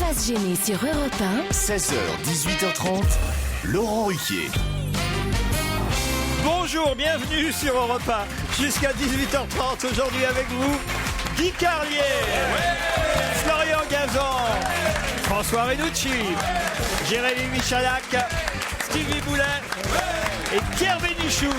pas se gêner sur Europe 1. 16h, 18h30, Laurent Ruquier. Bonjour, bienvenue sur Europe 1. Jusqu'à 18h30 aujourd'hui avec vous, Guy Carlier, Florian Gazan, François Renucci, Jérémy Michalak, Stevie Boulet et Pierre Bénichou.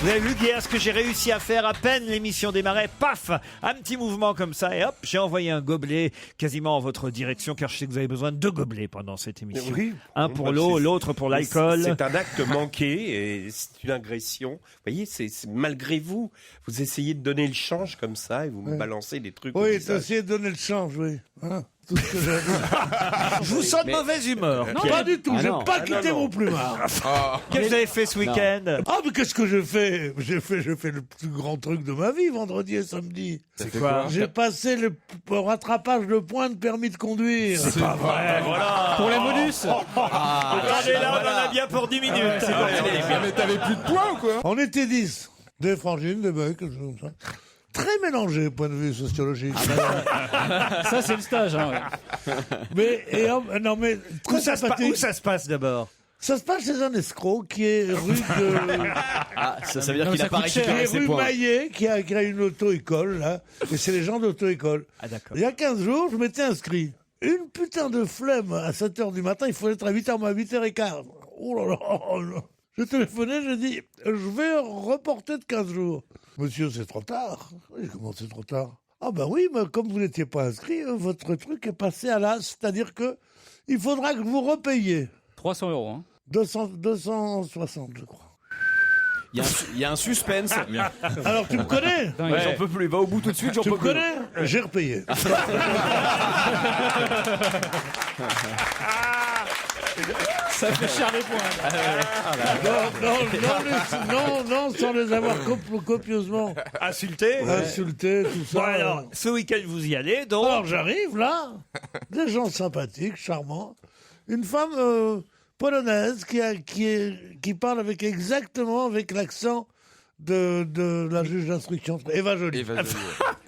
Vous avez vu hier ce que j'ai réussi à faire à peine l'émission démarrait, paf, un petit mouvement comme ça et hop, j'ai envoyé un gobelet quasiment en votre direction car je sais que vous avez besoin de 2 gobelets pendant cette émission. Oui. Un pour l'eau, l'autre pour l'alcool. C'est un acte manqué et c'est une agression. Vous voyez, c'est malgré vous. Vous essayez de donner le change comme ça et vous me balancez des trucs. Oui, t'as essayé de donner le change, oui. Hein, tout ce que Je vous sens de mauvaise humeur. non, Pierre. pas du tout, j'ai pas quitté mon plumard. Qu'est-ce que vous avez fait ce week-end? Ah, mais qu'est-ce que j'ai fait? J'ai fait le plus grand truc de ma vie, vendredi et samedi. C'est quoi? J'ai passé le rattrapage de points de permis de conduire. C'est pas vrai, voilà. Pour les bonus. Attendez, là, on en a bien pour 10 minutes. Mais t'avais plus de points ou quoi? On était 10. Des frangines, des mecs, comme ça. Très mélangé, point de vue sociologique. Ça, c'est le stage. Hein, ouais. Non, mais Où ça se passe d'abord? ça se passe chez un escroc qui est rue de... Ça veut dire qu'il a pas récupéré ses rue points. Maillet, qui a une auto-école, là. Et c'est les gens d'auto-école. Ah, d'accord. Il y a 15 jours, je m'étais inscrit. Une putain de flemme à 7h du matin, il faut être à 8h, moi, à 8h15. Oh là là. Je téléphonais, je dis, je vais reporter de 15 jours. Monsieur, c'est trop tard. Oui, comment c'est trop tard? Ah ben oui, mais comme vous n'étiez pas inscrit, votre truc est passé à l'as. C'est-à-dire que il faudra que vous repayiez. 300 €. Hein. 260, je crois. Il y a un suspense. Alors, tu me connais? Ouais. J'en peux plus. Va au bout tout de suite. J'en Tu peux me plus. connais? J'ai repayé. Ça fait cher les points. Non, sans les avoir copieusement Insulté? insultés, tout ça. Bon, alors, ce week-end, vous y allez, donc. Alors j'arrive là, des gens sympathiques, charmants, une femme polonaise qui parle exactement avec l'accent de la juge d'instruction, Eva Joly.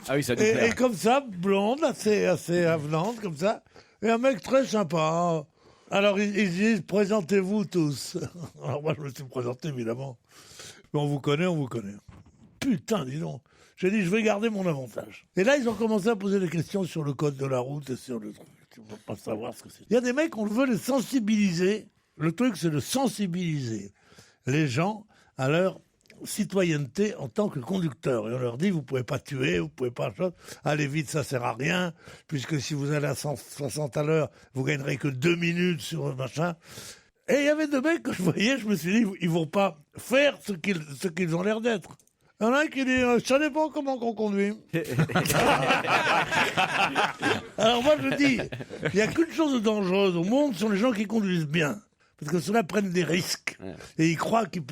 Ah oui, ça nous Et plaît. comme ça, blonde, assez avenante, comme ça, et un mec très sympa. Alors ils disent, présentez-vous tous. Alors moi je me suis présenté évidemment. Mais on vous connaît. Putain, dis donc. J'ai dit, je vais garder mon avantage. Et là, ils ont commencé à poser des questions sur le code de la route et sur le truc. Tu ne vas pas savoir ce que c'est. Il y a des mecs, on veut les sensibiliser. Le truc, c'est de sensibiliser les gens à leur citoyenneté en tant que conducteur. Et on leur dit, vous pouvez pas tuer, vous pouvez pas... Aller vite, ça sert à rien, puisque si vous allez à 160 à l'heure, vous gagnerez que 2 minutes sur le machin. Et il y avait 2 mecs que je voyais, je me suis dit, ils vont pas faire ce qu'ils ont l'air d'être. Il y en a un qui dit, ça dépend comment qu'on conduit. Alors moi je dis, il n'y a qu'une chose de dangereuse au monde, ce sont les gens qui conduisent bien. Parce que ceux-là prennent des risques. Et ils croient qu'ils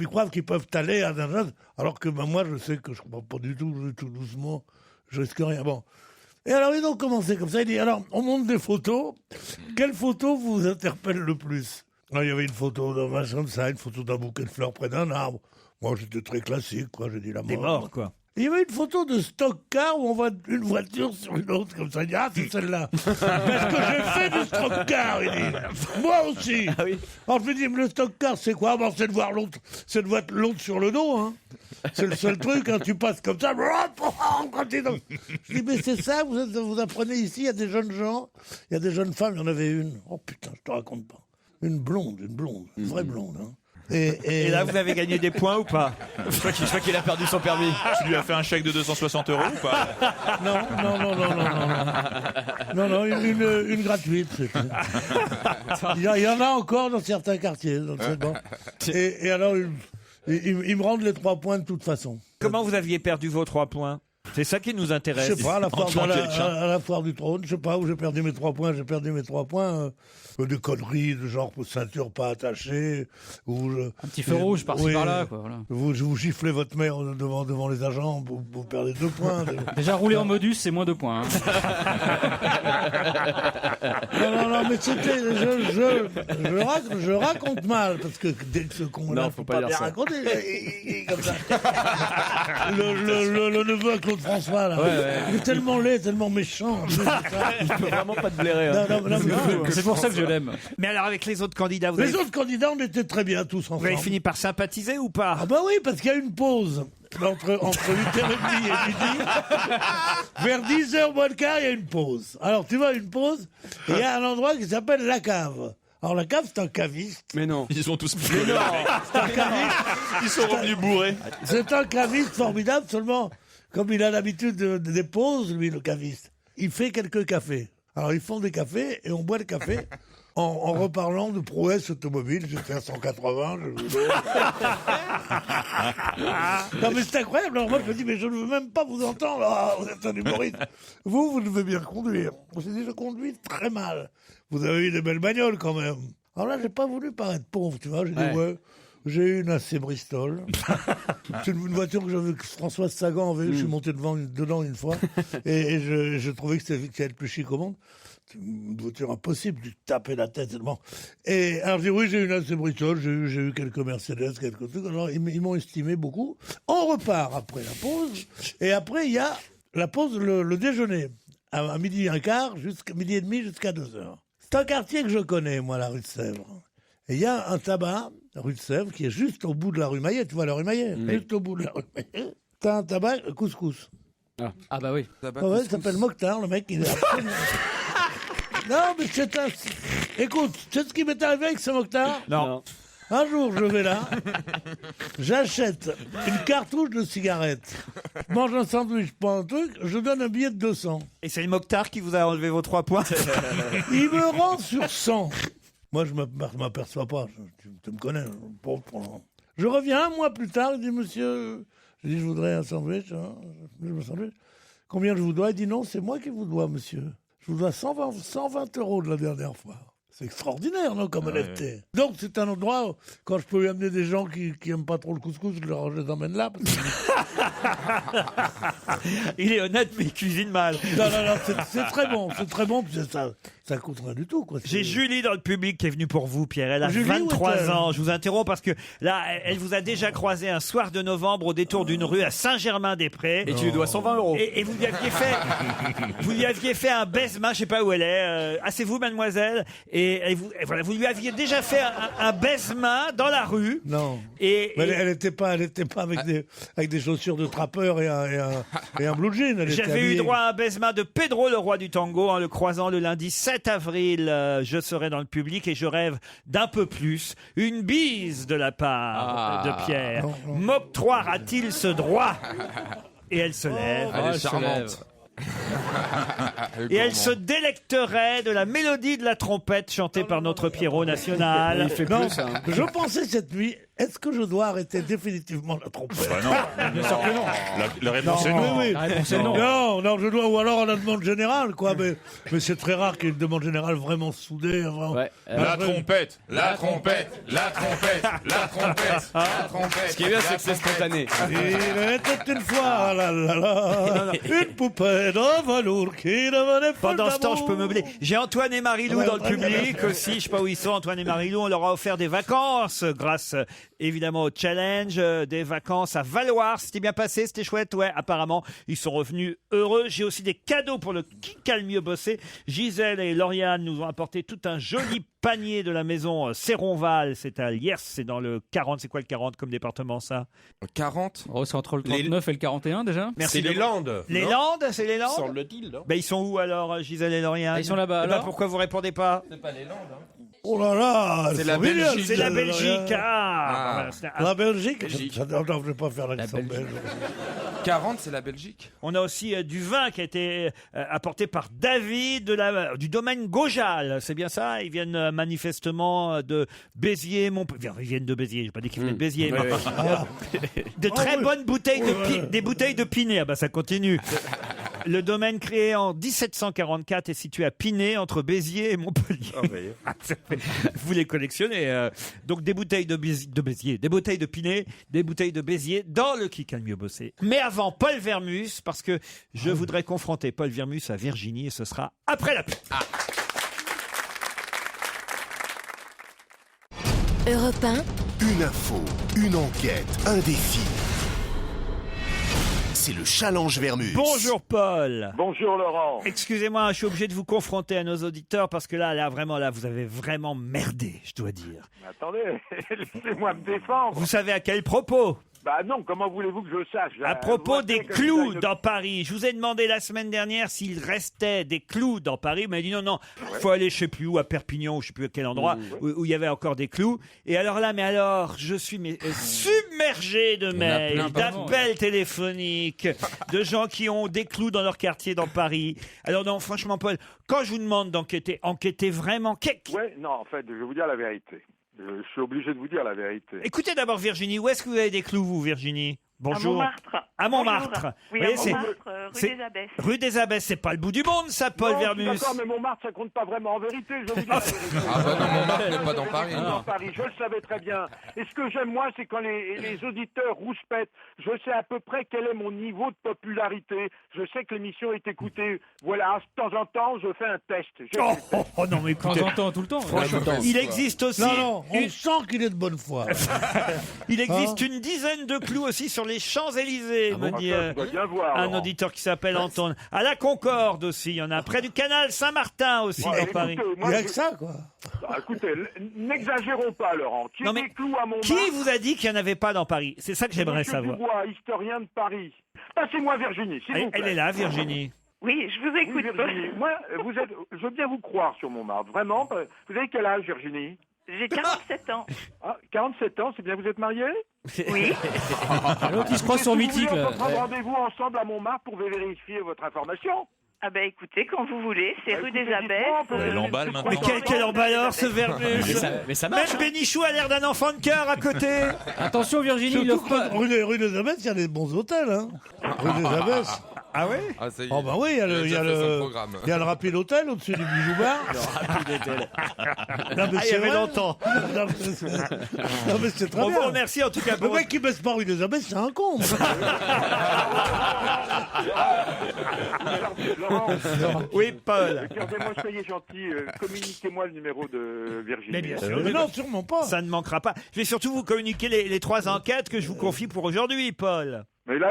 peuvent aller à un autre, alors que moi je sais que je ne crois pas du tout, je vais tout doucement, je risque rien. Bon. Et alors ils ont commencé comme ça, il dit, alors on montre des photos, quelle photo vous interpelle le plus? Alors, il y avait une photo d'un vache comme ça, une photo d'un bouquet de fleurs près d'un arbre. Moi, j'étais très classique, quoi. J'ai dit la mort. Des morts, quoi. Il y avait une photo de stock car où on voit une voiture sur une autre, comme ça. Il dit, ah, c'est celle-là. Parce que j'ai fait du stock car, il dit. Moi aussi. Ah oui. Alors, je me dis, mais le stock car, c'est quoi? Bon, c'est de voir l'autre sur le dos, hein. C'est le seul truc, hein. Tu passes comme ça. Je dis, mais c'est ça, vous apprenez ici, il y a des jeunes gens, il y a des jeunes femmes, il y en avait une. Oh putain, je te raconte pas. Une blonde, une vraie blonde, hein. Et là, vous avez gagné des points ou pas? Je crois qu'il a perdu son permis. Tu lui as fait un chèque de 260 € ou pas? Non, une gratuite. Il y en a encore dans certains quartiers, donc c'est bon. Et alors, ils me rendent les 3 points de toute façon. Comment vous aviez perdu vos 3 points? C'est ça qui nous intéresse. Je sais pas, à la Antoine foire du trône, je sais pas où j'ai perdu mes 3 points. J'ai perdu mes 3 points. Des conneries, de genre ceinture pas attachée. Un petit feu rouge par-ci par-là, quoi. Voilà. Vous giflez votre mère devant les agents, vous perdez 2 points. Déjà, rouler en modus, c'est moins 2 points. Hein. Non, mais c'était, je raconte mal, parce que dès que ce con-là, Non, faut pas dire bien ça. raconter, comme ça. Le neveu à Claude Claude François, là. Il est tellement laid, tellement méchant. Il peut vraiment pas te blairer. Hein. C'est pour ça que je l'aime. Mais alors, avec les autres candidats, Les autres candidats, on était très bien tous ensemble. vous avez fini par sympathiser ou pas? Ah bah oui, parce qu'il y a une pause. Entre 8h30 et midi. Vers 10h moins le quart, il y a une pause. Alors, tu vois, une pause, et il y a un endroit qui s'appelle la cave. Alors, la cave, c'est un caviste. Mais non. Ils ont tous picolé. C'est un caviste. Ils sont revenus bourrés. C'est un caviste formidable, seulement, comme il a l'habitude des pauses, lui, le caviste, il fait quelques cafés. Alors, ils font des cafés, et on boit le café en reparlant de prouesses automobiles. J'étais à 180, Non, mais c'est incroyable. Alors, moi, je me dis, mais je ne veux même pas vous entendre. Ah, vous êtes un humoriste. Vous devez bien conduire. On s'est dit, je conduis très mal. Vous avez eu des belles bagnoles, quand même. Alors là, j'ai pas voulu paraître pauvre, tu vois. J'ai dit, ouais. J'ai eu une AC Bristol. C'est une voiture que Françoise Sagan avait. Je suis monté dedans une fois. Et je trouvais que c'était le plus chic au monde. C'est une voiture impossible. Tu tapais la tête tellement. Et alors, j'ai dit, oui, j'ai eu une AC Bristol. J'ai eu quelques Mercedes, quelques trucs. Alors, ils m'ont estimé beaucoup. On repart après la pause. Et après, il y a la pause, le déjeuner. À midi et un quart, jusqu'à midi et demi, jusqu'à 2h. C'est un quartier que je connais, moi, la rue de Sèvres. Et il y a un tabac, rue de Sèvres, qui est juste au bout de la rue Maillet. Tu vois la rue Maillet? Juste au bout de la rue Maillet. T'as un tabac couscous. Ah bah oui. Ouais, il s'appelle Mokhtar, le mec. Il est absolument... Non, mais c'est un... Écoute, tu sais ce qui m'est arrivé avec ce Mokhtar? Non. Un jour, je vais là, j'achète une cartouche de cigarettes, je mange un sandwich, pas un truc, je donne un billet de 200. Et c'est le Mokhtar qui vous a enlevé vos 3 points? Il me rend sur 100. Moi, je ne m'aperçois pas. Tu me connais. Je reviens un mois plus tard. Il dit, monsieur, je dis, je voudrais un sandwich. Combien je vous dois? Il dit, non, c'est moi qui vous dois, monsieur. Je vous dois 120 euros de la dernière fois. C'est extraordinaire, non, comme honnêteté. Donc, c'est un endroit, quand je peux y amener des gens qui n'aiment pas trop le couscous, je les emmène là. Il est honnête, mais il cuisine mal. Non, c'est très bon. C'est très bon, puis ça coûte rien du tout, quoi. J'ai Julie dans le public qui est venue pour vous, Pierre. Elle a Julie, 23 ans. Je vous interromps parce que là, elle vous a déjà croisé un soir de novembre au détour d'une rue à Saint-Germain-des-Prés. Et tu lui dois 120 euros. Et vous lui aviez fait un baise-main, je sais pas où elle est. Ah, c'est vous, mademoiselle. Et vous lui aviez déjà fait un baise-main dans la rue. Non. Mais elle n'était pas avec des chaussures de trappeur et un blue jean. J'avais eu droit à un baise-main de Pedro, le roi du tango, en le croisant le lundi 7 avril. Je serai dans le public et je rêve d'un peu plus. Une bise de la part de Pierre. M'octroiera-t-il ce droit? Et elle se lève. Elle est charmante. Et elle se délecterait de la mélodie de la trompette chantée par notre Pierrot national. Il fait plus, hein. Je pensais cette nuit, est-ce que je dois arrêter définitivement la trompette? Bah non. Bien sûr que non. La réponse est non. Oui. La réponse est non. Non, je dois, ou alors à la demande générale, quoi. Mais c'est très rare qu'il y ait une demande générale vraiment soudée. Vraiment. Ouais. La trompette, la trompette, la trompette, la trompette, la trompette. Ce qui est bien, c'est que c'est spontané. Il était une fois, une poupée de velours qui devenait folle Pendant ce temps, je d'amour. peux meubler. J'ai Antoine et Marilou dans le public aussi. Je sais pas où ils sont, Antoine et Marilou. On leur a offert des vacances grâce évidemment au challenge, des vacances à Valoir. C'était bien passé, c'était chouette. Ouais, apparemment, ils sont revenus heureux. J'ai aussi des cadeaux pour le qui a le mieux bossé. Gisèle et Lauriane nous ont apporté tout un joli panier de la maison Serronval. C'est à Liers, c'est dans le 40. C'est quoi le 40 comme département, ça? 40. Oh, c'est entre le 39 et le Merci. 41 déjà. C'est les Landes. Les non? Landes, c'est les Landes? Semble-t-il, non? Ben, ils sont où alors, Gisèle et Lauriane? Ils sont là-bas, Eh ben, alors pourquoi vous répondez pas? C'est pas les Landes, hein. Oh là là, C'est la formidable, Belgique. C'est la Gisèle, Belgique. Lauriane. Ah. Voilà, La Belgique. Belgique. Non, je ne vais pas faire l'accent Belgique. belge. 40, c'est la Belgique. On a aussi du vin qui a été apporté par David du domaine Gaujal. C'est bien ça? Ils viennent manifestement de Béziers, Montpellier. Ils viennent de Béziers. J'ai pas dit qu'ils venaient de Béziers. mais- De très bonnes bouteilles des bouteilles de Pinet. Ah bah ça continue. Le domaine créé en 1744 est situé à Pinet, entre Béziers et Montpellier. Vous les collectionnez. Donc des bouteilles de Béziers, des bouteilles de Pinet, des bouteilles de Béziers dans le qui a le mieux bossé. Mais avant, Paul Vermus, parce que je voudrais confronter Paul Vermus à Virginie et ce sera après la pub. Europe 1, Une info, une enquête, un défi. c'est le challenge Vermus. Bonjour Paul. Bonjour Laurent. Excusez-moi, je suis obligé de vous confronter à nos auditeurs parce que là, vous avez vraiment merdé, je dois dire. Mais attendez, laissez-moi me défendre. Vous savez à quel propos? Bah non, comment voulez-vous que je sache? À propos des clous dans Paris. Je vous ai demandé la semaine dernière s'il restait des clous dans Paris. Vous m'avez dit non, faut aller je sais plus où, à Perpignan, ou je sais plus à quel endroit, où il y avait encore des clous. Et alors là, je suis submergé de mails, d'appels téléphoniques, de gens qui ont des clous dans leur quartier dans Paris. Alors non, franchement, Paul, quand je vous demande d'enquêter, enquêtez vraiment. Ouais, non, en fait, je vais vous dire la vérité. Je suis obligé de vous dire la vérité. Écoutez d'abord Virginie, où est-ce que vous avez des clous, vous, Virginie? Bonjour. À Montmartre. À Montmartre. Oui, voyez, à Montmartre, rue des Abbesses. Rue des Abbesses, c'est pas le bout du monde, ça, Paul non, Vermus. D'accord, mais Montmartre, ça compte pas vraiment. En vérité, je vous dis la vérité. Ah bah non, Montmartre n'est pas dans Paris. Dans Paris, je le savais très bien. Et ce que j'aime, moi, c'est quand les auditeurs rouspètent. Je sais à peu près quel est mon niveau de popularité. Je sais que l'émission est écoutée. Voilà, de temps en temps, je fais un test. Oh non, mais écoutez. De temps en temps, tout le temps. Il existe aussi. Non, on sent qu'il est de bonne foi. Il existe une dizaine de clous aussi sur les Champs-Élysées, me dit un auditeur qui s'appelle Anton. À la Concorde aussi, il y en a. Près du canal Saint-Martin aussi, dans Paris. Il n'y a que ça, quoi. Écoutez, n'exagérons pas, Laurent. Qui des clous à Montmartre? Qui vous a dit qu'il n'y en avait pas dans Paris? C'est ça que j'aimerais savoir. Dubois, historien de Paris. Passez-moi Virginie, s'il vous plaît. Elle est là, Virginie. Oui, je vous écoute. Oui, Virginie. Moi, je veux bien vous croire sur Montmartre. Vraiment. Vous avez quel âge, Virginie? J'ai 47 ans. Ah, 47 ans, c'est bien, vous êtes marié? Oui. L'autre, il se croit sur Mythique. On peut prendre rendez-vous ensemble à Montmartre pour vérifier votre information. Ah ben écoutez, quand vous voulez, c'est rue des Abbesses. l'emballe maintenant. Mais quel emballeur, ce Vermus. Mais ça marche. Même Bénichou a l'air d'un enfant de cœur à côté. Attention Virginie, il offre pas. Rue des Abbesses, il y a des bons hôtels. Hein. Rue des Abbesses. Ah ouais? Ah, ça y est. Oh bah oui, il y a le Rapide Hôtel au-dessus du Bijou Bar. Le Rapide Hôtel. Non, mais il y avait vrai. longtemps. Non mais c'est très On bien. vous remercie en tout cas. Le mec qui baisse pas rue des Abbesses, c'est un con. Laurent, Oui, Paul. regardez-moi, soyez gentil, communiquez-moi le numéro de Virginie. Mais bien sûr. Mais non, sûrement pas. Ça ne manquera pas. Je vais surtout vous communiquer les 3 enquêtes que je vous confie pour aujourd'hui, Paul. Mais là,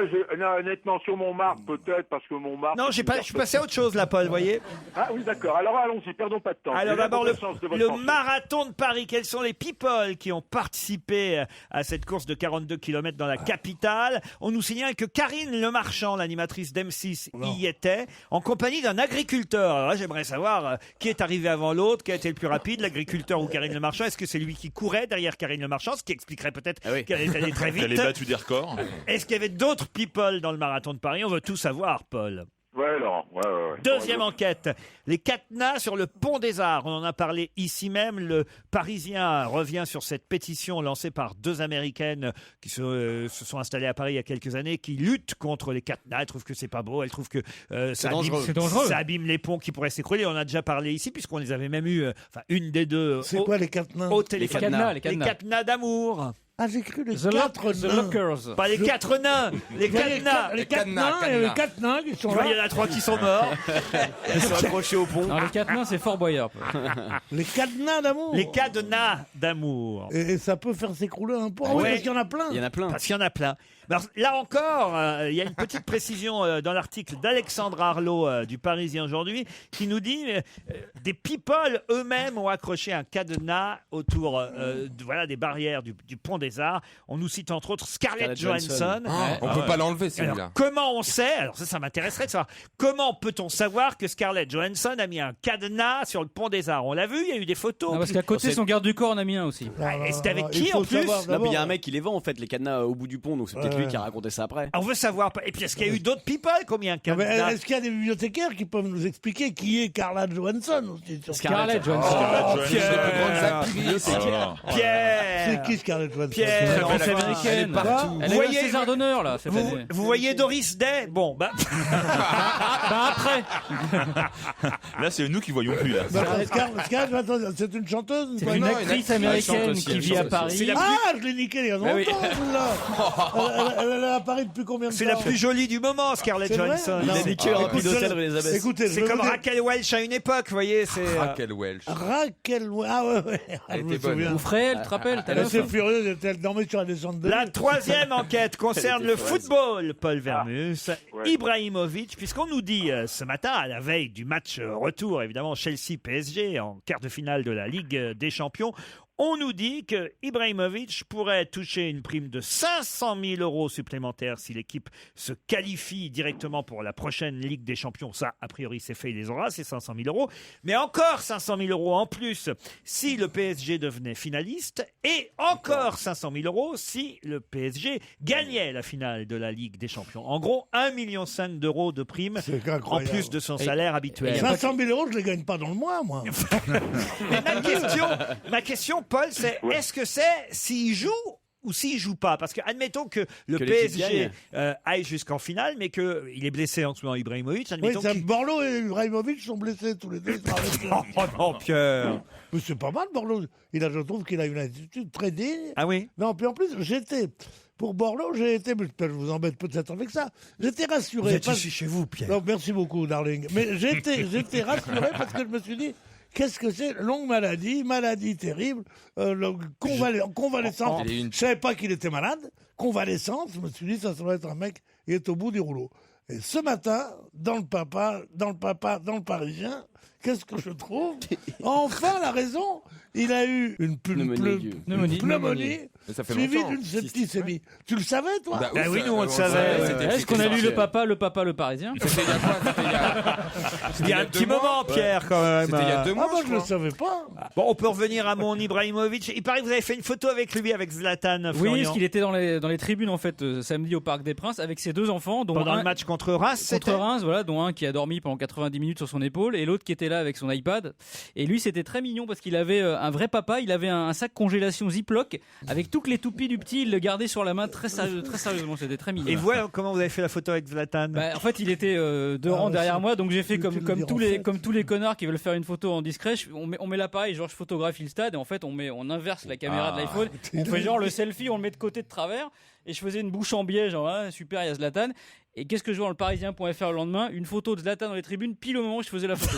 honnêtement, sur Montmartre, peut-être, parce que Montmartre... Non, je suis passé à autre chose là, Paul, vous voyez. Ah oui, d'accord. Alors allons-y, perdons pas de temps. Alors d'abord, le le marathon de Paris. Quels sont les people qui ont participé à cette course de 42 km dans la capitale? On nous signale que Karine Le Marchand, l'animatrice d'M6, y était, en compagnie d'un agriculteur. Alors là, j'aimerais savoir qui est arrivé avant l'autre, qui a été le plus rapide, l'agriculteur ou Karine Le Marchand. Est-ce que c'est lui qui courait derrière Karine Le Marchand, ce qui expliquerait peut-être qu'elle est allée très vite? Elle a battu des records. Est-ce qu'il y avait d'autres people dans le marathon de Paris? On veut tout savoir, Paul. Ouais, Laurent. Ouais. Deuxième enquête, les cadenas sur le pont des Arts. On en a parlé ici même. Le Parisien revient sur cette pétition lancée par 2 Américaines qui se sont installées à Paris il y a quelques années, qui luttent contre les cadenas. Elles trouvent que c'est pas beau. Elles trouvent que ça abîme les ponts qui pourraient s'écrouler. On a déjà parlé ici puisqu'on les avait même eu. Une des deux. C'est quoi les cadenas? Les cadenas d'amour. Ah, j'ai cru les The 4 nains. Lockers. Pas les 4 nains, les cadenas. Les 4 nains, il y a les 4 nains qui sont Il y là. en a 3 qui sont morts. Ils sont accrochés au pont. Non, les 4 nains, c'est Fort Boyard. Les cadenas d'amour. Les cadenas d'amour. Et ça peut faire s'écrouler un pont. Ah oui, Ouais. parce qu'il y en a plein. Il y en a plein. Parce qu'il y en a plein. Alors, là encore, il y a une petite précision dans l'article d'Alexandre Arlot du Parisien aujourd'hui qui nous dit des people eux-mêmes ont accroché un cadenas autour des barrières du pont des Arts. On nous cite entre autres Scarlett Johansson. On peut pas l'enlever celui-là. Alors, comment on sait? Alors ça m'intéresserait de savoir. Comment peut-on savoir que Scarlett Johansson a mis un cadenas sur le pont des Arts? On l'a vu, il y a eu des photos. Non, parce qu'à côté, son garde du corps en a mis un aussi. Et c'était avec qui en plus? Il y a un mec qui les vend en fait, les cadenas au bout du pont, donc c'est peut-être lui qui a raconté ça après. On veut savoir. Et puis est-ce qu'il y a eu d'autres people? Combien de cadenas? Est-ce qu'il y a des bibliothécaires qui peuvent nous expliquer qui est Carla Johansson aussi? Scarlett Johansson. Pierre. C'est qui Scarlett Johansson? Pierre. C'est américaine. Vous Elle a eu un César d'honneur là cette année. Vous voyez Doris Day? Bon, bah après. Là, c'est nous qui voyons plus. Là. Scarlett Johansson, c'est une chanteuse? C'est une actrice américaine qui vit à Paris. Ah, je l'ai niqué il y a longtemps, là. Elle est à Paris depuis combien de temps? C'est la plus jolie du moment, Scarlett C'est vrai Johansson. Non. Il a vécu un rapide Écoutez, hôtel rue Elisabeth. Écoutez, C'est comme Raquel Welch à une époque, vous voyez. C'est Raquel Welch. Raquel, ah ouais. Elle Je me était bonne. souviens. Ou Frey, tu te rappelles Elle était furieuse, elle dormait sur la descente de La l'île. troisième enquête concerne le football, Paul Vermus. ouais. Ibrahimovic, puisqu'on nous dit ce matin, à la veille du match retour, évidemment, Chelsea-PSG, en quart de finale de la Ligue des Champions, on nous dit que Ibrahimovic pourrait toucher une prime de 500 000 euros supplémentaires si l'équipe se qualifie directement pour la prochaine Ligue des Champions. Ça, a priori, c'est fait, il les aura, c'est 500 000 euros. Mais encore 500 000 euros en plus si le PSG devenait finaliste et encore 500 000 euros si le PSG gagnait la finale de la Ligue des Champions. En gros, 1,5 million d'euros de prime C'est en incroyable. plus de son salaire habituel. 500 000 euros, je les gagne pas dans le mois, moi. Mais ma question, Paul, c'est est-ce que c'est s'il joue ou s'il joue pas? Parce que admettons que le Que l'équipe PSG gagne. aille jusqu'en finale, mais qu'il est blessé en ce moment, Ibrahimovic. Oui, Admettons ça, qu'il... Borloo et Ibrahimovic sont blessés tous les deux. Oh non, Pierre. Mais c'est pas mal, Borloo. Je trouve qu'il a une attitude très digne. Ah oui? Non, puis en plus, pour Borloo, j'ai été, mais je vous embête peut-être avec ça, j'étais rassuré. Vous êtes ici chez vous, Pierre. Non, merci beaucoup, darling. Mais j'étais rassuré parce que je me suis dit, qu'est-ce que c'est? Longue maladie terrible, convalescence. Je savais pas qu'il était malade. Convalescence, je me suis dit, ça doit être un mec, il est au bout du rouleau. Et ce matin, dans le Parisien, qu'est-ce que je trouve? Enfin, la raison, il a eu une pneumonie. Ça fait suivi longtemps. d'une septicémie. Tu le savais, toi? Bah oui, oui, nous, on le savait. Est-ce qu'on a lu le Parisien? C'était il y a quoi? Il y a un petit moment, Pierre, quand même. C'était il y a 2 mois, moi, je je ne le crois. savais pas. Bon, on peut revenir à mon Ibrahimovic. Il paraît que vous avez fait une photo avec lui, avec Zlatan, Oui, Florian. parce qu'il était dans les tribunes en fait samedi au Parc des Princes avec ses 2 enfants, dont Pendant un le match contre Reims, contre c'était Reims, voilà, dont un qui a dormi pendant 90 minutes sur son épaule et l'autre qui était là avec son iPad. Et lui, c'était très mignon parce qu'il avait un vrai papa. Il avait un sac congélation Ziploc avec toutes les toupies du petit. Il le gardait sur la main très sérieusement. C'était très mignon. Et vous, comment vous avez fait la photo avec Zlatan? Bah, en fait, il était 2 rangs derrière moi, donc j'ai fait comme tous les connards qui veulent faire une photo en discret. On met l'appareil, genre je photographie le stade et en fait on inverse la caméra de l'iPhone. On fait genre le selfie, on le met de côté de travers et je faisais une bouche en biais, genre super, il y a Zlatan. Et qu'est-ce que je vois dans le Parisien.fr le lendemain? Une photo de Zlatan dans les tribunes, pile au moment où je faisais la photo.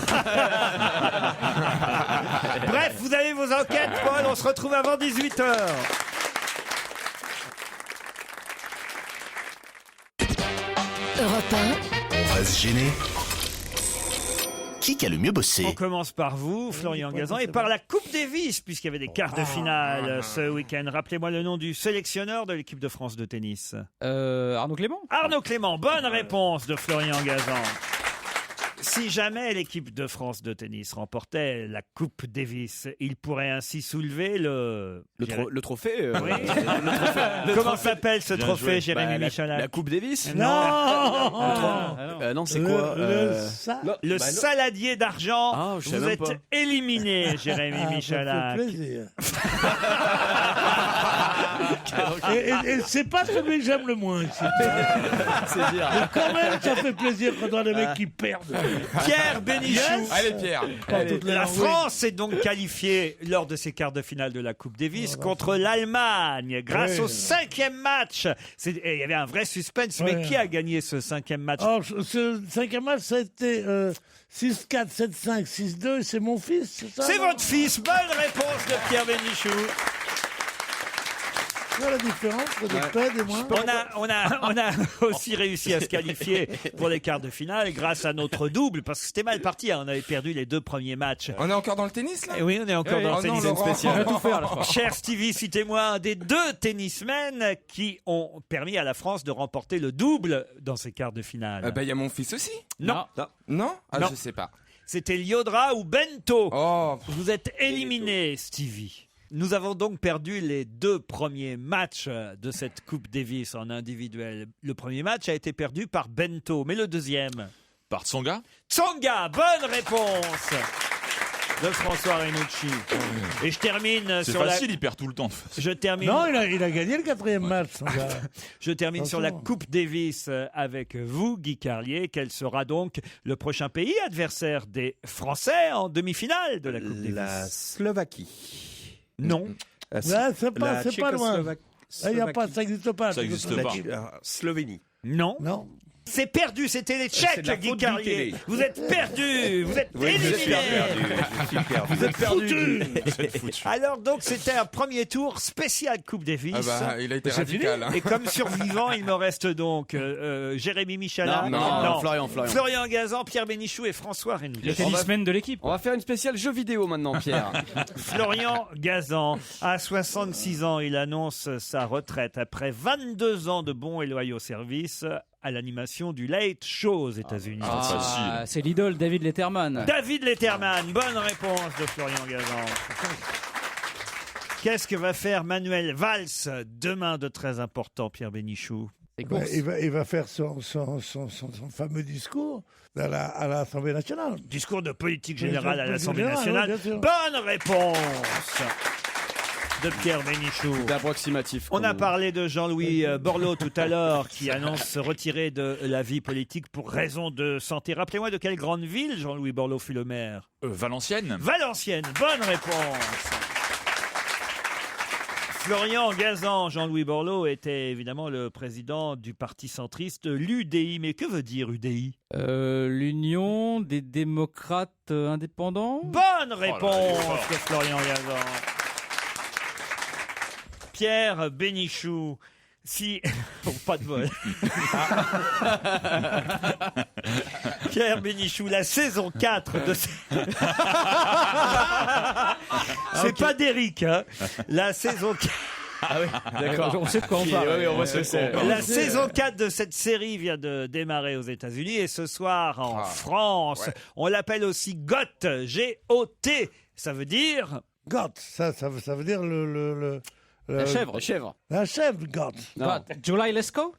Bref, vous avez vos enquêtes, Paul. On se retrouve avant 18h. Europe 1, On va se gêner. Qui a le mieux bossé? On commence par vous, Florian Gazan, et par la Coupe Davis, puisqu'il y avait des quarts de finale ce week-end. Rappelez-moi le nom du sélectionneur de l'équipe de France de tennis. Arnaud Clément. Arnaud Clément, bonne réponse de Florian Gazan. Si jamais l'équipe de France de tennis remportait la Coupe Davis, il pourrait ainsi soulever le trophée. Oui. Comment s'appelle ce trophée, Jérémy Michalak? La Coupe Davis. Non. Non, c'est quoi Le saladier d'argent. Ah, je sais vous même êtes pas. éliminé, Jérémy Ça Michalak. fait plaisir. Et c'est pas celui que j'aime le moins ici. C'est dire. Mais quand même, ça fait plaisir quand on a des mecs qui perdent. Pierre Bénichou. Allez, Pierre. La France est donc qualifiée lors de ces quarts de finale de la Coupe Davis contre l'Allemagne grâce au 5e match. Il y avait un vrai suspense, mais qui a gagné ce 5e match? Alors, ce 5e match, ça a été 6-4, 7-5, 6-2, c'est mon fils, c'est ça? C'est votre fils. Bonne réponse de Pierre Bénichou. C'est la différence entre Ted et moi. On a aussi réussi à se qualifier pour les quarts de finale grâce à notre double, parce que c'était mal parti. On avait perdu les 2 premiers matchs. On est encore dans le tennis, là? Et oui, on est encore dans le tennis spécial. On va tout faire, là, je crois. Cher Stevie, citez-moi un des 2 tennismen qui ont permis à la France de remporter le double dans ces quarts de finale. Il y a mon fils aussi. Non. Non? Ah, Non. je sais pas. C'était Liodra ou Bento. Oh. Vous êtes éliminé, Stevie. Nous avons donc perdu les 2 premiers matchs de cette Coupe Davis en individuel. Le premier match a été perdu par Bento, mais le deuxième? Par Tsonga? Tsonga, bonne réponse de François Renucci. Et je termine C'est sur facile, il perd tout le temps. Je termine. Non, il a gagné le 4e match. son gars. Je termine sur la Coupe Davis avec vous, Guy Carlier. Quel sera donc le prochain pays adversaire des Français en demi-finale de la Coupe Davis? La Slovaquie. Non. Là, c'est pas loin. Il n'y a pas, ça n'existe pas. Ça n'existe pas. Slovénie. Non. Non. C'est perdu, c'était les Tchèques, C'est de la Guy faute du Carlier. télé. Vous êtes perdu, vous êtes éliminé. Vous êtes perdu. Alors donc c'était un premier tour spécial Coupe Davis. Ah bah, il a été radical. Hein. Et comme survivant, il me reste donc Jérémy Michalak, Non, Florian. Florian Gazan, Pierre Bénichou et François Le Reynaud. tennisman de l'équipe. On va faire une spéciale jeu vidéo maintenant, Pierre. Florian Gazan, à 66 ans, il annonce sa retraite après 22 ans de bons et loyaux services à l'animation du Late Show aux États-Unis. C'est l'idole David Letterman. David Letterman, bonne réponse de Florian Gazan. Qu'est-ce que va faire Manuel Valls demain de très important, Pierre Bénichou? Il va faire son fameux discours à l'Assemblée nationale. Discours de politique générale à Politique l'Assemblée générale, nationale. oui, bien sûr. Bonne réponse de Pierre Bénichou. C'est approximatif. On a parlé de Jean-Louis Borloo tout à l'heure, qui annonce se retirer de la vie politique pour raison de santé. Rappelez-moi de quelle grande ville Jean-Louis Borloo fut le maire? Valenciennes. Valenciennes, bonne réponse. Florian Gazan, Jean-Louis Borloo était évidemment le président du parti centriste, l'UDI. Mais que veut dire UDI? L'Union des démocrates indépendants. Bonne réponse de Florian Gazan. Pierre Bénichou, si... Oh, pas de vol. Pierre Bénichou, la saison 4 de... C'est pas d'Éric, hein. La saison 4... Ah oui, d'accord. On sait de quoi on parle. Oui, on voit ce que c'est. La saison 4 de cette série vient de démarrer aux États-Unis et ce soir en France, on l'appelle aussi GOT, G-O-T. Ça veut dire... GOT, ça veut dire La chèvre. La chèvre, GOT. July Lescaut.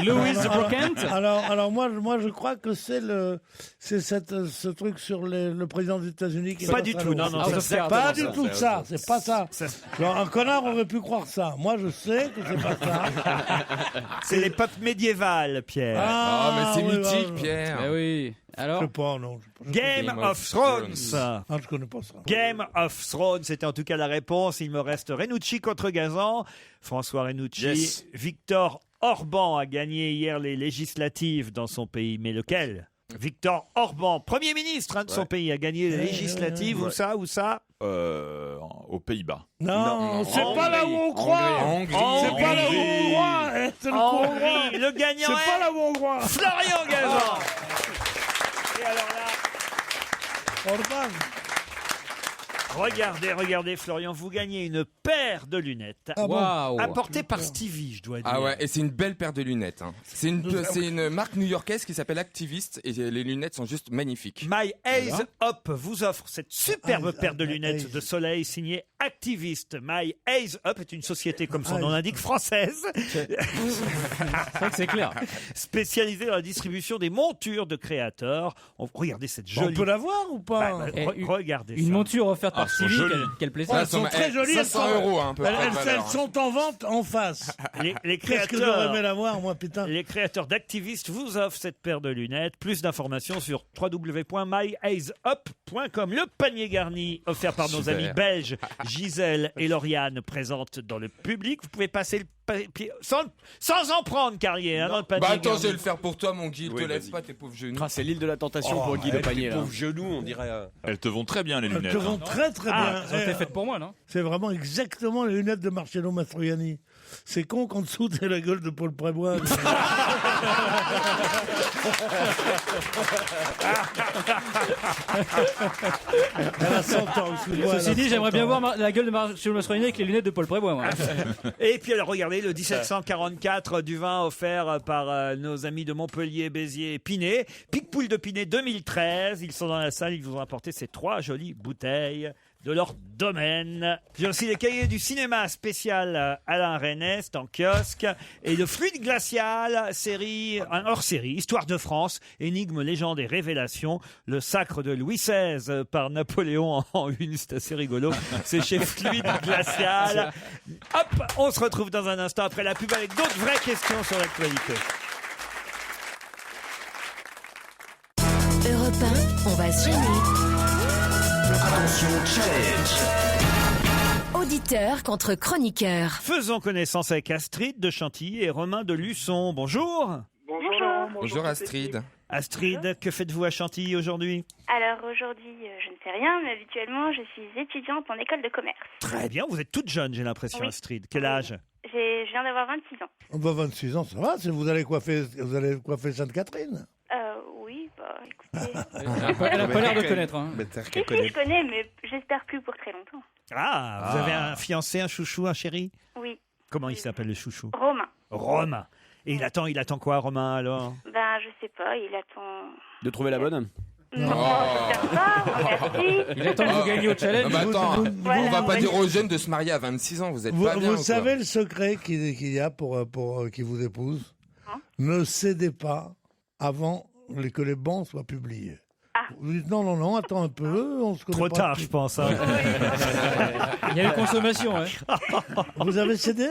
Louis Brocant. Alors moi je crois que c'est ce truc sur le président des États-Unis qui Pas est du pas tout, non, c'est pas du tout ça, c'est pas ça. Alors, un connard aurait pu croire ça. Moi je sais que c'est pas ça. C'est l'époque médiévale, Pierre. mais c'est oui, mythique, ouais. Pierre. Eh oui. Alors. Je sais pas, non. Game of Thrones. Ah, je connais pas ça. Game of Thrones, c'était en tout cas la réponse. Il me reste Renucci contre Gazan. François Renucci. Yes. Victor Orban a gagné hier les législatives dans son pays. Mais lequel? Victor Orban, Premier ministre de son pays, a gagné les législatives. Où ça? Aux Pays-Bas. Non, c'est pas là où on croit. C'est pas là où on croit. C'est le coup hongrois. Le gagnant C'est pas là où on croit. Florian Gazan. Et alors là, Orban. regardez Florian, vous gagnez une paire de lunettes. Waouh. Apportée par Stevie, je dois dire. Ah ouais, et c'est une belle paire de lunettes. Hein. C'est une marque new-yorkaise qui s'appelle Activist et les lunettes sont juste magnifiques. My Eyes Up vous offre cette superbe paire de lunettes de soleil signée Activist. My Eyes Up est une société, comme son nom l'indique, française, C'est vrai que c'est clair. spécialisée dans la distribution des montures de créateurs. Regardez cette On jolie... peut la voir ou pas? Regardez Une ça. monture offerte par sont Stevie. jolies. Quel plaisir. Ouais, elles sont très jolies. 500 euros, hein, un peu. Elles sont en vente en face. Les Qu'est-ce que j'aurais créateurs... aimé la voir, moi, putain. Les créateurs d'Activist vous offrent cette paire de lunettes. Plus d'informations sur www.myeyesUp.com. Le panier garni offert par nos Super. amis belges Gisèle et Lauriane présentes dans le public. Vous pouvez passer le papier sans en prendre, Carrier, hein, dans le panier Bah attends, garni. je vais le faire pour toi, mon Guy. Oui, te lève vas-y. pas tes pauvres genoux. C'est l'île de la tentation pour Guy de Avec Panier les là. pauvres genoux, on dirait... Elles te vont très bien, les Elles lunettes. te vont très très bien. Ça a été fait pour moi, non? C'est vraiment exactement les lunettes de Marcello Mastroianni. C'est con qu'en dessous, t'aies la gueule de Paul Prébois. Elle a 100 ans, excuse-moi. Ceci dit, j'aimerais bien voir la gueule de Marcello Mastroianni avec les lunettes de Paul Prébois. Moi. Et puis alors regardez le 1744 du vin offert par nos amis de Montpellier, Béziers et Pinet. Picpoul de Pinet 2013. Ils sont dans la salle, ils vous ont apporté ces 3 jolies bouteilles de leur domaine. J'ai aussi les cahiers du cinéma spécial Alain Resnais, c'est en kiosque. Et le Fluide glacial, série, un hors-série, Histoire de France, énigmes, légendes et révélations. Le sacre de Louis XVI par Napoléon en une, c'est assez rigolo. C'est chez Fluide glacial. Hop, on se retrouve dans un instant après la pub avec d'autres vraies questions sur l'actualité. Europe 1, on va se gêner. Attention, challenge. Auditeur contre chroniqueur. Faisons connaissance avec Astrid de Chantilly et Romain de Luçon. Bonjour. Bonjour Astrid. Astrid, que faites-vous à Chantilly aujourd'hui? Alors aujourd'hui, je ne sais rien, mais habituellement, je suis étudiante en école de commerce. Très bien, vous êtes toute jeune, j'ai l'impression, Oui. Astrid. Quel âge? Je viens d'avoir 26 ans. Bah, 26 ans, ça va, vous allez coiffer Sainte-Catherine. Oui, bah écoutez... Elle a pas l'air de connaître. Hein. Si, je connais, mais j'espère plus pour très longtemps. Ah, vous avez un fiancé, un chouchou, un chéri? Oui. Comment il s'appelle le chouchou? Romain. Romain. Et il attend quoi, Romain, alors? Ben, je sais pas, il attend... De trouver la bonne? Non, j'espère pas, merci. Il attend que vous gagniez au challenge. Non, mais attends, Voilà, on va pas ouais. dire aux jeunes de se marier à 26 ans, vous êtes pas bien. Vous ou savez quoi le secret qu'il y a pour qui vous épouse? Hein? Ne cédez pas avant que les bans soient publiés. Vous dites non, attends un peu, on se connaît Trop pas tard, depuis- je pense. Hein. Il y a une consommation. Ouais. Vous avez cédé?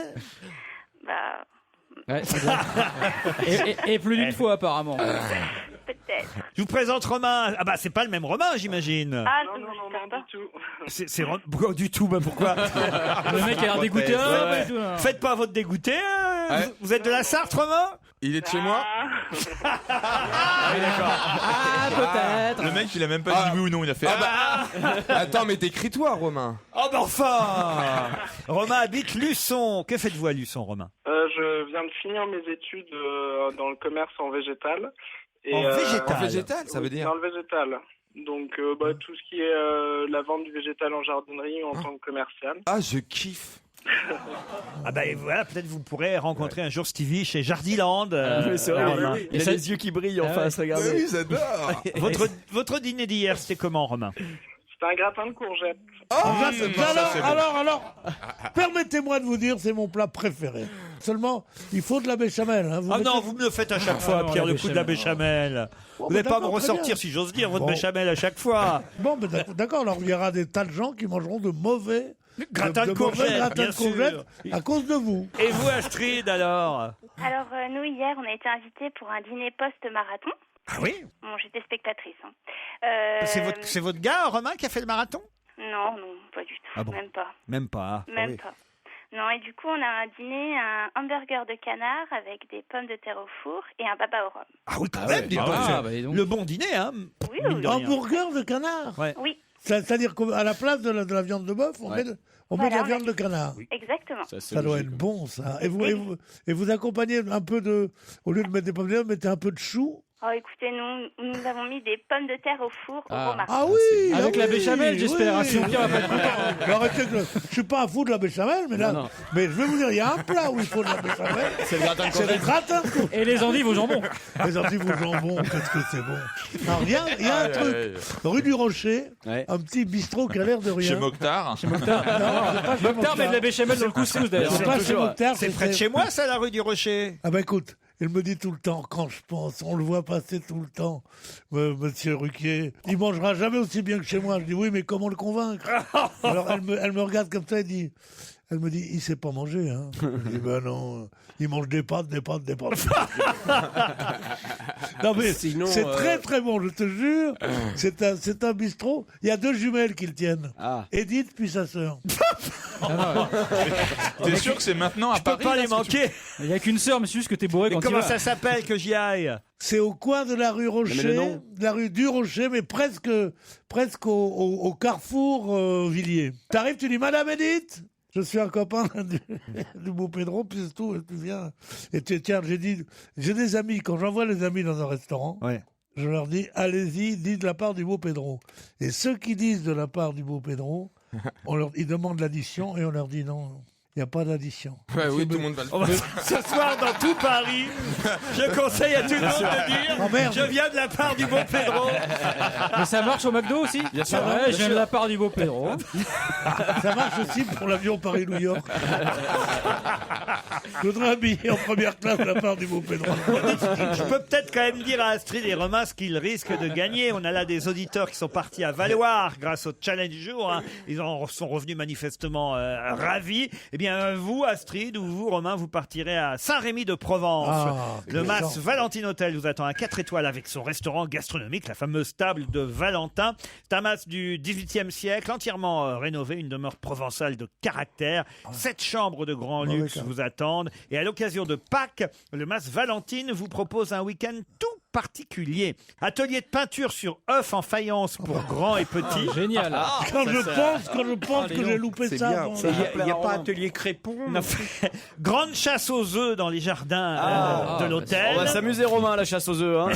Bah, Ouais, c'est bien. Et plus d'une fois apparemment. peut-être. Je vous présente Romain. Ah bah, c'est pas le même Romain, j'imagine. Ah non, j'espère pas. C'est pourquoi du tout, bah pourquoi? Le mec a l'air dégoûté. Ah, pas du tout, hein. Faites pas votre dégoûté. Ouais. Vous êtes de la Sarthe, Romain? Il est de chez moi. Ah, peut-être. Le mec, il a même pas dit oui ou non, il a fait. Attends, mais t'écris-toi, Romain. Oh bah enfin. Romain habite Luçon. Que faites-vous à Luçon, Romain? Je viens de finir mes études dans le commerce en végétal. En végétal. En végétal, ça veut dire. Dans le végétal. Donc, tout ce qui est la vente du végétal en jardinerie en tant que commercial. Ah, je kiffe. Ah bah et voilà, peut-être vous pourrez rencontrer un jour Stevie chez Jardiland. Mais c'est vrai, Romain. il a les yeux qui brillent en face, regardez. Oui, j'adore. Votre dîner d'hier, c'était comment, Romain? C'était un gratin de courgettes. Alors, permettez-moi de vous dire, c'est mon plat préféré. Seulement, il faut de la béchamel. Hein. Ah non, vous me le faites à chaque fois, non, Pierre, la le coup de la béchamel. Vous mais n'allez pas me d'accord, très ressortir, bien. si j'ose dire, votre Bon. béchamel à chaque fois. Bon, mais d'accord, alors il y aura des tas de gens qui mangeront de mauvais Gratin de mauvais courgettes, gratins bien de courgettes sûr. à cause de vous. Et vous, Astrid, alors? Alors, nous, hier, on a été invités pour un dîner post-marathon. Ah oui? Bon, j'étais spectatrice. Hein. C'est votre gars, Romain, qui a fait le marathon? Non, pas du tout. Ah bon? Même pas. Même pas. Même pas. Non, et du coup, on a un dîner, un hamburger de canard avec des pommes de terre au four et un baba au rhum. Ah oui, quand même, dis donc. Ah, bah, dis donc. Le bon dîner, hein? Oui, mine de rien. Hamburger de canard. Ouais. Oui, C'est-à-dire qu'à la place de la viande de bœuf, on met de la viande de canard. exactement. Ça doit être bon, ça. Et vous accompagnez un peu de... Au lieu de mettre des pommes de terre, mettez un peu de chou. Oh, écoutez, nous avons mis des pommes de terre au four au romarin. Ah oui. Avec la béchamel, j'espère. oui. Sinon, Pierre va pas être content. Mais arrêtez que je suis pas un fou de la béchamel, mais là, Non. mais je vais vous dire, il y a un plat où il faut de la béchamel. C'est le gratin de C'est le courgettes. gratin de courgettes. Et les endives au jambon. Les endives au jambon, qu'est-ce que c'est bon. Alors, il y a un truc, rue du Rocher, Ouais. un petit bistrot qui a l'air de rien. Chez Mokhtar. Non, c'est pas chez Mokhtar met de la béchamel dans le couscous d'ailleurs. C'est pas chez Mokhtar, C'est près de chez moi, ça, la rue du Rocher. Ah ben écoute, elle me dit tout le temps, quand je pense, on le voit passer tout le temps, Monsieur Ruquier, il mangera jamais aussi bien que chez moi. Je dis oui, mais comment le convaincre? Alors elle me regarde comme ça, elle me dit, il sait pas manger, hein. Je dis, ben non, il mange des pâtes. Non mais Sinon, c'est très très bon, je te jure. C'est un bistrot. Il y a deux jumelles qui le tiennent. Ah. Edith puis sa sœur. T'es sûr que c'est maintenant à Je peux Paris pas là, les ce que manquer. Il y a qu'une sœur, mais c'est juste que t'es bourré Mais quand tu comment vas. ça s'appelle que j'y aille? C'est au coin de la rue Mais le Rocher, nom de la rue du Rocher, mais presque au carrefour Villiers. T'arrives, tu dis Madame Edith, je suis un copain du beau Pedro, puis c'est tout, et tu viens. Et tiens, j'ai des amis, quand j'envoie les amis dans un restaurant, Ouais. je leur dis allez-y, dites de la part du beau Pedro. Et ceux qui disent de la part du beau Pedro, ils demandent l'addition et on leur dit non. Il n'y a pas d'addition. Ouais, oui, tout le monde va le On va s'asseoir dans tout Paris. Je conseille à tout le monde de dire Oh, merde. je viens de la part du beau Pedro. Mais ça marche au McDo aussi? Bien sûr. Ouais, je viens de la part du beau Pedro. Ça marche aussi pour l'avion Paris-New York. Je voudrais un billet en première classe de la part du beau Pedro. Je peux peut-être quand même dire à Astrid et Romain ce qu'ils risquent de gagner. On a là des auditeurs qui sont partis à Valoir grâce au challenge du jour. Hein. Ils en sont revenus manifestement ravis. Eh bien, bien, vous, Astrid, ou vous, Romain, vous partirez à Saint-Rémy-de-Provence. Le Mas Valentine Hotel vous attend à 4 étoiles avec son restaurant gastronomique, la fameuse table de Valentin. C'est un Mas du XVIIIe siècle, entièrement rénové, une demeure provençale de caractère. 7 chambres de grand luxe vous attendent. Et à l'occasion de Pâques, le Mas Valentine vous propose un week-end tout particulier. Atelier de peinture sur œuf en faïence pour grands et petits. Génial. Quand je pense que j'ai loupé C'est ça. bien. bon, Il n'y a pas atelier crépon. Grande chasse aux œufs dans les jardins de l'hôtel. On va s'amuser, Romain, à la chasse aux œufs.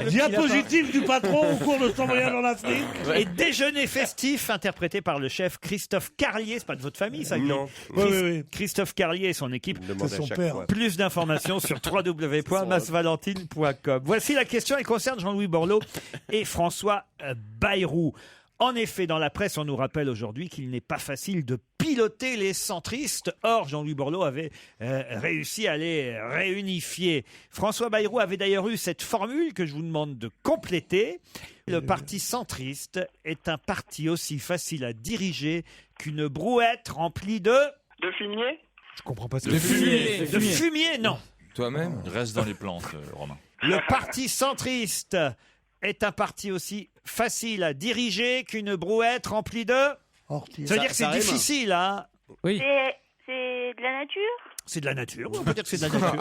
Diapositive du patron au cours de son voyage en Afrique. Et déjeuner festif interprété par le chef Christophe Carlier. C'est pas de votre famille, ça? Non. Oui. Christophe Carlier et son équipe. Demande C'est à son chaque père. fois. Plus d'informations sur www.masvalentine.com. Voici la question. Elle concerne Jean-Louis Borloo et François Bayrou. En effet, dans la presse, on nous rappelle aujourd'hui qu'il n'est pas facile de piloter les centristes. Or, Jean-Louis Borloo avait réussi à les réunifier. François Bayrou avait d'ailleurs eu cette formule que je vous demande de compléter. Le parti centriste est un parti aussi facile à diriger qu'une brouette remplie de... De fumier? Je comprends pas ce De que fumier. De fumier, non. Toi-même. Reste dans les plantes, Romain. Le parti centriste est un parti aussi facile à diriger qu'une brouette remplie de... Ortie. Ça veut dire que c'est rime. difficile, hein? Oui. C'est de la nature? C'est de la nature, on peut dire que c'est de la nature.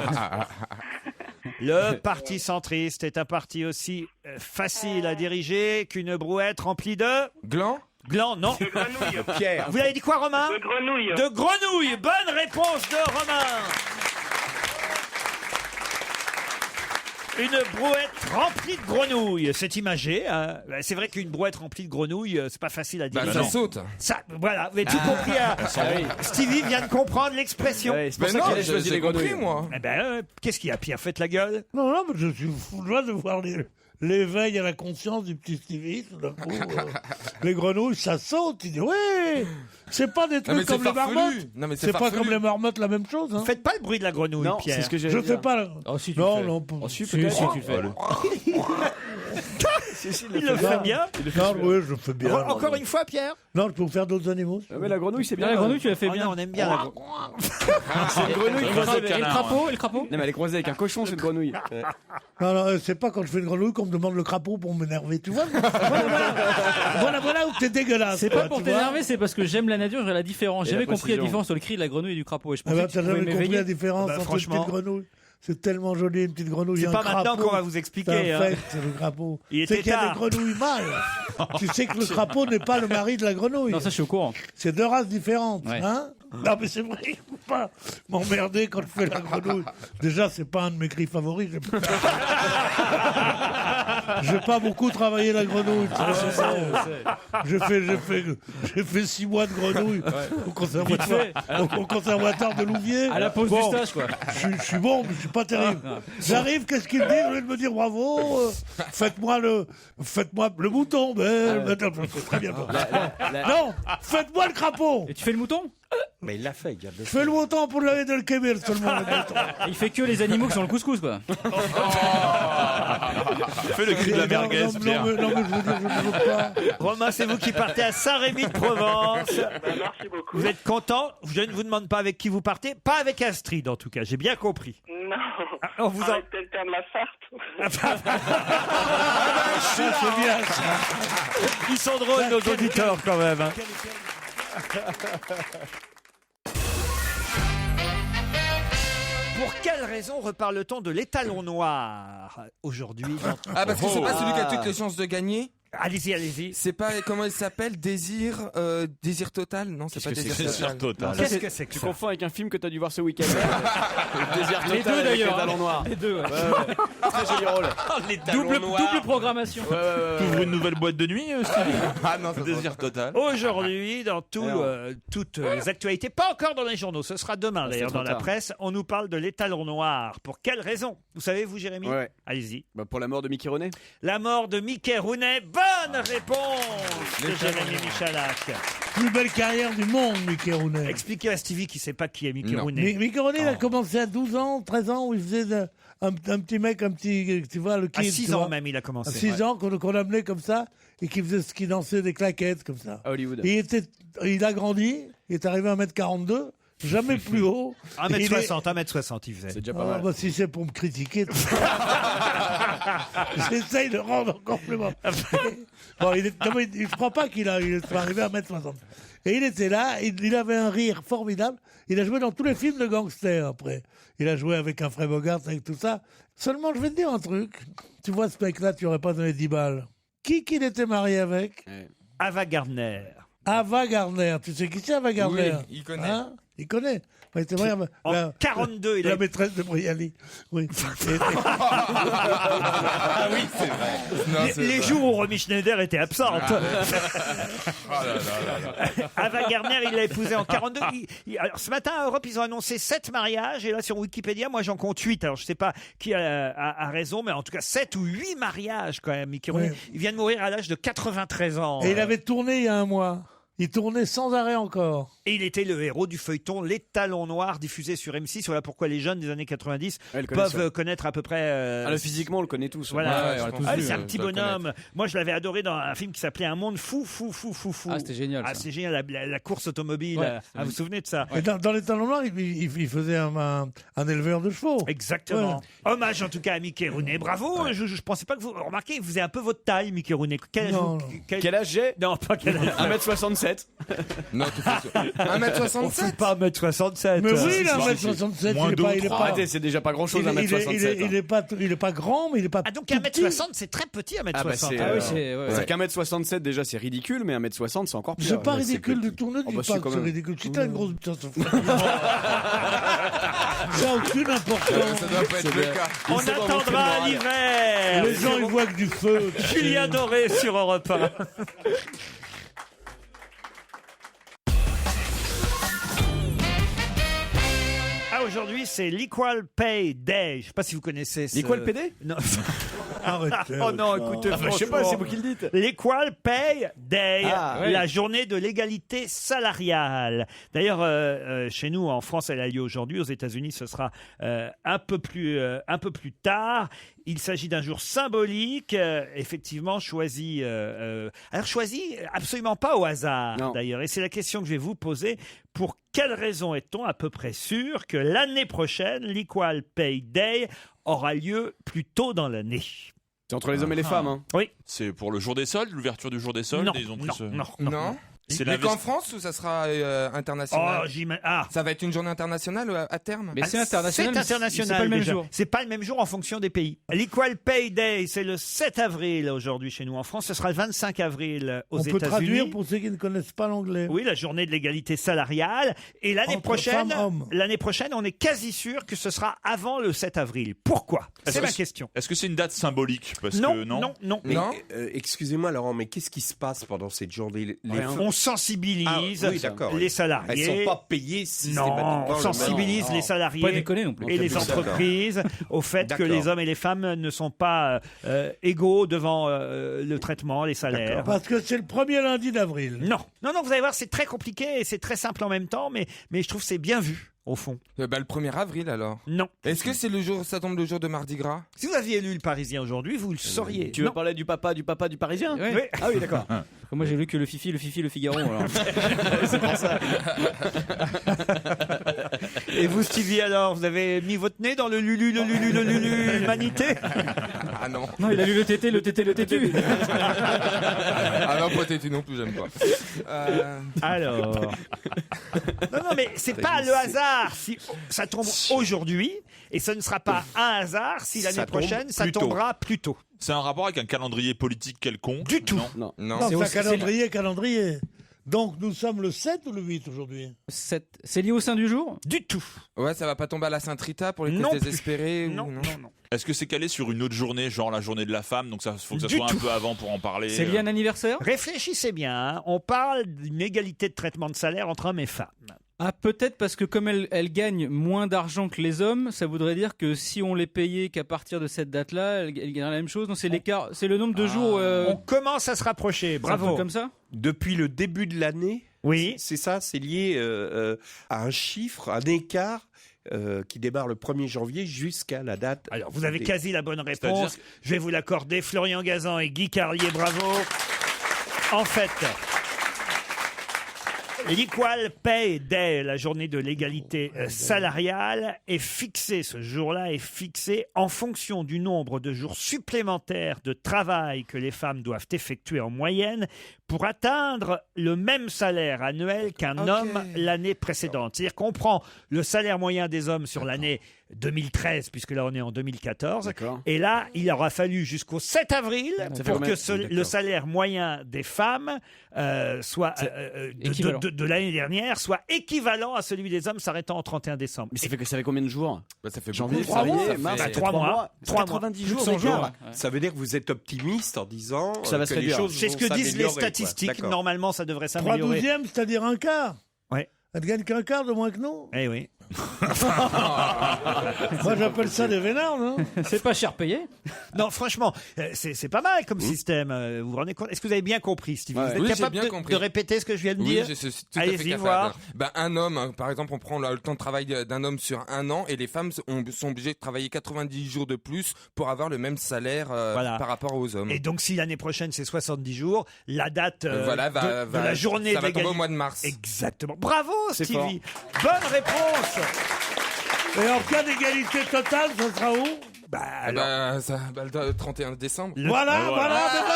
Le parti centriste est un parti aussi facile à diriger qu'une brouette remplie de... Gland. Gland, non. De grenouille. Pierre. Vous avez dit quoi, Romain? De grenouille. De grenouille. Bonne réponse de Romain. Une brouette remplie de grenouilles, c'est imagé. Hein. C'est vrai qu'une brouette remplie de grenouilles, c'est pas facile à dire. Bah, ça saute. Ça, voilà, vous avez tout compris. Hein. Stevie vient de comprendre l'expression. Ouais, c'est pour Mais ça non, qu'il a choisi j'ai les compris, grenouilles. moi. Eh ben, qu'est-ce qu'il y a, Pierre? Faites la gueule. Non, mais je suis fou de joie de voir l'éveil à la conscience du petit Stevie. Tout d'un coup, les grenouilles, ça saute. Il dit, ouais, c'est pas des Non, trucs mais c'est comme les farfelu. marmottes. Non, mais c'est C'est pas farfelu. comme les marmottes la même chose. Hein. Faites pas le bruit de la grenouille, Non, Pierre. c'est ce que j'ai Je fais pas. Oh, si, tu Non, le fais. non. Oh, si, Si, peut-être. si, tu le fais. Il le fait bien. Non, oui, je fais bien. Encore une fois, Pierre. Non, je peux vous faire d'autres animaux. Mais la grenouille, c'est bien. Bien, la grenouille, tu l'as fait Oh bien. non, on aime bien la grenouille. C'est une grenouille croisée avec Et un le crapaud? Et le crapaud? Non, mais elle est croisée avec un cochon, c'est une grenouille. Non, c'est pas quand je fais une grenouille qu'on me demande le crapaud pour m'énerver. Tu vois voilà où t'es dégueulasse. C'est quoi, pas pour tu vois. t'énerver, c'est parce que j'aime la nature, j'ai la différence. J'ai Et la jamais compris la précision. différence entre le cri de la grenouille et du crapaud. Et je Ah pensais bah, que t'as tu pouvais jamais compris la m'éveiller. différence Bah, entre une franchement. petite grenouille. C'est tellement joli, une petite grenouille. C'est un pas maintenant crapaud. qu'on va vous expliquer, C'est un hein. fait, c'est le crapaud. Il C'est était qu'il y a des tard. grenouilles mâles. Tu sais que le crapaud n'est pas le mari de la grenouille. Non, ça, je suis au courant. C'est deux races différentes. Ouais. Hein non, mais c'est vrai, il faut pas m'emmerder quand je fais la grenouille. Déjà, c'est pas un de mes cris favoris. J'ai pas beaucoup travaillé la grenouille. J'ai fait 6 mois de grenouille au conservatoire de Louviers. À la pause du stage, quoi. Je suis bon, mais je suis pas terrible. J'arrive, qu'est-ce qu'il me dit? Au lieu de me dire bravo, faites-moi le mouton. Mais c'est très bien. Non, faites-moi le crapaud. Et tu fais le mouton? Mais il l'a fait, il y a Je fais le mouton pour le de le Kébir seulement. Le mouton. Il fait que les animaux qui sont le couscous, quoi. Fais le cri de la merguez, Pierre. Non, mais je veux dire, je ne veux pas. Romain, c'est vous qui partez à Saint-Rémy-de-Provence. Merci beaucoup. Vous êtes content? Je ne vous demande pas avec qui vous partez. Pas avec Astrid, en tout cas. J'ai bien compris. Non. On vous en... Avec quelqu'un de la Sarthe. Ça, c'est bien, ça. Ils sont drôles, nos auditeurs, quand même. Hein. Pour quelle raison reparle-t-on de l'étalon noir aujourd'hui? Ah, parce que c'est pas celui qui a toutes les chances de gagner. Allez-y, allez-y. C'est pas, comment il s'appelle? Désir Total? Non, c'est pas Désir Désir Total. Total. Qu'est-ce que c'est que Tu ça? confonds avec un film que t'as dû voir ce week-end. Désir Les total deux, avec d'ailleurs, les talons hein. noirs. Les deux, ouais. Très joli rôle. Double programmation. T'ouvres une nouvelle boîte de nuit, Stevie? Ah non, c'est Désir total. Aujourd'hui, dans toutes les actualités, pas encore dans les journaux, ce sera demain c'est d'ailleurs trop dans la tard. presse, on nous parle de l'étalon noir. Pour quelle raison? Vous savez, vous, Jérémy? Ouais. Allez-y. Bah, pour la mort de Mickey Rooney. La mort de Mickey Rooney. Bonne Bonne réponse de Jérémy Michalak. Plus belle carrière du monde, Mickey Rooney. Expliquez à Stevie qui ne sait pas qui est Mickey Non. Rooney. Mickey Rooney, il a commencé à 12 ans, 13 ans, où il faisait un petit mec, tu vois, le À kid. 6 tu ans vois. même, il a commencé. À 6 ans, qu'on amenait comme ça, et qui dansait des claquettes comme ça. À Hollywood. Et il a grandi, il est arrivé à 1m42, jamais plus haut. 1m60, 1m60, il faisait. C'est déjà pas mal. Bah, si c'est pour me critiquer, j'essaye de rendre encore plus bon. Bon, je crois pas qu'il est arrivé à 1m60. Et il était là, il avait un rire formidable. Il a joué dans tous les films de gangsters après. Il a joué avec un Humphrey Bogart, avec tout ça. Seulement, je vais te dire un truc. Tu vois ce mec-là, tu n'aurais pas donné 10 balles. Qui qu'il était marié avec? Ava Gardner. Ava Gardner. Tu sais qui c'est, Ava Gardner? Oui, il connaît. Hein, il connaît. Ouais, c'est vrai, En 42, il a la maîtresse de Brialy. Oui. Ah oui, c'est vrai. Non, c'est les vrai. jours où Romy Schneider était absente. Oh là là là là. Ava Gardner, il l'a épousée en 42. Alors, ce matin, à Europe, ils ont annoncé 7 mariages. Et là, sur Wikipédia, moi, j'en compte 8. Alors, je sais pas qui a raison, mais en tout cas, 7 ou 8 mariages, quand même, Mickey Rooney. Ouais. Il vient de mourir à l'âge de 93 ans. Et il avait tourné il y a un mois. Il tournait sans arrêt encore. Et il était le héros du feuilleton Les Talons Noirs, diffusé sur M6. Voilà pourquoi les jeunes des années 90 Ouais, ils le connaissent, peuvent ouais. connaître à peu près... Physiquement, on le connaît tous. Voilà. Ouais, on l'a tous Ah, vu, c'est un petit on doit le bonhomme. Moi, je l'avais adoré dans un film qui s'appelait Un monde fou. Ah, c'était génial, Ah, ça. c'est génial, la course automobile. Ouais, vous vous souvenez de ça? Et dans les Talons Noirs, il faisait un éleveur de chevaux. Exactement. Ouais. Hommage en tout cas à Mickey Rooney. Bravo. Je pensais pas que vous remarquez, vous avez un peu votre taille, Mickey Rooney. Non. Quel âge j'ai? Non, pas quel âge. 1m67. Non, tu fais 1m67. Pas 1m67. Mais oui, il a 1m67. Moins Il est pas. Arrêtez, c'est déjà pas grand chose, 1m67. Il est pas grand, mais il est pas. Ah donc tout petit. 1m60, c'est très petit 1m60. Ah bah c'est Ah oui, c'est. ouais, c'est ouais. qu'un mètre 67 déjà c'est ridicule, mais 1m60 c'est encore pire. C'est pas Ouais, ridicule petit. du tout, ne Oh, dis bah, pas si, que quand c'est même. ridicule. Si t'as une grosse bite, ça se fout. Ça n'a aucune importance. Ça doit pas être le cas. On Il sait pas attendra montrer le moral. l'hiver. Les gens, ils voient que du feu. tu sais. Julien Doré sur Europe 1. Ah, aujourd'hui, c'est l'Equal Pay Day. Je ne sais pas si vous connaissez ce... L'Equal PD? Non. Arrêtez. Oh non, écoutez, Je sais pas, c'est vous qui le dites. L'Equal Pay Day, Ah, ouais. la journée de l'égalité salariale. D'ailleurs, chez nous, en France, elle a lieu aujourd'hui. Aux États-Unis, ce sera un peu plus tard. Il s'agit d'un jour symbolique, effectivement choisi. Alors choisi absolument pas au hasard, Non. d'ailleurs. Et c'est la question que je vais vous poser. Pour quelle raison est-on à peu près sûr que l'année prochaine, l'Equal Pay Day aura lieu plus tôt dans l'année? C'est entre les hommes et les femmes. Hein. Oui. C'est pour le jour des soldes, l'ouverture du jour des soldes. Non, et ils ont pris non, ce- non, Non. C'est Mais l'invest- qu'en France ou ça sera international? Ça va être une journée internationale à terme? Mais c'est international, C'est mais c'est international. pas le même déjà. jour. C'est pas le même jour en fonction des pays. L'Equal Pay Day, c'est le 7 avril aujourd'hui chez nous en France. Ce sera le 25 avril aux On peut États-Unis. traduire pour ceux qui ne connaissent pas l'anglais. Oui, la journée de l'égalité salariale. Et l'année Entre prochaine, femmes, hommes. on est quasi sûr que ce sera avant le 7 avril. Pourquoi? Est-ce C'est que ma question. Est-ce que c'est une date symbolique? Parce Non, que non, non. Mais, Non. excusez-moi Laurent, mais qu'est-ce qui se passe pendant cette journée? On sensibilise oui, d'accord, les oui. salariés. Elles sont pas payées systématiquement. Non, on sensibilise Non. les salariés Pas déconner non plus. et les D'accord. entreprises au fait que D'accord. les hommes et les femmes ne sont pas égaux devant le traitement, les salaires. Parce que c'est le premier lundi d'avril. Non, vous allez voir, c'est très compliqué et c'est très simple en même temps, mais je trouve que c'est bien vu, au fond. Le 1er avril alors. Non. Est-ce que c'est le jour, ça tombe le jour de Mardi Gras? Si vous aviez lu Le Parisien aujourd'hui, vous le sauriez. Tu veux Non. parler du papa du Parisien? Ouais. Oui. Ah oui, d'accord. Moi j'ai lu que le Fifi, le Figaro. Alors. C'est pour ça. Et vous, Stevie, alors, vous avez mis votre nez dans le Lulu, humanité? Ah non. Non, il a lu le tété, le tétu. Ah non, pas têtu non plus, j'aime pas. Alors. Non, mais c'est pas le hasard si ça tombe aujourd'hui, et ce ne sera pas un hasard si l'année Ça tombe prochaine ça plus tôt. tombera plus tôt. c'est un rapport avec un calendrier politique quelconque? Du tout. Non. Non. Non, c'est un aussi- calendrier. Donc nous sommes le 7 ou le 8 aujourd'hui? C'est lié au sein du jour? Du tout. Ouais, ça va pas tomber à la Sainte Rita pour les Non causes plus. désespérées ou Non. Est-ce que c'est calé sur une autre journée, genre la journée de la femme? Donc ça faut que ça Du soit tout. un peu avant pour en parler. C'est lié à un anniversaire? Réfléchissez bien, hein. On parle d'une égalité de traitement de salaire entre hommes et femmes. Ah, peut-être parce que comme elles gagnent moins d'argent que les hommes, ça voudrait dire que si on les payait qu'à partir de cette date-là, elles gagneraient la même chose. Non, c'est l'écart, c'est le nombre de jours. On commence à se rapprocher. C'est un Bravo. truc comme ça. Depuis le début de l'année, Oui. c'est ça, c'est lié à un chiffre, un écart qui démarre le 1er janvier jusqu'à la date. Alors, vous avez des- quasi la bonne réponse. Je vais vous l'accorder. Florian Gazan et Guy Carlier, bravo. En fait, l'Equal Pay Day, la journée de l'égalité salariale, est fixée, ce jour-là est fixé en fonction du nombre de jours supplémentaires de travail que les femmes doivent effectuer en moyenne pour atteindre le même salaire annuel qu'un homme l'année précédente. C'est-à-dire qu'on prend le salaire moyen des hommes sur l'année 2013, puisque là on est en 2014, D'accord. et là il aura fallu jusqu'au 7 avril Ça fait pour combien que le salaire moyen des femmes soit équivalent. de l'année dernière soit équivalent à celui des hommes s'arrêtant au 31 décembre. Mais ça fait combien de jours? Bah, ça fait Janvier, beaucoup. février, mars, Bah, ça fait 3 mois. 90 jours 100 jours. d'écart. Ça veut dire que vous êtes optimiste en disant Ça va que se les réduire. choses C'est ce que vont disent les s'améliorer, quoi. statistiques. D'accord. Normalement, ça devrait 3 s'améliorer. douzièmes, c'est-à-dire un quart. Ouais. Elle gagne qu'un quart de moins que nous. Eh oui. Moi, j'appelle ça des vénards, non? C'est pas cher payé. Non, franchement, c'est pas mal comme système. Vous vous rendez compte? Est-ce que vous avez bien compris, Steve? Ouais. Vous êtes Oui, j'ai capable bien de, compris. de répéter ce que je viens de Oui, dire? je suis tout à Allez-y, fait capable. voir. Bah, un homme, hein, par exemple, on prend le temps de travail d'un homme sur un an et les femmes sont obligées de travailler 90 jours de plus pour avoir le même salaire Voilà. par rapport aux hommes. Et donc, si l'année prochaine c'est 70 jours, la date Voilà, de la journée ça va tomber d'égalité. au mois de mars. Exactement. Bravo, C'est Stevie. Bonne réponse. Et en cas d'égalité totale, ça sera où? Bah, Ah alors, le 31 décembre. Voilà, mais non,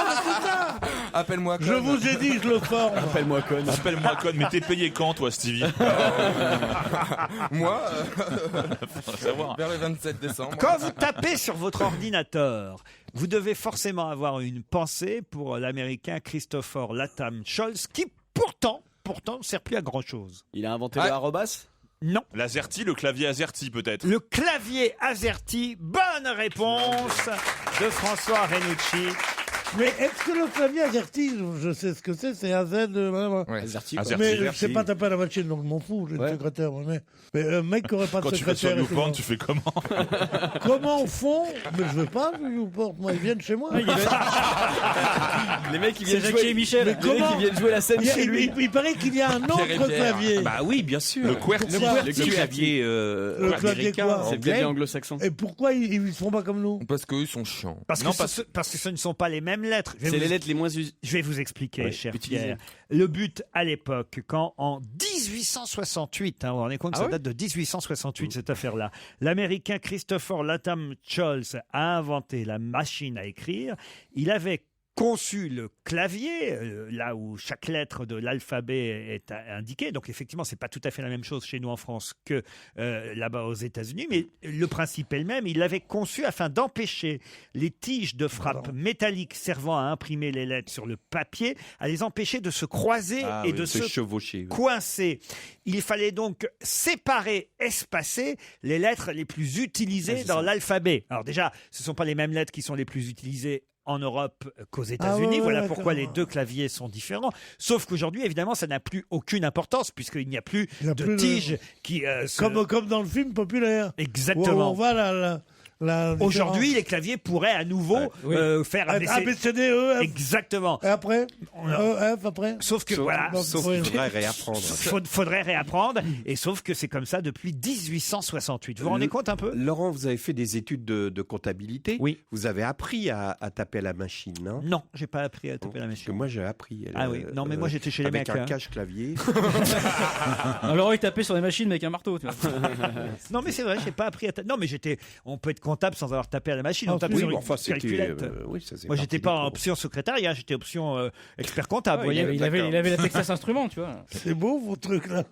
mais c'est ça. Appelle-moi. Je vous ai dit, je le forme. Appelle-moi con. Appelle-moi Con, mais t'es payé quand, toi, Stevie? Moi, Faut savoir. vers le 27 décembre. quand vous tapez sur votre ordinateur, vous devez forcément avoir une pensée pour l'Américain Christopher Latham Scholz, qui pourtant ne sert plus à grand-chose. Il a inventé le arrobas? Non. L'Azerty, le clavier Azerty, peut-être. Le clavier Azerty, bonne réponse de François Renucci. Mais est-ce que le clavier Azerty, je sais ce que c'est AZ. Ouais. Azerty, Azerty. Mais Azerty. c'est pas taper à la machine, donc je m'en fous, j'ai une secrétaire. Mais un mec qui aurait pas de Quand tu vas sur secrétaire. et tout YouPorn, ça. tu fais comment? Comment on fond? Mais je veux pas que YouPorn, moi, ils viennent chez moi. Les mecs qui C'est viennent Jackie jouer. et Michel. Les mecs qui viennent jouer la scène chez lui. Il paraît qu'il y a un Pierre et autre Pierre. clavier. Bah oui, bien sûr. Le QWERTY. Le clavier Le clavier américain, quoi? C'est le anglais. clavier anglo-saxon. Et pourquoi ils se font pas comme nous? Parce qu'eux, ils sont chiants. Parce Non, que ce ne sont pas les mêmes lettres. C'est les lettres les moins utilisées. Je vais vous expliquer, Ouais, cher utilisé. Pierre. Le but à l'époque, quand en 1868, vous vous rendez compte que ça date de 1868 cette affaire-là, l'Américain Christopher Latham Scholz a inventé la machine à écrire. Il avait conçu le clavier, là où chaque lettre de l'alphabet est indiquée. Donc effectivement, c'est pas tout à fait la même chose chez nous en France que là-bas aux États-Unis, mais le principe est le même. Il l'avait conçu afin d'empêcher les tiges de frappe métalliques servant à imprimer les lettres sur le papier, à les empêcher de se croiser Ah et oui, de se se chevaucher. oui. coincer. Il fallait donc séparer, espacer les lettres les plus utilisées dans l'alphabet. Alors déjà, ce ne sont pas les mêmes lettres qui sont les plus utilisées en Europe qu'aux États-Unis. ouais, Voilà ouais, pourquoi d'accord. les deux claviers sont différents. Sauf qu'aujourd'hui, évidemment, ça n'a plus aucune importance puisqu'il n'y a plus Il y a de plus de- tiges qui... Comme dans le film populaire. Exactement. Où on voit la Aujourd'hui, les claviers pourraient à nouveau faire A, B, C, D, E, F. Exactement. Et après E, F après. Sauf que voilà, Sauf qu'il faudrait réapprendre. faudrait réapprendre. Et sauf que c'est comme ça depuis 1868. Vous vous rendez compte un peu? Laurent, vous avez fait des études de comptabilité. Oui. Vous avez appris à taper à la machine, non? Non, j'ai pas appris à taper la Parce que machine. moi, j'ai appris. Ah oui. Non, mais moi, j'étais chez les avec mecs, un hein. cache-clavier. Alors il tapait sur des machines mais avec un marteau. Tu vois. Non, mais c'est vrai, j'ai pas appris à taper. Non, mais on peut être comptable sans avoir tapé à la machine. On tape oui, sur mais une enfin, c'était. calculette. Oui, ça, c'est Moi, j'étais parti pas en du cours. option secrétariat, j'étais option expert comptable. Ouais, vous voyez. il avait la Texas Instruments, tu vois. C'est beau, vos trucs là.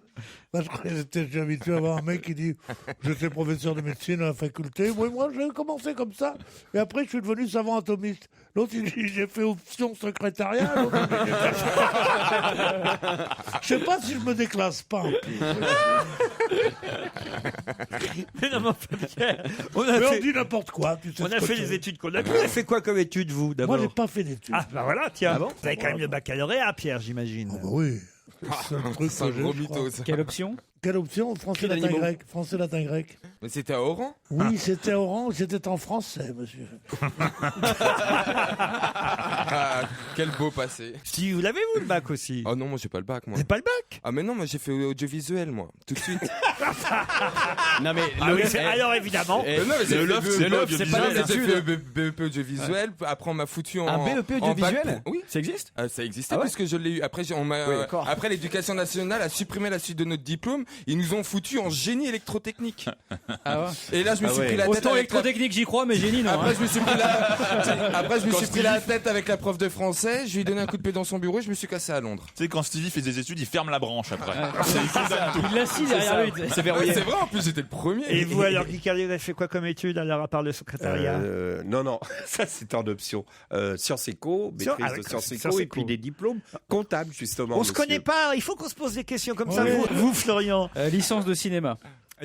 Là, je croyais que j'étais habitué à avoir un mec qui dit j'étais professeur de médecine à la faculté. Moi, j'ai commencé comme ça. Et après, je suis devenu savant atomiste. L'autre, il dit j'ai fait option secrétariat. L'autre, il dit, je sais pas si je me déclasse pas. Mais non, mais enfin, Pierre, on Mais a on fait, dit n'importe quoi. Tu sais on ce a que fait c'est. les études qu'on a. Vous avez fait quoi comme études, vous, d'abord? Moi, j'ai pas fait d'études. Ah, bah voilà, tiens. Ah bon Vous avez quand même le baccalauréat, Pierre, j'imagine. Ah bah oui. C'est le truc C'est un que j'ai, gros je crois. mytho, ça. Quelle option? Quelle option? Français, latin, d'animaux. grec. Français, latin, grec. Mais c'était à Oran? Oui, c'était orange, c'était en français, monsieur. Quel beau passé. Si vous l'avez, vous, le bac aussi? Oh non, moi j'ai pas le bac, moi. C'est pas le bac? Ah mais non, moi j'ai fait audiovisuel, moi, tout de suite. Non mais Ah oui, alors évidemment. Mais non, mais j'ai fait loft, c'est pas les j'ai études. fait BEP audiovisuel, après on m'a foutu en... Un BEP en bac audiovisuel? pro. Oui. Ça existe? Ça existait Ah ouais puisque je l'ai eu. Après, d'accord. après l'éducation nationale a supprimé la suite de notre diplôme. Ils nous ont foutu en génie électrotechnique. Ah ouais. Et là, je me suis pris la tête. Autant avec électrotechnique, j'y crois, mais génie, non. Après, hein. je me suis pris la tête avec la prof de français. Je lui ai donné un coup de pied dans son bureau et je me suis cassé à Londres. Tu sais, quand Stevie fait des études, il ferme la branche après. Il l'assis derrière lui. C'est verrouillé. C'est vrai, en plus, j'étais le premier. Et vous, alors, Guy Carlier, vous avez fait quoi comme étude, alors, à part le secrétariat? Non, ça c'est en option. Sciences éco, Sciences- maîtrise ah, de sciences Sciences éco, et éco. puis des diplômes comptables, justement. On se monsieur. connaît pas, il faut qu'on se pose des questions comme ça. Ouais. Vous, Florian. Licence de cinéma.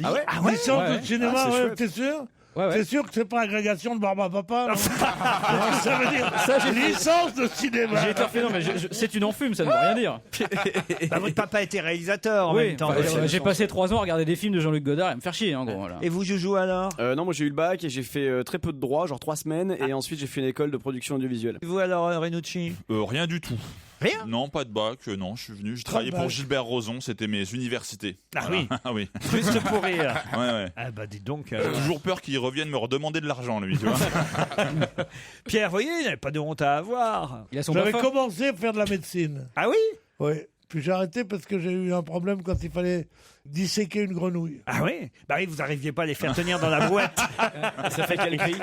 Ah ouais? Licence Ouais. de cinéma, Ah, c'est ouais, chouette. t'es sûr? Ouais. T'es sûr que c'est pas agrégation de Barba Papa? Non ça veut dire licence de cinéma. J'ai été refait, non, mais c'est une enfume, ça ne veut rien dire. Bah, votre papa était réalisateur en Oui, même temps. enfin, j'ai passé 3 ans à regarder des films de Jean-Luc Godard et à me faire chier, en gros. Voilà. Et vous, Joujou, alors? Non, moi j'ai eu le bac et j'ai fait très peu de droit, genre 3 semaines, et ensuite j'ai fait une école de production audiovisuelle. Et vous, alors, Renucci? Rien du tout. Rien? Non, pas de bac, non, je suis venu, je travaillais bac. pour Gilbert Rozon, c'était mes universités. Ah Voilà. oui. Ah oui. Juste pour rire. Ouais. Ah bah dis donc. J'ai toujours peur qu'il revienne me redemander de l'argent, lui, tu vois. Pierre, vous voyez, il n'avait pas de honte à avoir. Il a son J'avais BAFA. commencé à faire de la médecine. Ah oui? Oui. Puis j'ai arrêté parce que j'ai eu un problème quand il fallait disséquer une grenouille. Ah oui? Bah oui, vous n'arriviez pas à les faire tenir dans la boîte. Ça fait quel cri?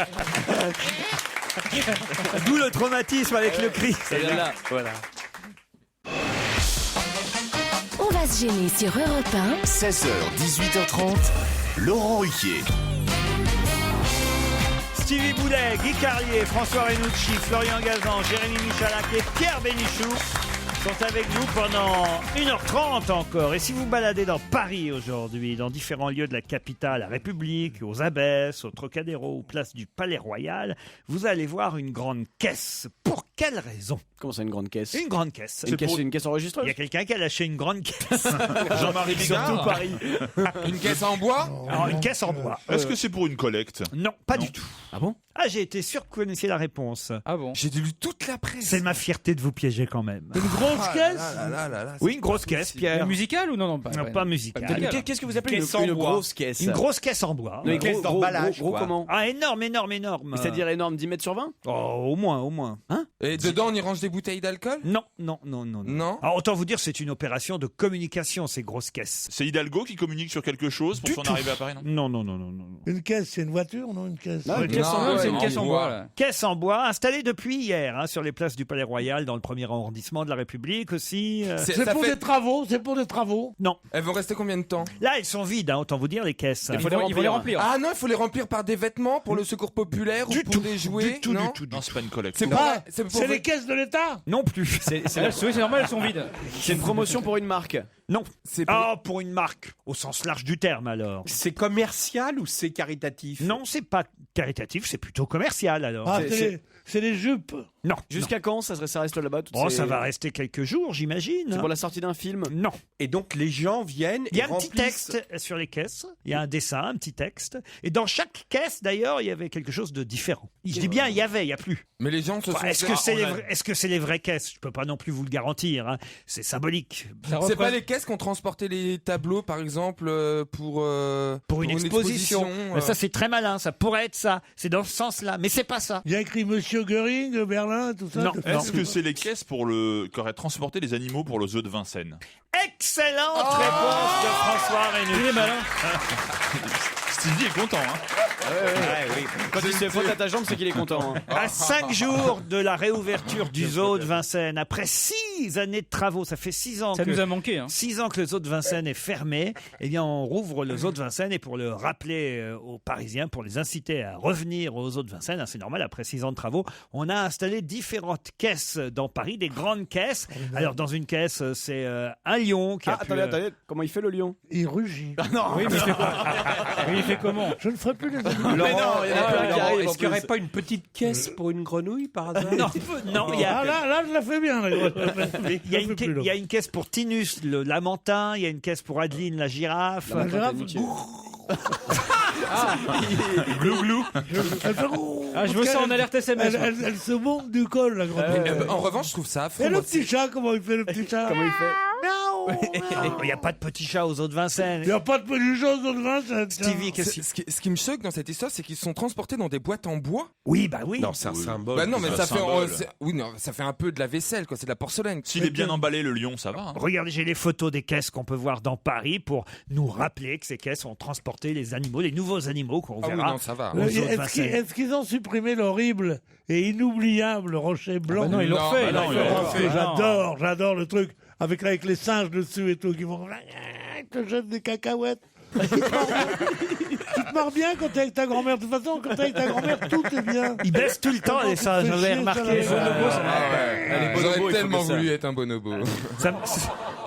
D'où le traumatisme avec le cri. Ça vient de là. Voilà. On va se gêner sur Europe 1. 16h, 18h30, Laurent Ruquier. Stevie Boulet, Guy Carlier, François Renucci, Florian Gazan, Jérémy Michalak et Pierre Bénichou sont avec nous pendant 1h30 encore. Et si vous baladez dans Paris aujourd'hui, dans différents lieux de la capitale, à République, aux Abbesses, au Trocadéro, ou place du Palais Royal, vous allez voir une grande caisse. Pour quelle raison? Comment ça, une grande caisse? Une grande caisse. Une caisse enregistreuse? Il y a quelqu'un qui a lâché une grande caisse. Jean-Marie Bigard. Surtout Paris. Une caisse en bois? Alors, une caisse en bois. Est-ce que c'est pour une collecte? Non, pas du tout. Ah bon? Ah, j'ai été sûr que vous connaissiez la réponse. Ah bon? J'ai lu toute la presse. C'est ma fierté de vous piéger quand même. Une grosse caisse? Oui, une grosse caisse, Pierre. Musical ou non? Non, pas, Non, pas musicale. musical. Qu'est-ce que vous appelez Caisse une en bois. grosse caisse? Une grosse caisse en bois. Non, mais caisse d'emballage, gros quoi. comment? Ah, énorme, énorme, énorme. C'est-à-dire énorme, 10 mètres sur 20? Oh, au moins, au moins. Hein? Et dedans, on y range des bouteilles d'alcool? Non, non, non, non. Non. Alors, autant vous dire, c'est une opération de communication, ces grosses caisses. C'est Hidalgo qui communique sur quelque chose pour Du son tout. arrivée à Paris, non? Non, non, non, non, non. Une caisse, c'est une voiture, non? Une caisse. Non, une Caisse en bois, c'est une en caisse en bois. bois, là. Caisse en bois, installée depuis hier, hein, sur les places du Palais Royal, dans le premier arrondissement de la République aussi. C'est ça pour fait- des travaux, c'est pour des travaux. Non. Elles vont rester combien de temps? Là, elles sont vides, hein, autant vous dire, les caisses. Il faut Ils vont les remplir. Ah non, il faut les remplir par des vêtements pour le secours populaire Du ou pour tout, les jouets? du tout, non du tout, du Non, c'est pas une collecte. C'est pour, Ah, c'est pour- c'est les caisses de l'État? Non plus. Oui, c'est normal, elles sont vides. C'est une promotion pour une marque. Non. c'est pour- Ah, pour une marque, au sens large du terme alors. C'est commercial ou c'est caritatif? Non, c'est pas caritatif, c'est plutôt commercial alors. Ah, C'est- c'est les jupes. Non. Jusqu'à quand ça reste là-bas? Bon, ça va rester quelques jours, j'imagine. C'est pour la sortie d'un film? Non. Et donc les gens viennent Il y et a un petit remplissent. texte sur les caisses. Il y a un dessin, un petit texte. Et dans chaque caisse, d'ailleurs, il y avait quelque chose de différent. Je dis bien, il y avait, il n'y a plus. Mais les gens se sont. Enfin, est-ce fait- que c'est on les, a- est-ce que c'est les vraies caisses? Je peux pas non plus vous le garantir. Hein. C'est symbolique. Ça C'est représente- pas les caisses qui ont transporté les tableaux, par exemple, Pour une exposition. Mais ça, c'est très malin. Ça pourrait être ça. C'est dans ce sens-là. Mais c'est pas ça. Il y a écrit Monsieur Göring, Berlin, tout ça. Non. Est-ce que c'est les caisses pour qu'auraient transporté les animaux pour le zoo de Vincennes? Excellente réponse de François Renucci. Il est malin. Stevie est content, hein? Quand il se frotte à ta jambe, c'est qu'il est content. Hein. À 5 jours de la réouverture du zoo de Vincennes, après 6 années de travaux, ça fait 6 ans Ça que... nous a manqué. Hein. 6 ans que le zoo de Vincennes est fermé, eh bien on rouvre le zoo de Vincennes et pour le rappeler aux Parisiens, pour les inciter à revenir au zoo de Vincennes, hein, c'est normal, après 6 ans de travaux, on a installé différentes caisses dans Paris, des grandes caisses. Alors dans une caisse, c'est un lion qui a pu, Attendez, comment il fait le lion? Il rugit. Oui, mais il fait quoi? Oui, il fait comment? Je ne ferai plus les animaux. Mais non, il y en a plein qui arrivent, en Est-ce qu'il n'y aurait plus. pas une petite caisse pour une grenouille par hasard? Non, il y a... Ah, là, je la fais bien, la grosse. Il y a une caisse pour Tinus, le lamentin. Il y a une caisse pour Adeline, la girafe. La girafe, Glou glou. Ah, je veux ça en alerte SMS. Elle se monte du col, la grande. En revanche, je trouve ça affreux. Et le moi, petit chat, comment il fait le petit chat? Comment il fait? Il n'y a pas de petit chat aux eaux de Vincennes. Il n'y a pas de petit chat aux autres Vincennes. Stevie, Ce qui me choque dans cette histoire, c'est qu'ils sont transportés dans des boîtes en bois. Oui, bah oui. Non, c'est un symbole. Bah non, mais C'est ça un fait, symbole. oui, non, ça fait un peu de la vaisselle, quoi. C'est de la porcelaine. S'il est bien emballé, le lion, ça va. Hein. Regardez, j'ai les photos des caisses qu'on peut voir dans Paris pour nous rappeler que ces caisses ont transporté les animaux, les nouveaux animaux qu'on Ah oui, verra. non, ça va. aux eaux de Vincennes. Est-ce qu'ils ont supprimé l'horrible et inoubliable rocher blanc? non, ils l'ont fait. bah non, ils l'ont fait. J'adore le truc avec les singes dessus et tout qui vont te jettent des cacahuètes. Tu te marres bien quand t'es avec ta grand-mère. De toute façon, quand t'es avec ta grand-mère, tout est bien. Ils baissent tout le temps les singes, j'avais remarqué. J'aurais tellement voulu être un bonobo.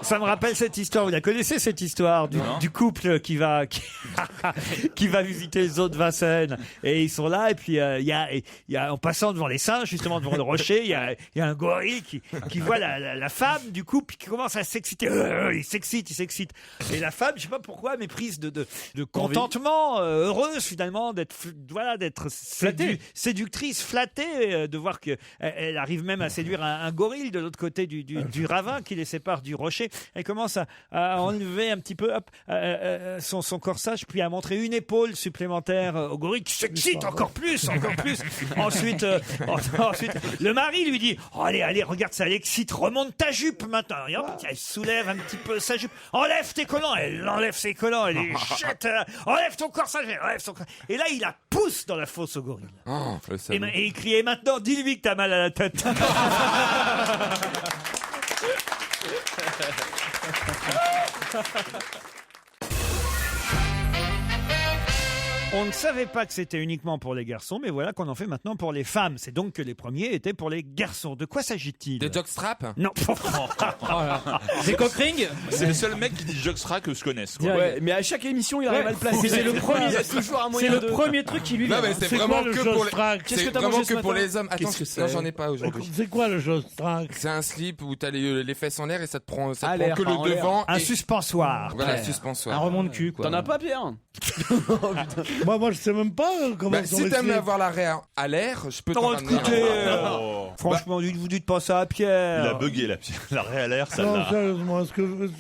Ça me rappelle cette histoire. Vous la connaissez, cette histoire du couple qui va visiter les eaux de Vincennes. Et ils sont là, et puis il y a, en passant devant les singes, justement devant le rocher, il y a un gorille qui voit la femme du couple qui commence à s'exciter. Il s'excite. Et la femme, je sais pas pourquoi, mais prise de contentement, heureuse finalement d'être séductrice, flattée, de voir que elle arrive même à séduire un gorille de l'autre côté du ravin qui les sépare du rocher. Elle commence à enlever un petit peu son corsage, puis à montrer une épaule supplémentaire au gorille qui s'excite encore plus. Ensuite, le mari lui dit allez, regarde ça, elle excite, remonte ta jupe maintenant. Et hop, elle soulève un petit peu sa jupe, enlève tes collants, elle enlève ses collants, elle les jette, enlève ton corsage, et là il la pousse dans la fosse au gorille. Et il criait maintenant, dis-lui que t'as mal à la tête. On ne savait pas que c'était uniquement pour les garçons, mais voilà qu'on en fait maintenant pour les femmes. C'est donc que les premiers étaient pour les garçons. De quoi s'agit-il? Des jockstraps? Non. Des cockring? C'est le seul mec qui dit jockstrap que je connaisse. Quoi. Ouais, mais à chaque émission, il arrive à le placer. C'est le premier. Il y a toujours un moyen C'est le premier truc qui lui vient. Non, mais c'est vraiment que pour les. Qu'est-ce que t'as vraiment mangé ce que pour matin? les hommes. Attends, non, j'en ai pas aujourd'hui. C'est quoi le jostrac? C'est un slip où t'as les fesses en l'air et ça te prend que l'air, le en l'air. devant. Un et- suspensoir. Voilà, Pierre. Un suspensoir. remont de cul, quoi. T'en as pas, Pierre? Moi, je sais même pas comment Bah, sont si les t'aimes slips. avoir l'arrêt à l'air, je peux t'en Non, ramener. écoutez, Oh. franchement, vous dites pas ça à Pierre. Il a bugué l'arrêt à l'air, ça Non, l'a. sérieusement, est-ce que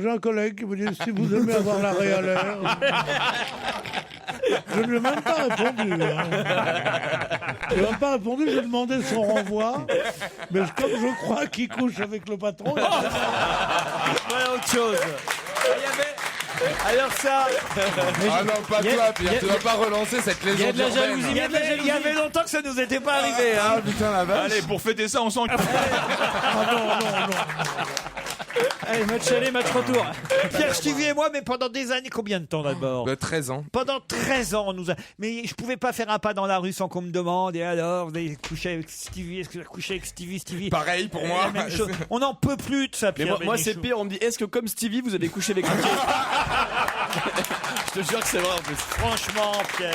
j'ai un collègue qui me dit si vous aimez avoir l'arrêt à l'air. Je ne lui ai même pas répondu. Je lui ai même pas répondu, j'ai demandé son renvoi. Mais comme je crois qu'il couche avec le patron. Voilà autre chose. Alors ça, Ah non, pas toi, Pierre, tu vas pas relancer cette légende. Il y a de la urbaine. jalousie. il y avait longtemps que ça nous était pas arrivé. Hein. Ah putain la vache. Allez, pour fêter ça, on s'en Ah non. Allez, match aller, match retour. Pierre Stevie et moi, mais pendant des années, combien de temps d'abord? 13 ans. Pendant 13 ans, on nous a... Mais je pouvais pas faire un pas dans la rue sans qu'on me demande. Et alors, vous avez couché avec Stevie? Est-ce que vous avez couché avec Stevie? Pareil pour moi. La même chose. On n'en peut plus de ça, Mais Pierre. moi c'est Bénichou. pire, on me dit est-ce que comme Stevie vous avez couché avec un Je te jure que c'est vrai en plus. Franchement, Pierre.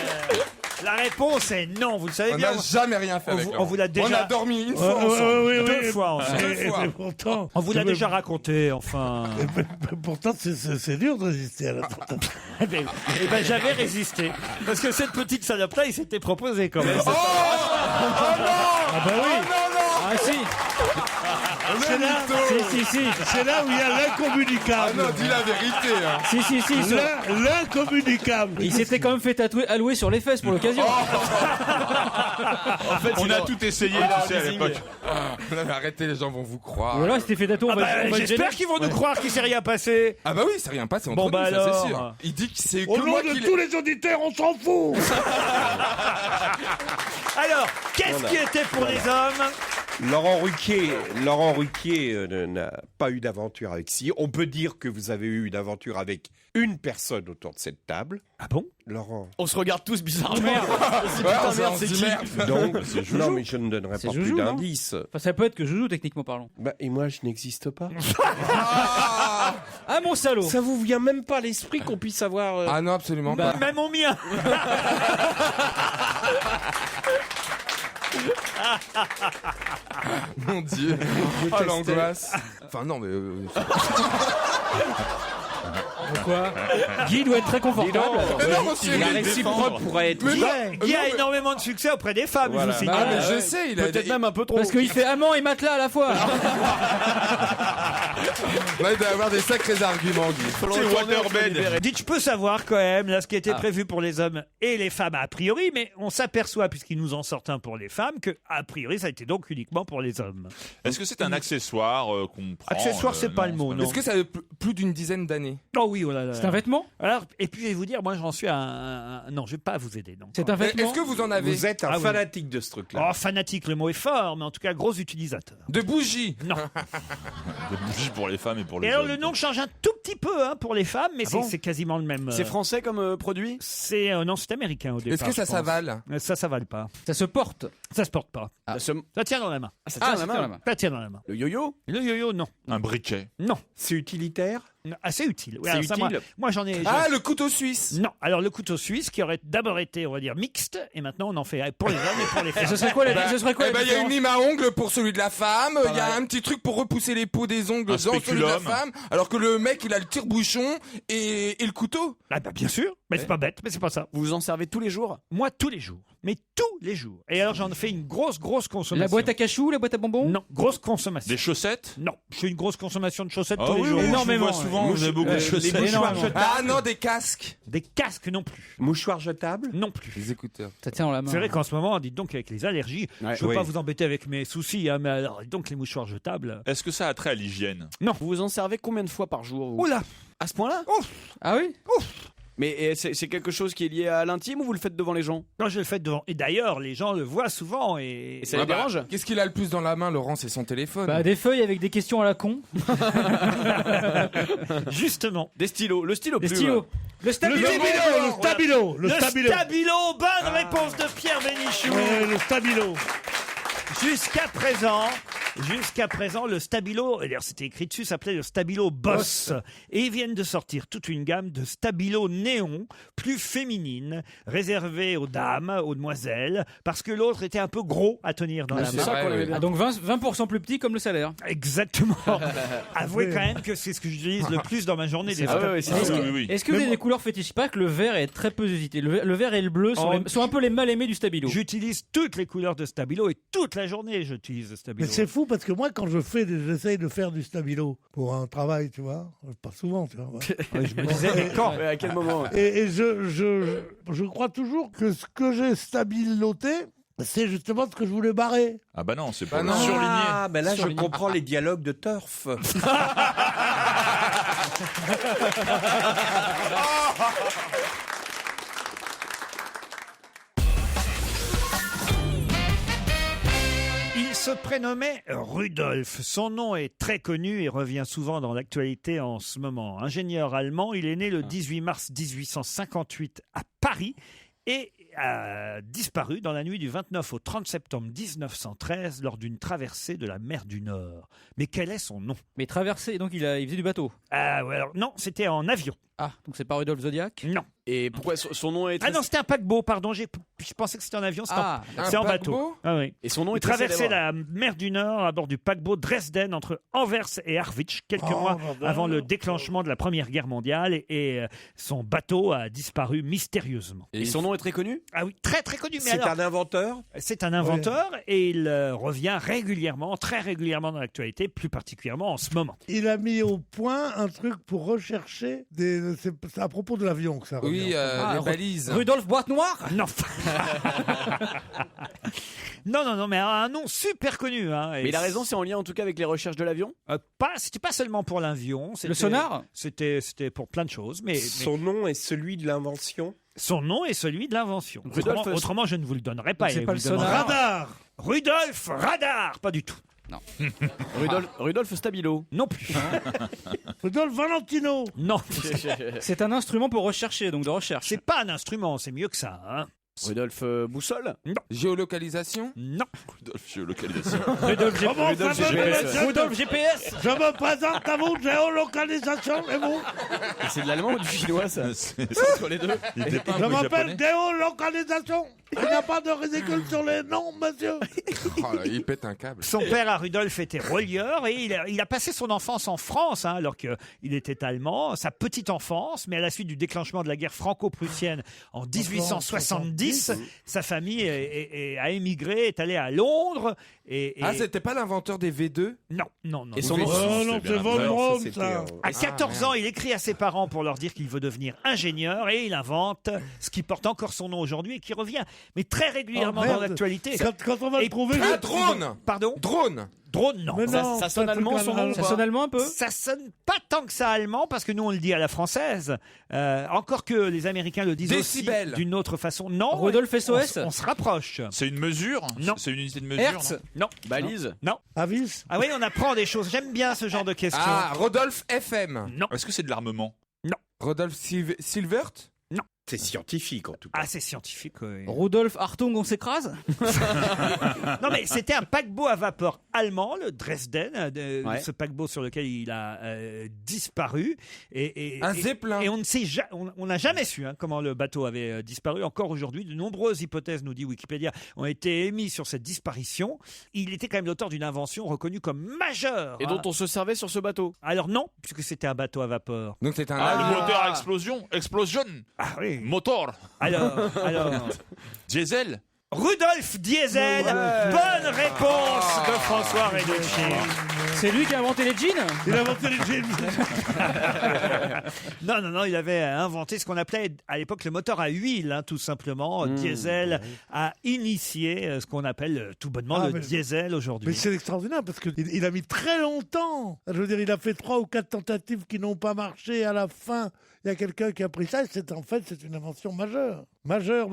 La réponse est non, vous le savez On bien. n'a jamais rien fait avec On vous l'a déjà... On a dormi une fois ensemble. Deux fois ensemble. Deux fois. Et pourtant, On vous l'a déjà raconté, enfin. pourtant c'est dur de résister à la tentation. Eh ben, j'avais résisté. Parce que cette petite salope-là, il s'était proposé quand même. Ah bah oui. Ah si. C'est là, c'est là où il y a Ah l'incommunicable. non, dis la vérité. Hein. Si. L'incommunicable. Il s'était quand même fait allouer sur les fesses pour l'occasion. En fait, On a tout essayé, tu sais, à l'époque. Non, mais arrêtez, les gens vont vous croire. Ou alors il s'était fait tatouer. Ah bah, j'espère qu'ils vont nous croire qu'il s'est rien passé. Ah bah oui, c'est rien passé entre Bon, nous, bah ça alors. c'est sûr. Il dit que c'est Au que nom moi de qui tous les auditeurs, on s'en fout. Alors, qu'est-ce qui était pour les hommes? Laurent Ruquier n'a pas eu d'aventure avec Si. On peut dire que vous avez eu une aventure avec une personne autour de cette table. Ah bon? Laurent. On se regarde tous bizarrement. Merde. Putain, merde, c'est qui? Donc, non, mais je ne donnerai C'est pas Joujou, plus non d'indices. Enfin, ça peut être que Joujou, techniquement parlant. Bah, et moi, je n'existe pas. Ah mon salaud. Ça vous vient même pas à l'esprit qu'on puisse avoir... Ah non, absolument pas. Même au mien. Mon Dieu. Oh, l'angoisse. Enfin, non, mais... Pourquoi Guy doit être très confortable. Mais non, monsieur, La il est réciproque pourrait être. Mais non, Guy a énormément de succès auprès des femmes, Voilà. je vous signale. Ah, mais je sais, il a... Peut-être même un peu trop. Parce qu'il fait amant et matelas à la fois. Là, il doit avoir des sacrés arguments, Guy. C'est Waterbed. Dites, je peux savoir quand même, là, ce qui était prévu pour les hommes et les femmes a priori, mais on s'aperçoit, puisqu'ils nous en sortent un pour les femmes, que a priori, ça a été donc uniquement pour les hommes. Est-ce que c'est un accessoire qu'on prend Accessoire, c'est pas le mot, non. Est-ce que ça a plus d'une dizaine d'années? Oh oui, oh là là. C'est un vêtement? Alors, et puis je vais vous dire, moi j'en suis non, je vais pas vous aider, non. C'est un vêtement. Est-ce que vous en avez? Vous êtes un Ah oui. fanatique de ce truc-là. Oh, fanatique, le mot est fort, mais en tout cas, gros utilisateur. De bougies? Non. Des bougies pour les femmes et pour les Et alors, hommes. le nom change un tout petit peu pour les femmes, mais c'est quasiment le même. C'est français comme produit? C'est non, c'est américain au départ. Est-ce que ça je pense. s'avale? Ça s'avale pas. Ça se porte. Ça se porte pas. Ça tient dans la main. Ça tient dans la main. Ça tient dans la main. Le yo-yo? Le yo-yo, non. Un briquet. Non. C'est utilitaire? Non, assez utile. Oui, C'est alors ça, utile. moi j'en ai. Ah, le couteau suisse? Non. Alors le couteau suisse qui aurait d'abord été, on va dire, mixte, et maintenant on en fait pour les hommes et pour les Et femmes. ce serait quoi la Il y a une différence? lime à ongles pour celui de la femme, il y a un petit truc pour repousser les peaux des ongles Un dans celui de la spéculum. femme, alors que le mec il a le tire-bouchon et le couteau. Ah bah bien sûr, mais c'est pas bête, mais c'est pas ça. Vous vous en servez tous les jours? Moi tous les jours, mais tous les jours. Et alors j'en fais une grosse consommation. La boîte à cachou, la boîte à bonbons? Non, grosse consommation. Des chaussettes? Non, je fais une grosse consommation de chaussettes Ah tous les oui, jours. oui, Énormément, je vous vois souvent, vous avez beaucoup de les chaussettes. mouchoirs jetables. Ah non, des casques. Des casques non plus. Mouchoirs jetables? Non plus. Les écouteurs. Ça tient dans la main. C'est vrai qu'en ce moment, dites donc avec les allergies, Ouais. je veux Oui. pas vous embêter avec mes soucis, mais alors dites donc les mouchoirs jetables. Est-ce que ça a trait à l'hygiène? Vous vous en servez combien de fois par jour? vous Oula, À ce point-là? Ah oui? Mais c'est quelque chose qui est lié à l'intime ou vous le faites devant les gens? non, je le fais devant. Et d'ailleurs, les gens le voient souvent et Et ça les dérange? Qu'est-ce qu'il a le plus dans la main, Laurent? C'est son téléphone. Bah, des feuilles avec des questions à la con. justement. Des stylos. Le stylo Des plume. stylos. Le stabilo. Le stabilo. Bonne réponse de Pierre Bénichou. Le stabilo. Jusqu'à présent, le stabilo, d'ailleurs c'était écrit dessus, s'appelait le stabilo Boss. Et ils viennent de sortir toute une gamme de stabilo néon, plus féminine, réservée aux dames, aux demoiselles, parce que l'autre était un peu gros à tenir dans la C'est main. ça qu'on Ouais, avait ouais. bien. Ah, donc 20% plus petit comme le salaire. Exactement. Avouez quand même que c'est ce que j'utilise le plus dans ma journée des Ah ouais, stabilo. ouais, c'est Ah ça. oui, oui, oui. Est-ce que vous avez des couleurs fétiches? Pas que le vert est très peu usité. Le vert et le bleu sont un peu les mal aimés du stabilo. J'utilise toutes les couleurs de stabilo et toute la journée j'utilise le stabilo. Mais c'est fou parce que moi, quand j'essaye de faire du stabilo pour un travail, tu vois, pas souvent, tu vois. Ouais, je me disais, mais quand Ouais, à quel moment? Et je crois toujours que ce que j'ai stabiloté, c'est justement ce que je voulais barrer. Ah bah non, c'est pas Bah non. surligné. Ah, ben là, je comprends les dialogues de Turf. Il se prénommait Rudolf. Son nom est très connu et revient souvent dans l'actualité en ce moment. Ingénieur allemand, il est né le 18 mars 1858 à Paris et a disparu dans la nuit du 29 au 30 septembre 1913 lors d'une traversée de la mer du Nord. Mais quel est son nom? Mais traversé, donc il faisait du bateau. Ah ouais, alors non, c'était en avion. Ah, donc c'est pas Rudolf Zodiac? Non. Et pourquoi son nom est Ah très... non, c'était un paquebot, pardon, je pensais que c'était en avion, c'est en bateau. paquebot? Ah oui. Et son nom Il est très traversait célèbre. la mer du Nord à bord du paquebot Dresden entre Anvers et Harwich quelques mois avant le déclenchement de la Première Guerre mondiale et son bateau a disparu mystérieusement. Et son nom est très connu? Ah oui, très très connu. Mais C'est alors, un inventeur? c'est un inventeur et il revient régulièrement, très régulièrement dans l'actualité, plus particulièrement en ce moment. Il a mis au point un truc pour rechercher c'est à propos de l'avion que ça revient. Oui, les balises. Rudolf Boîte Noire? Non. non, mais un nom super connu. Hein, Mais il a raison, c'est en lien en tout cas avec les recherches de l'avion? C'était pas seulement pour l'avion. Le sonar? C'était pour plein de choses. Mais Son nom est celui de l'invention? son nom est celui de l'invention. Rudolf- Autrement, je ne vous le donnerai pas. Donc c'est et pas vous le sonar. demanderez- Radar. Rudolf Radar, pas du tout. Rudolf Stabilo? Non plus. Rudolf Valentino. Non. C'est un instrument pour rechercher, donc de recherche. C'est pas un instrument, c'est mieux que ça. Hein. Rudolf Boussole? Géolocalisation? Non. Rudolf géolocalisation. Rudolf Comment ça GPS. Rudolf GPS. Je me présente à vous, géolocalisation, et vous? C'est de l'allemand ou du chinois ça? C'est C'est entre les deux. Il était pas Je un peu m'appelle japonais? géolocalisation. Il n'y a pas de ridicule sur les noms, monsieur. Oh là, il pète un câble. Son père, à Rudolf, était relieur et il a passé son enfance en France, hein, alors qu'il était allemand, sa petite enfance, mais à la suite du déclenchement de la guerre franco-prussienne en 1870, sa famille a émigré, est allée à Londres. Ah, c'était pas l'inventeur des V2? Non. Et son nom, c'est Von Braun, ça. À 14 ans, il écrit à ses parents pour leur dire qu'il veut devenir ingénieur et il invente ce qui porte encore son nom aujourd'hui et qui revient, mais très régulièrement dans l'actualité. Quand on va le trouver... Un drone. Pardon? Drone, non. Mais non, ça sonne allemand, son nom? Ça sonne allemand un peu? Ça sonne pas tant que ça allemand parce que nous on le dit à la française. Encore que les Américains le disent Décibel. aussi d'une autre façon. Non. Rodolphe SOS? On se rapproche. C'est une mesure? Non. C'est une unité de mesure? Hertz? Non. Balise? Non. Avis? Ah oui, on apprend des choses. J'aime bien ce genre de questions. Ah, Rodolphe FM. Non. Est-ce que c'est de l'armement? Rodolphe Silvert? C'est scientifique en tout cas. Ah, c'est scientifique. Oui. Rudolf Hartung, on s'écrase? Non, mais c'était un paquebot à vapeur allemand, le Dresden, ce paquebot sur lequel il a disparu. Un Zeppelin. Et on n'a jamais su comment le bateau avait disparu. Encore aujourd'hui, de nombreuses hypothèses, nous dit Wikipédia, ont été émises sur cette disparition. Il était quand même l'auteur d'une invention reconnue comme majeure. Et dont on se servait sur ce bateau? Alors non, puisque c'était un bateau à vapeur. Donc c'est un Le moteur à explosion? Explosion? Ah oui. Moteur? Alors. Diesel? Rudolf Diesel, bonne réponse de François Renucci. C'est lui qui a inventé les jeans? Il a inventé les jeans. Non, il avait inventé ce qu'on appelait à l'époque le moteur à huile, tout simplement. Diesel a initié ce qu'on appelle tout bonnement le diesel aujourd'hui. Mais c'est extraordinaire parce qu'il a mis très longtemps. Je veux dire, il a fait 3 ou 4 tentatives qui n'ont pas marché. À la fin, il y a quelqu'un qui a pris ça. C'est une invention majeure. Majeure.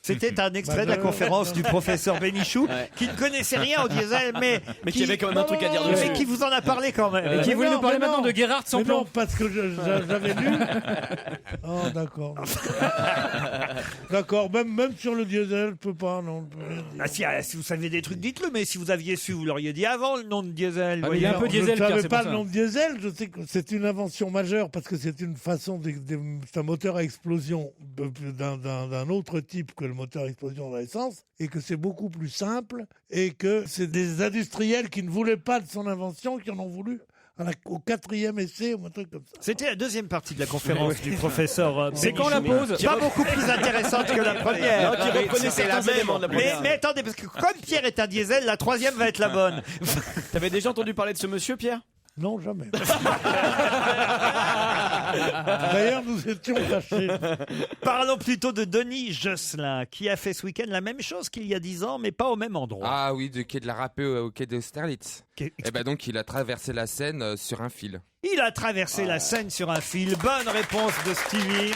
C'était un extrait de la conférence du professeur Bénichou qui ne connaissait rien au diesel, mais qui avait quand même un truc à dire dessus. Mais qui vous en a parlé quand même. Et qui voulait nous parler maintenant de Gerhard sans plan. Non, parce que j'avais lu. Oh, d'accord. D'accord, même sur le diesel, je peux pas, non. Si vous saviez des trucs, dites-le, mais si vous aviez su, vous l'auriez dit avant le nom de diesel. Il y a un peu diesel. Je ne savais pas le nom de diesel, je sais que c'est une invention majeure parce que c'est une façon, c'est un moteur à explosion d'un autre type que le moteur à explosion à l'essence et que c'est beaucoup plus simple et que c'est des industriels qui ne voulaient pas de son invention qui en ont voulu. Au 4e essai ou un truc comme ça. C'était la deuxième partie de la conférence du professeur. C'est quand la pause? Pas beaucoup plus intéressante que la première. Qui reprenait certains éléments de la première. Mais attendez, parce que comme Pierre est un diesel, la troisième va être la bonne. T'avais déjà entendu parler de ce monsieur, Pierre? Non, jamais. D'ailleurs, nous étions fâchés. Parlons plutôt de Denis Josselin, qui a fait ce week-end la même chose qu'il y a 10 ans, mais pas au même endroit. Ah oui, de quai de la Râpée au quai d'Austerlitz. Et donc, il a traversé la Seine sur un fil. Il a traversé la Seine sur un fil. Bonne réponse de Stevie.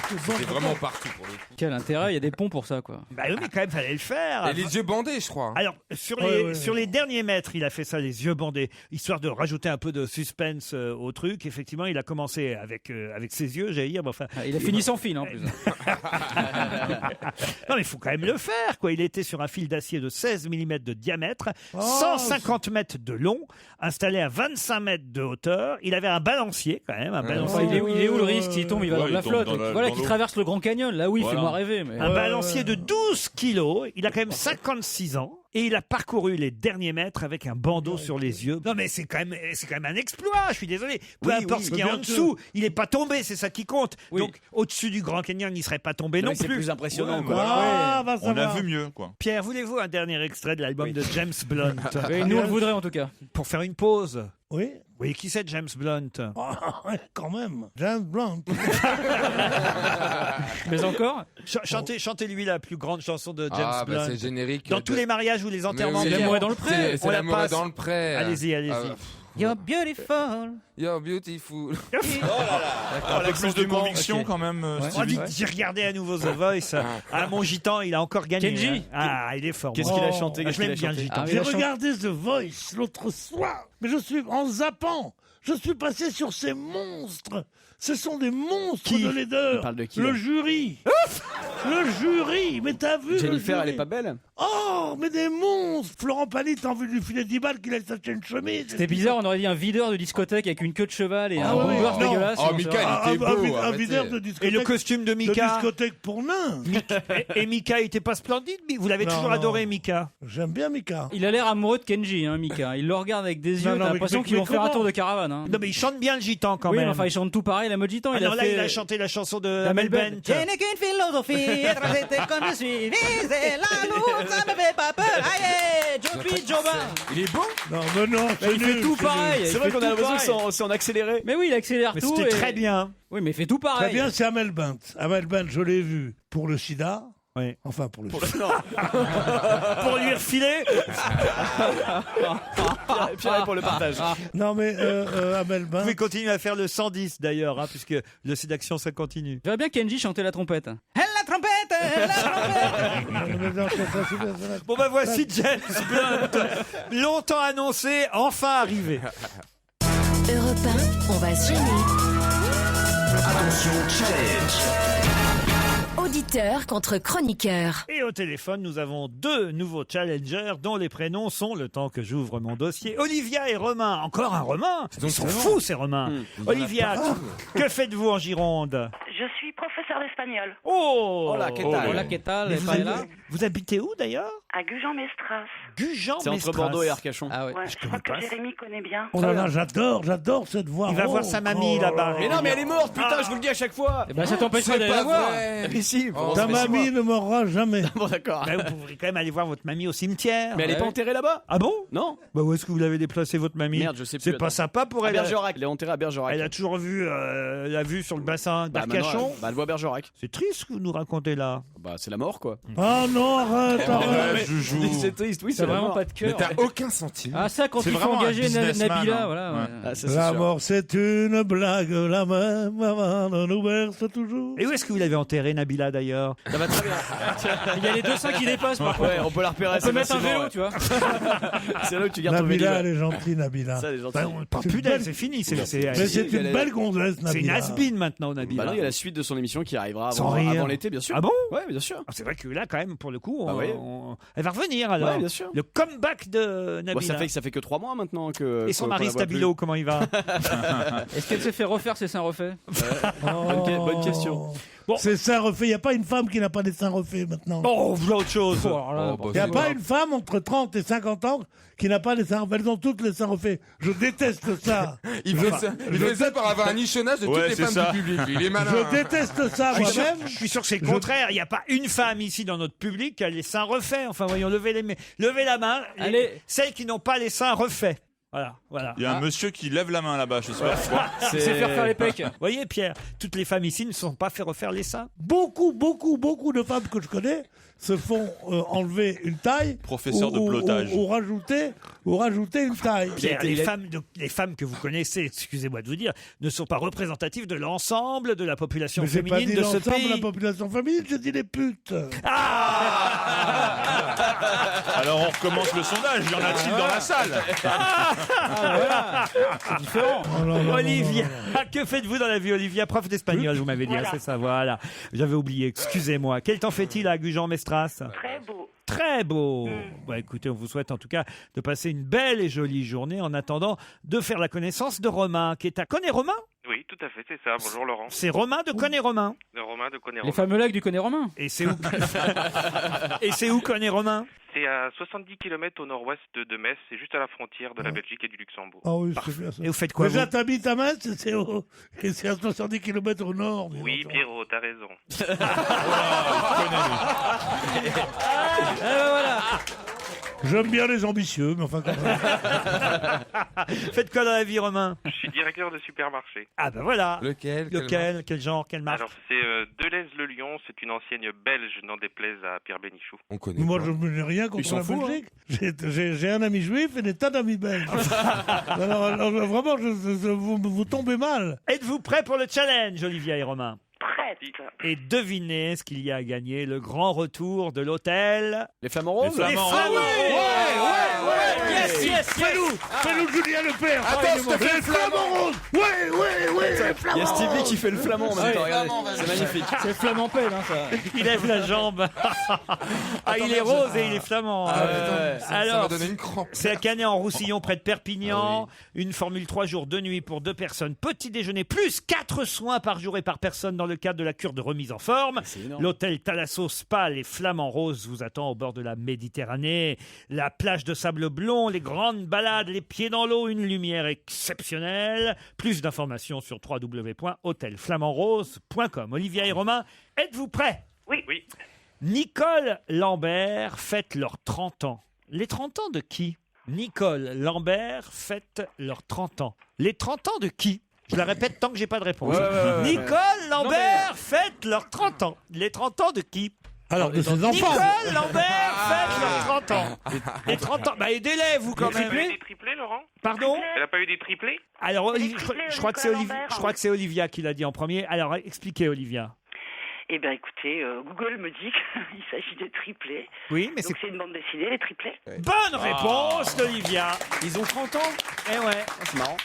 C'était vraiment partout pour le coup. Quel intérêt, il y a des ponts pour ça, quoi. Bah oui, mais quand même, fallait le faire. Et les yeux bandés, je crois. Alors, sur les derniers mètres, il a fait ça, les yeux bandés, histoire de rajouter un peu de suspense au truc. Effectivement, il a commencé avec ses yeux, j'allais dire. Enfin, il a fini sans fil, en plus. Non, mais il faut quand même le faire, quoi. Il était sur un fil d'acier de 16 mm de diamètre, 150 mètres de long, installé à 25 mètres de hauteur. Il avait un balancier, quand même. Il est où le risque? S'il tombe, il va dans la flotte. Voilà, qui traverse le Grand Canyon. Là, oui, fais-moi rêver. Mais... Un balancier de 12 kilos. Il a quand même 56 ans. Et il a parcouru les derniers mètres avec un bandeau sur les yeux. Non, mais c'est quand même un exploit. Je suis désolé. Peu importe ce qu'il y a en dessous, il n'est pas tombé. C'est ça qui compte. Oui. Donc, au-dessus du Grand Canyon, il n'y serait pas tombé non plus. C'est plus impressionnant. On a vu mieux, quoi. Pierre, voulez-vous un dernier extrait de l'album de James Blunt? Oui, nous, on le voudrait en tout cas. Pour faire une pause. Oui. Oui, qui c'est James Blunt? Quand même. James Blunt. Mais encore? Chantez-lui la plus grande chanson de James Blunt. C'est générique. Dans tous les mariages ou les enterrements. C'est l'amour est dans le pré. C'est l'amour est dans le pré. Allez-y. You're beautiful. You're beautiful. Oh là là. Avec plus de conviction quand même. J'ai regardé à nouveau The Voice. Mon gitan, il a encore gagné. Kenji. Il est fort. Qu'est-ce qu'il a chanté? Je l'aime bien, le gitan. J'ai regardé The Voice l'autre soir, mais je suis en zappant. Je suis passé sur ces monstres. Ce sont des monstres Qui de laideur. On parle de qui, Le là jury. Le jury. Mais t'as vu le Jennifer, jury elle est pas belle? Oh, mais des monstres. Florent Pagny, t'as envie de lui filer 10 balles qu'il aille s'acheter une chemise. C'était bizarre, on aurait dit un videur de discothèque avec une queue de cheval et Ah un ouais, bomber non. dégueulasse. Oh, Non, Mika, c'est vrai. il était beau, un arrêtez. videur de discothèque. Et le costume de De Mika discothèque pour nains. Et Mika, il était pas splendide? Vous l'avez Non, toujours non. adoré, Mika? J'aime bien Mika. Il a l'air amoureux de Kenji, hein, Mika. Il le regarde avec des yeux, Non, t'as mais- l'impression mais- qu'ils vont mais faire un comment tour de caravane. Hein. Non, mais il chante bien le gitan quand Oui, même. mais enfin, il chante tout pareil. La mode gitan, Ah il a non, là, fait... il a chanté la chanson de Amel Amel Bent. Bent. Je n'ai qu'une philosophie, être accepté comme je suis. Viser la loupe, ça me fait pas peur. Aïe, Jopi Jobin. Il est beau. Non, mais non, Mais il fait tout pareil. C'est il vrai fait qu'on a tout l'impression pareil. que c'est en accéléré. Mais oui, il accélère Mais tout. c'était et- très bien. Oui, mais il fait tout Très pareil. bien, c'est Amel Bent. Amel Bent, je l'ai vu pour le sida. Oui. Enfin, pour le sida. Pour lui refiler. Pierre pour le partage. Non, mais Amel Vous Bent. pouvez continuer à faire le 110 d'ailleurs, hein, puisque le sédaction ça continue. J'aimerais bien Kenji chanter la trompette. La trompette, la trompette. Bon ben voici James Blunt, longtemps annoncé, enfin arrivé. Europe 1, on va se gêner. Attention, challenge. Auditeur contre chroniqueur. Et au téléphone, nous avons deux nouveaux challengers dont les prénoms sont, le temps que j'ouvre mon dossier, Olivia et Romain. Encore un Romain. Ils sont fous ces Romains. Olivia, que faites-vous en Gironde? Je suis professeur d'espagnol Oh, Hola, ¿qué tal? Hola, ¿qué tal? Mais Et pas là vous habitez où d'ailleurs? à Gujan-Mestras. Gujan. C'est entre Bordeaux et Arcachon. Ah ouais. Ouais, je crois que Jérémy connaît bien. Oh là là, j'adore cette voix. Il va Oh, voir sa mamie oh là-bas. Mais non, mais elle est morte, putain, je vous le dis à chaque fois. Eh ben, ça t'empêcherait C'est d'aller pas la voir. vrai. Mais si, bon, Ta ça fait 6 mamie mois. ne mourra jamais. Bon, d'accord. Ben, vous pourrez quand même aller voir votre mamie au cimetière. Mais elle est pas enterrée là-bas? Ah bon? Non. Bah où est-ce que vous l'avez déplacé votre mamie? Merde, je sais plus. C'est pas attends. sympa pour À elle. Bergerac. Elle est enterrée à Bergerac. Elle a toujours vu la vue sur le bassin Bah, d'Arcachon. maintenant, elle voit Bergerac. C'est triste ce que vous nous racontez là. Bah, c'est la mort, quoi. Ah non, arrête. Ouais, Joujou. C'est triste, oui, C'est c'est la vraiment mort. pas de Mais cœur. t'as aucun centime. Ah ça, quand C'est il faut vraiment un engager businessman, Nabila, hein. voilà. Ouais. Ouais. Ah, ça, c'est La sûr. mort, c'est une blague, la même maman nous berce toujours. Et où est-ce que vous l'avez enterré, Nabila d'ailleurs? Ça va très bien. Il y a les deux seins qui dépassent par contre. Ouais, on peut la repérer On assez peut mettre un facilement, vélo, ouais. tu vois. C'est là où tu gardes ton Nabila, vélo. elle est gentille, Nabila. Ça, elle est gentille. Ben, on parle C'est plus une d'elle, belle- c'est fini. C'est Mais c'est elle une est- belle gonzesse, une Nabila. has-been maintenant, Nabila. Bah non, il y a la suite de son émission qui arrivera Sans avant, rire. avant l'été, bien sûr. Ah bon? Ouais, bien sûr. Ah, c'est vrai que là, quand même, pour le coup, Bah oui. elle va revenir alors. Ouais, bien sûr. Le comeback de Nabila. Bon, ça fait que 3 mois maintenant que. Et son qu'on mari la voit plus. Stabilo, comment il va? Est-ce qu'elle s'est fait refaire ses seins refaits? Bonne question. Bon. C'est seins refaits. Il n'y a pas une femme qui n'a pas des seins refaits maintenant. Oh, voilà autre chose. Alors là, Oh, bon. bah, Il n'y a c'est pas grave. une femme entre 30 et 50 ans qui n'a pas des seins refaits. Elles ont toutes les seins refaits. Je déteste ça. Il fait ça, il fait ça par avoir un nichonnage de toutes Ouais, les c'est femmes ça. du public. Il est malin. Je déteste ça moi-même. Je suis sûr que c'est le contraire. Il n'y a pas une femme ici dans notre public qui a les seins refaits. Enfin, voyons, levez la main. Allez. Celles qui n'ont pas les seins refaits. Voilà. Il y a un monsieur qui lève la main là-bas, je sais pas pourquoi. C'est faire les pecs. Vous voyez, Pierre, toutes les femmes ici ne se sont pas fait refaire les seins. Beaucoup de femmes que je connais se font enlever une taille. Professeur de ou- blottage. Ou rajouter une taille. Pierre, les femmes que vous connaissez, excusez-moi de vous dire, ne sont pas représentatives de l'ensemble de la population Mais j'ai pas féminine dit de ce l'ensemble de pays. la population féminine, j'ai dit les putes. Alors on recommence le sondage, y en a-t-il dans la salle? C'est différent. Oh là là Olivia, là là. que faites-vous dans la vie, Olivia? Prof d'espagnol, vous m'avez dit, Voilà. c'est ça, voilà. J'avais oublié, excusez-moi. Quel temps fait-il à Gujan-Mestras? Très beau. Très beau. Bon, écoutez, on vous souhaite en tout cas de passer une belle et jolie journée en attendant de faire la connaissance de Romain, qui est à Connay-Romain. Oui, tout à fait, c'est ça. Bonjour Laurent. C'est Romain de Connay-Romain. De Romain de Les Connay-Romain. fameux lacs du Connay-Romain. Et c'est où Et c'est où Connay-Romain? C'est à 70 km au nord-ouest de Metz, c'est juste à la frontière de la Belgique et du Luxembourg. Ah oui, c'est bien ça. Et vous faites quoi, Déjà, vous t'habites à Metz, et c'est à 70 km au nord. dis Oui, donc. Pierrot, t'as raison. Eh ben voilà. J'aime bien les ambitieux, mais enfin quand même. Faites quoi dans la vie, Romain? Je suis directeur de supermarché. Ah ben voilà. Lequel? Lequel? Quel genre? Quelle marque? Alors, c'est Deleuze-le-Lion, c'est une enseigne belge, n'en déplaise à Pierre Bénichou. On connaît. Moi, pas. je n'ai rien Ils contre sont la fous, Belgique. J'ai un ami juif et des tas d'amis belges. alors, vraiment, vous tombez mal. Êtes-vous prêts pour le challenge, Olivia et Romain? Prête. Et devinez ce qu'il y a à gagner, le grand retour de l'hôtel. Les flamants roses? Les Flamands Flamands roses. roses. Yes, yes, Fais-nous Julien Lepers. Attends, je te fais le flamand rose. Oui, le flamand. Il y a Stevie qui fait le flamand en même temps. Ouais, Regardez, c'est magnifique. C'est flamand pelle, hein, ça. Il lève la jambe. Il est rose et il est flamand. Ça m'a donné une crampe. C'est à Canet-en-Roussillon, près de Perpignan. Une formule 3 jours, 2 nuits pour 2 personnes. Petit déjeuner, plus 4 soins par jour et par personne dans le cadre de la cure de remise en forme. L'hôtel Thalasso Spa, les Flamands Roses, vous attend au bord de la Méditerranée. La plage de sable blond, les grandes balades, les pieds dans l'eau, une lumière exceptionnelle. Plus d'informations sur www.hôtelflamandrose.com. Olivia et Romain, êtes-vous prêts? Oui. Nicole Lambert fête leurs 30 ans. Les 30 ans de qui? Nicole Lambert fête leurs 30 ans. Les 30 ans de qui? Je la répète tant que j'ai pas de réponse. Nicole Lambert fête leurs 30 ans. Les 30 ans de qui? Alors, de ses enfants. Nicole Lambert fête leurs 30 ans. Les 30 ans. Bah, aidez-les, vous, quand même. Elle a pas eu des triplés, Laurent? Pardon? Elle n'a pas eu des triplés? Alors, je crois que c'est Lambert, je crois que c'est Olivia qui l'a dit en premier. Alors, expliquez, Olivia. Eh bien, écoutez, Google me dit qu'il s'agit de triplés. Oui, mais Donc, c'est une bande dessinée, les triplés. Bonne réponse d'Olivia. Ils ont 30 ans. Eh ouais. C'est marrant.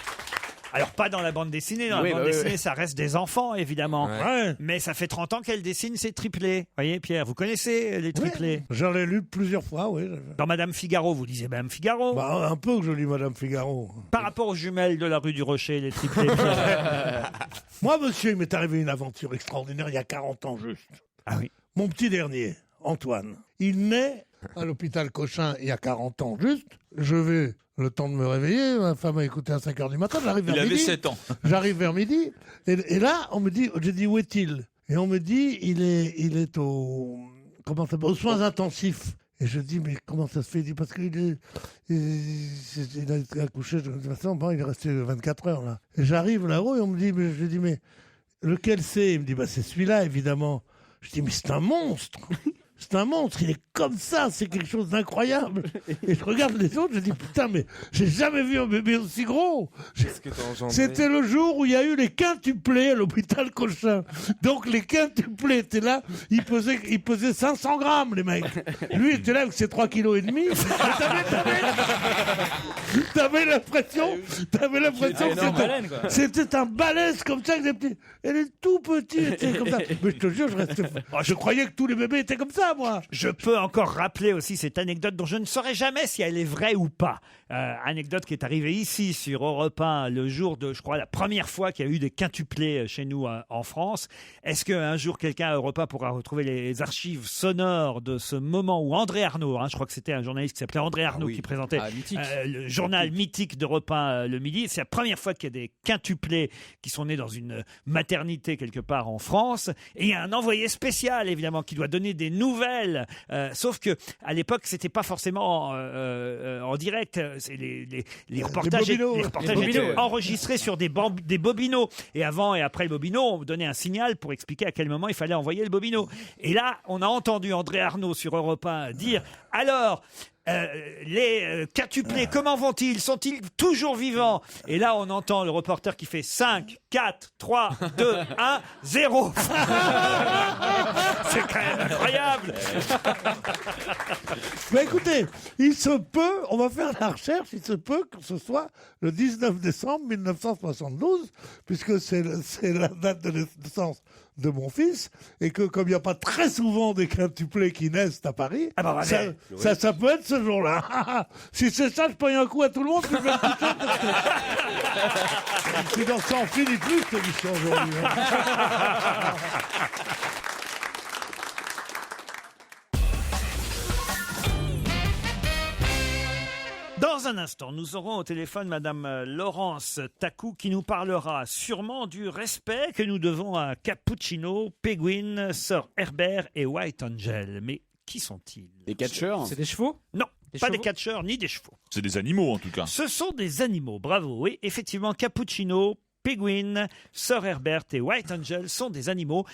Alors, pas dans la bande dessinée. Dans la bande dessinée, ça reste des enfants, évidemment. Ouais. Mais ça fait 30 ans qu'elle dessine ses triplés. Vous voyez, Pierre, vous connaissez les triplés? J'en ai lu plusieurs fois, oui. Dans Madame Figaro, vous lisez Madame Figaro? Bah, un peu que je lis Madame Figaro. Par rapport aux jumelles de la rue du Rocher, les triplés. Pierre. Moi, monsieur, il m'est arrivé une aventure extraordinaire il y a 40 ans juste. Ah oui. Mon petit dernier, Antoine, il naît à l'hôpital Cochin il y a 40 ans juste. Je vais, le temps de me réveiller, ma femme a écouté à 5h du matin, j'arrive vers midi. Il avait 7 ans. J'arrive vers midi, et là, on me dit, j'ai dit, où est-il? Et on me dit, il est aux soins intensifs. Et je dis, mais comment ça se fait? Il dit, parce qu'il a été accouché, de toute façon, bon, il est resté 24 heures là. Et j'arrive là-haut et on me dit, je dis, mais lequel c'est? Il me dit, bah c'est celui-là, évidemment. Je dis, mais c'est un monstre. C'est un monstre, il est comme ça, c'est quelque chose d'incroyable. Et je regarde les autres, je dis, putain, mais j'ai jamais vu un bébé aussi gros. C'était le jour où il y a eu les quintuplés à l'hôpital Cochin. Donc les quintuplés étaient là, ils pesaient 500 grammes, les mecs. Lui, il était là avec ses 3,5 kg. T'avais l'impression que c'était un balèze comme ça, avec des petits. Elle est tout petit, était comme ça. Mais je te jure, je croyais que tous les bébés étaient comme ça, moi. Je peux encore rappeler aussi cette anecdote dont je ne saurais jamais si elle est vraie ou pas. Anecdote qui est arrivée ici sur Europe 1 le jour de, je crois, la première fois qu'il y a eu des quintuplés chez nous en France. Est-ce qu'un jour quelqu'un à Europe 1 pourra retrouver les archives sonores de ce moment où André Arnaud, je crois que c'était un journaliste qui s'appelait André Arnaud qui présentait le journal mythique d'Europe 1 le midi. C'est la première fois qu'il y a des quintuplés qui sont nés dans une maternité quelque part en France. Et il y a un envoyé spécial, évidemment, qui doit donner des nouvelles. Sauf que à l'époque, c'était pas forcément en direct. C'est les reportages étaient enregistrés sur des bobineaux. Et avant et après le bobino, on donnait un signal pour expliquer à quel moment il fallait envoyer le bobino. Et là, on a entendu André Arnaud sur Europe 1 dire « Alors, les quintuplés, comment vont-ils? Sont-ils toujours vivants ?» Et là, on entend le reporter qui fait 5, 4, 3, 2, 1, 0. C'est quand même incroyable. Mais écoutez, il se peut, on va faire la recherche, il se peut que ce soit le 19 décembre 1972, puisque c'est la date de naissance de mon fils, et que comme il n'y a pas très souvent des quintuplés qui naissent à Paris, ça peut être ce jour-là. Si c'est ça, je paye un coup à tout le monde, puis je vais le coucher, parce que sinon ça en finit plus cette émission aujourd'hui. Dans un instant, nous aurons au téléphone Madame Laurence Takou qui nous parlera sûrement du respect que nous devons à Cappuccino, Péguine, Sir Herbert et White Angel. Mais qui sont-ils? Des catcheurs? C'est des chevaux? Non, pas des catcheurs ni des chevaux. C'est des animaux en tout cas. Ce sont des animaux, bravo. Oui, effectivement, Cappuccino, Péguine, Sir Herbert et White Angel sont des animaux.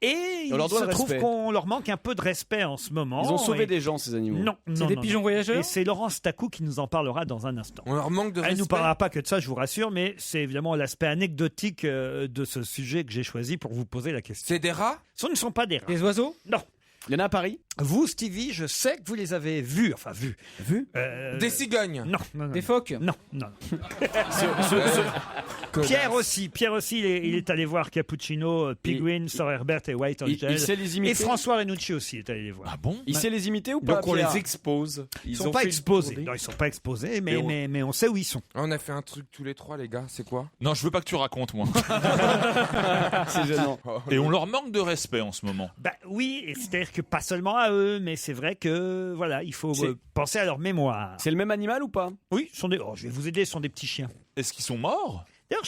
Et il se trouve qu'on leur manque un peu de respect en ce moment. Ils ont sauvé des gens, ces animaux. Non, c'est des pigeons voyageurs. Et c'est Laurence Takou qui nous en parlera dans un instant. On leur manque de respect. Elle ne nous parlera pas que de ça, je vous rassure, mais c'est évidemment l'aspect anecdotique de ce sujet que j'ai choisi pour vous poser la question. C'est des rats? Ce ne sont pas des rats. Des oiseaux? Non. Il y en a à Paris. Vous, Stevie, je sais que vous les avez vus. Enfin, vus. Des cigognes. Non. Des phoques. Non. Pierre aussi, il est allé voir Cappuccino, Pigwin, Sir Herbert et White Angel. Il sait les imiter. Et François Renucci aussi est allé les voir. Ah bon? Il sait les imiter ou pas? Donc on Pierre les expose. Ils sont pas exposés. Non, ils sont pas exposés, mais on sait où ils sont. On a fait un truc tous les trois, les gars. C'est quoi? Non, je veux pas que tu racontes, moi. C'est gênant. Et on leur manque de respect en ce moment. Bah oui, et c'est-à-dire que pas seulement à eux, mais c'est vrai que voilà, il faut penser à leur mémoire. C'est le même animal ou pas? Oui, je vais vous aider, ce sont des petits chiens. Est-ce qu'ils sont morts? D'ailleurs,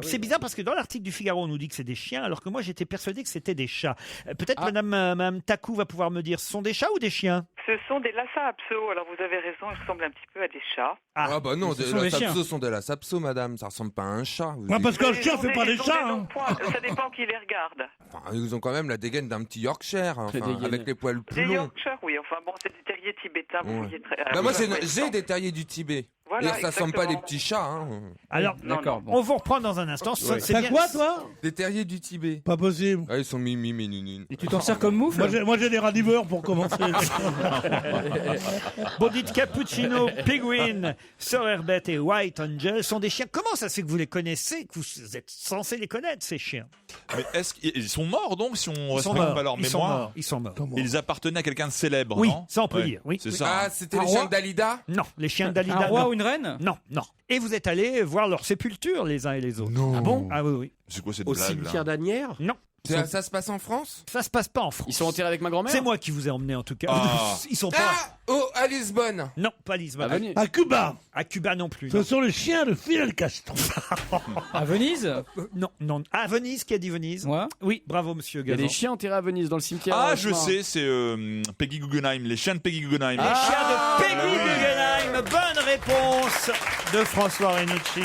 c'est bizarre parce que dans l'article du Figaro, on nous dit que c'est des chiens, alors que moi, j'étais persuadé que c'était des chats. Peut-être Madame Takou va pouvoir me dire, ce sont des chats ou des chiens? Ce sont des Lhasa Apso. Alors vous avez raison, ils ressemblent un petit peu à des chats. Ah bah non, ce les sont des Lhasa chiens. Apso sont des Lhasa Apso, madame. Ça ressemble pas à un chat. Parce qu'un chien Ils fait ont pas des- des ils ont chats. des hein. longs poils. Ça dépend qui les regarde. Enfin, ils ont quand même la dégaine d'un petit Yorkshire, hein, enfin, avec les poils plus Des longs. Yorkshire, oui. Enfin bon, c'est des terriers tibétains. Vous voyez très. Bah, moi, très j'ai des terriers du Tibet. Voilà, Et ça ressemble pas à des exactement. petits chats. Hein. Alors, D'accord. on vous reprend dans un instant. Ouais. C'est T'as bien- quoi, toi? Des terriers du Tibet. Pas possible. Ah, ils sont mimi, minunines. Et tu t'en sers comme moufle? Moi, j'ai des radiveurs pour commencer. Bon, dites Cappuccino, Pigwin, Sir Herbert et White Angel sont des chiens. Comment ça se fait que vous les connaissez, que vous êtes censé les connaître, ces chiens? Mais est-ce qu'ils sont morts donc si on Ils sont respecte morts. pas leur Ils sont mémoire? morts. Ils sont morts. Ils appartenaient à quelqu'un de célèbre, Oui, non? ça on peut Ouais. dire. Oui. C'est ça. Ah, c'était les chiens de Dalida? Non, les chiens de Dalida. Un roi non. ou une reine? Non. Et vous êtes allés voir leur sépulture les uns et les autres. Non. Ah bon? Ah oui. C'est quoi cette Au blague cimetière là? d'Asnières? Non. Ça se passe en France? Ça se passe pas en France. Ils sont enterrés avec ma grand-mère? C'est moi qui vous ai emmené en tout cas. Ah. Ils sont pas. Ah! Oh, à Lisbonne! Non, pas à Lisbonne. À Venise. À Cuba. À Cuba non plus. Ce non. sont les chiens de Fidel Castro. À Venise? Non. À Venise, qui a dit Venise? Moi? Oui, bravo monsieur Il y a Gazan. des chiens enterrés à Venise dans le cimetière. Ah, je chemin. sais, c'est Peggy Guggenheim, les chiens de Peggy Guggenheim. Les chiens de Peggy Guggenheim. Bonne réponse de François Renucci.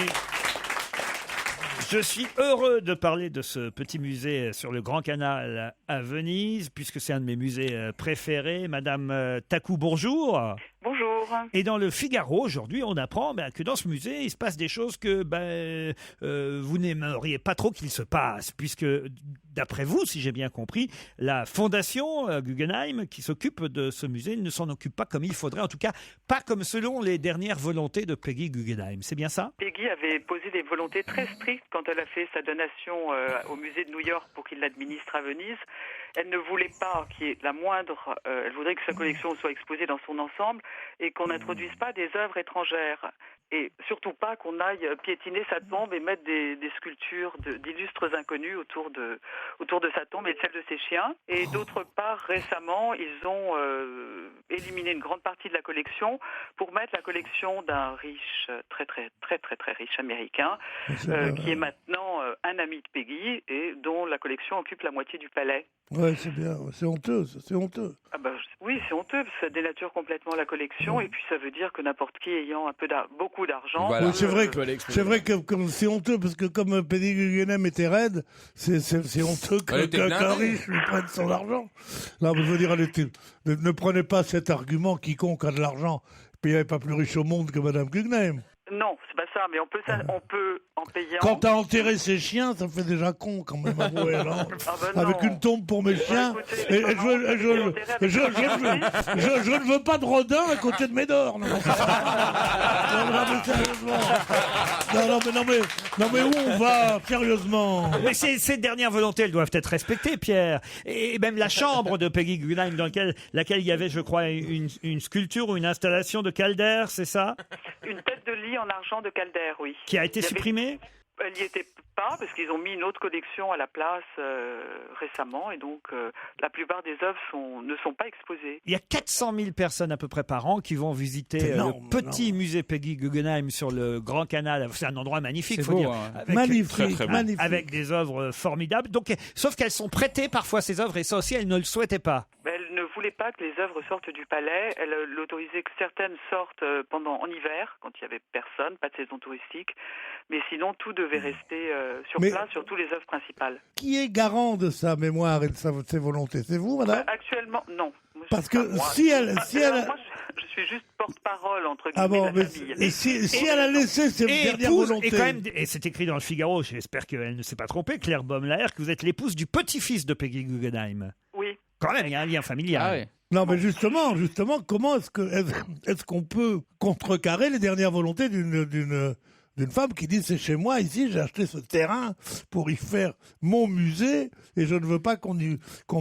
Je suis heureux de parler de ce petit musée sur le Grand Canal à Venise, puisque c'est un de mes musées préférés. Madame Takou, bonjour. Bonjour. Et dans le Figaro, aujourd'hui, on apprend que dans ce musée, il se passe des choses que vous n'aimeriez pas trop qu'il se passe, puisque, d'après vous, si j'ai bien compris, la fondation Guggenheim, qui s'occupe de ce musée, ne s'en occupe pas comme il faudrait, en tout cas, pas comme selon les dernières volontés de Peggy Guggenheim. C'est bien ça? Peggy avait posé des volontés très strictes quand elle a fait sa donation au musée de New York pour qu'il l'administre à Venise. Elle ne voulait pas qu'il y ait la moindre... elle voudrait que sa collection soit exposée dans son ensemble et qu'on n'introduise pas des œuvres étrangères. Et surtout pas qu'on aille piétiner sa tombe et mettre des sculptures d'illustres inconnus autour de sa tombe et de celle de ses chiens. Et d'autre part, récemment, ils ont éliminé une grande partie de la collection pour mettre la collection d'un riche, très riche américain, qui est maintenant un ami de Peggy et dont la collection occupe la moitié du palais. Ouais, c'est bien. C'est honteux, ça, c'est honteux. Ah bah, oui, c'est honteux, parce que ça dénature complètement la collection, et puis ça veut dire que n'importe qui ayant beaucoup d'argent... Voilà. Oui, c'est vrai que comme c'est honteux, parce que comme Peggy Guggenheim était raide, c'est honteux Elle était qu'un blindée. riche lui prenne son argent. Là, je veux dire, ne prenez pas cet argument, quiconque a de l'argent, puis il n'y avait pas plus riche au monde que Madame Guggenheim. Non, c'est pas ça, mais on peut en payant... Quand t'as enterré ses chiens, ça fait déjà con quand même, avouez, non Ah ben non. Avec une tombe pour mes chiens, écoutez, et les parents, je ne veux pas de Rodin à côté de Médor. Non, mais sérieusement. Non, mais où on va, sérieusement? Mais ces dernières volontés, elles doivent être respectées, Pierre. Et même la chambre de Peggy Guggenheim, dans laquelle il y avait, je crois, une sculpture ou une installation de Calder, c'est ça? Une tête de lit en argent de Calder, oui. Qui a été Il y avait- supprimée? Elle n'y était pas, parce qu'ils ont mis une autre collection à la place récemment, et donc la plupart des œuvres ne sont pas exposées. Il y a 400 000 personnes à peu près par an qui vont visiter C'est énorme, le petit musée Peggy Guggenheim sur le Grand Canal. C'est un endroit magnifique, C'est faut beau, dire. hein. Avec- Magnifique, très, très beau. magnifique. Avec des œuvres formidables. Donc, sauf qu'elles sont prêtées parfois, ces œuvres, et ça aussi, elle ne le souhaitait pas. Mais elle ne voulait pas que les œuvres sortent du palais. Elle l'autorisait que certaines sortent en hiver, quand il n'y avait personne, pas de saison touristique. Mais sinon, tout devait rester sur place, sur toutes les œuvres principales. Qui est garant de sa mémoire et de ses volontés? C'est vous, madame? Actuellement, non. Moi, Parce c'est pas que moi. si elle... Moi, je suis juste porte-parole, entre guillemets, Ah bon, de la mais famille. et si elle a laissé ses Et dernières épouse, volontés? et quand même, et c'est écrit dans le Figaro, j'espère qu'elle ne s'est pas trompée, Claire Baumlaer, que vous êtes l'épouse du petit-fils de Peggy Guggenheim. Oui. Quand même, il y a un lien familial. Ah ouais. Non, mais justement, comment est-ce qu'on peut contrecarrer les dernières volontés d'une femme qui dit c'est chez moi ici, j'ai acheté ce terrain pour y faire mon musée et je ne veux pas qu'on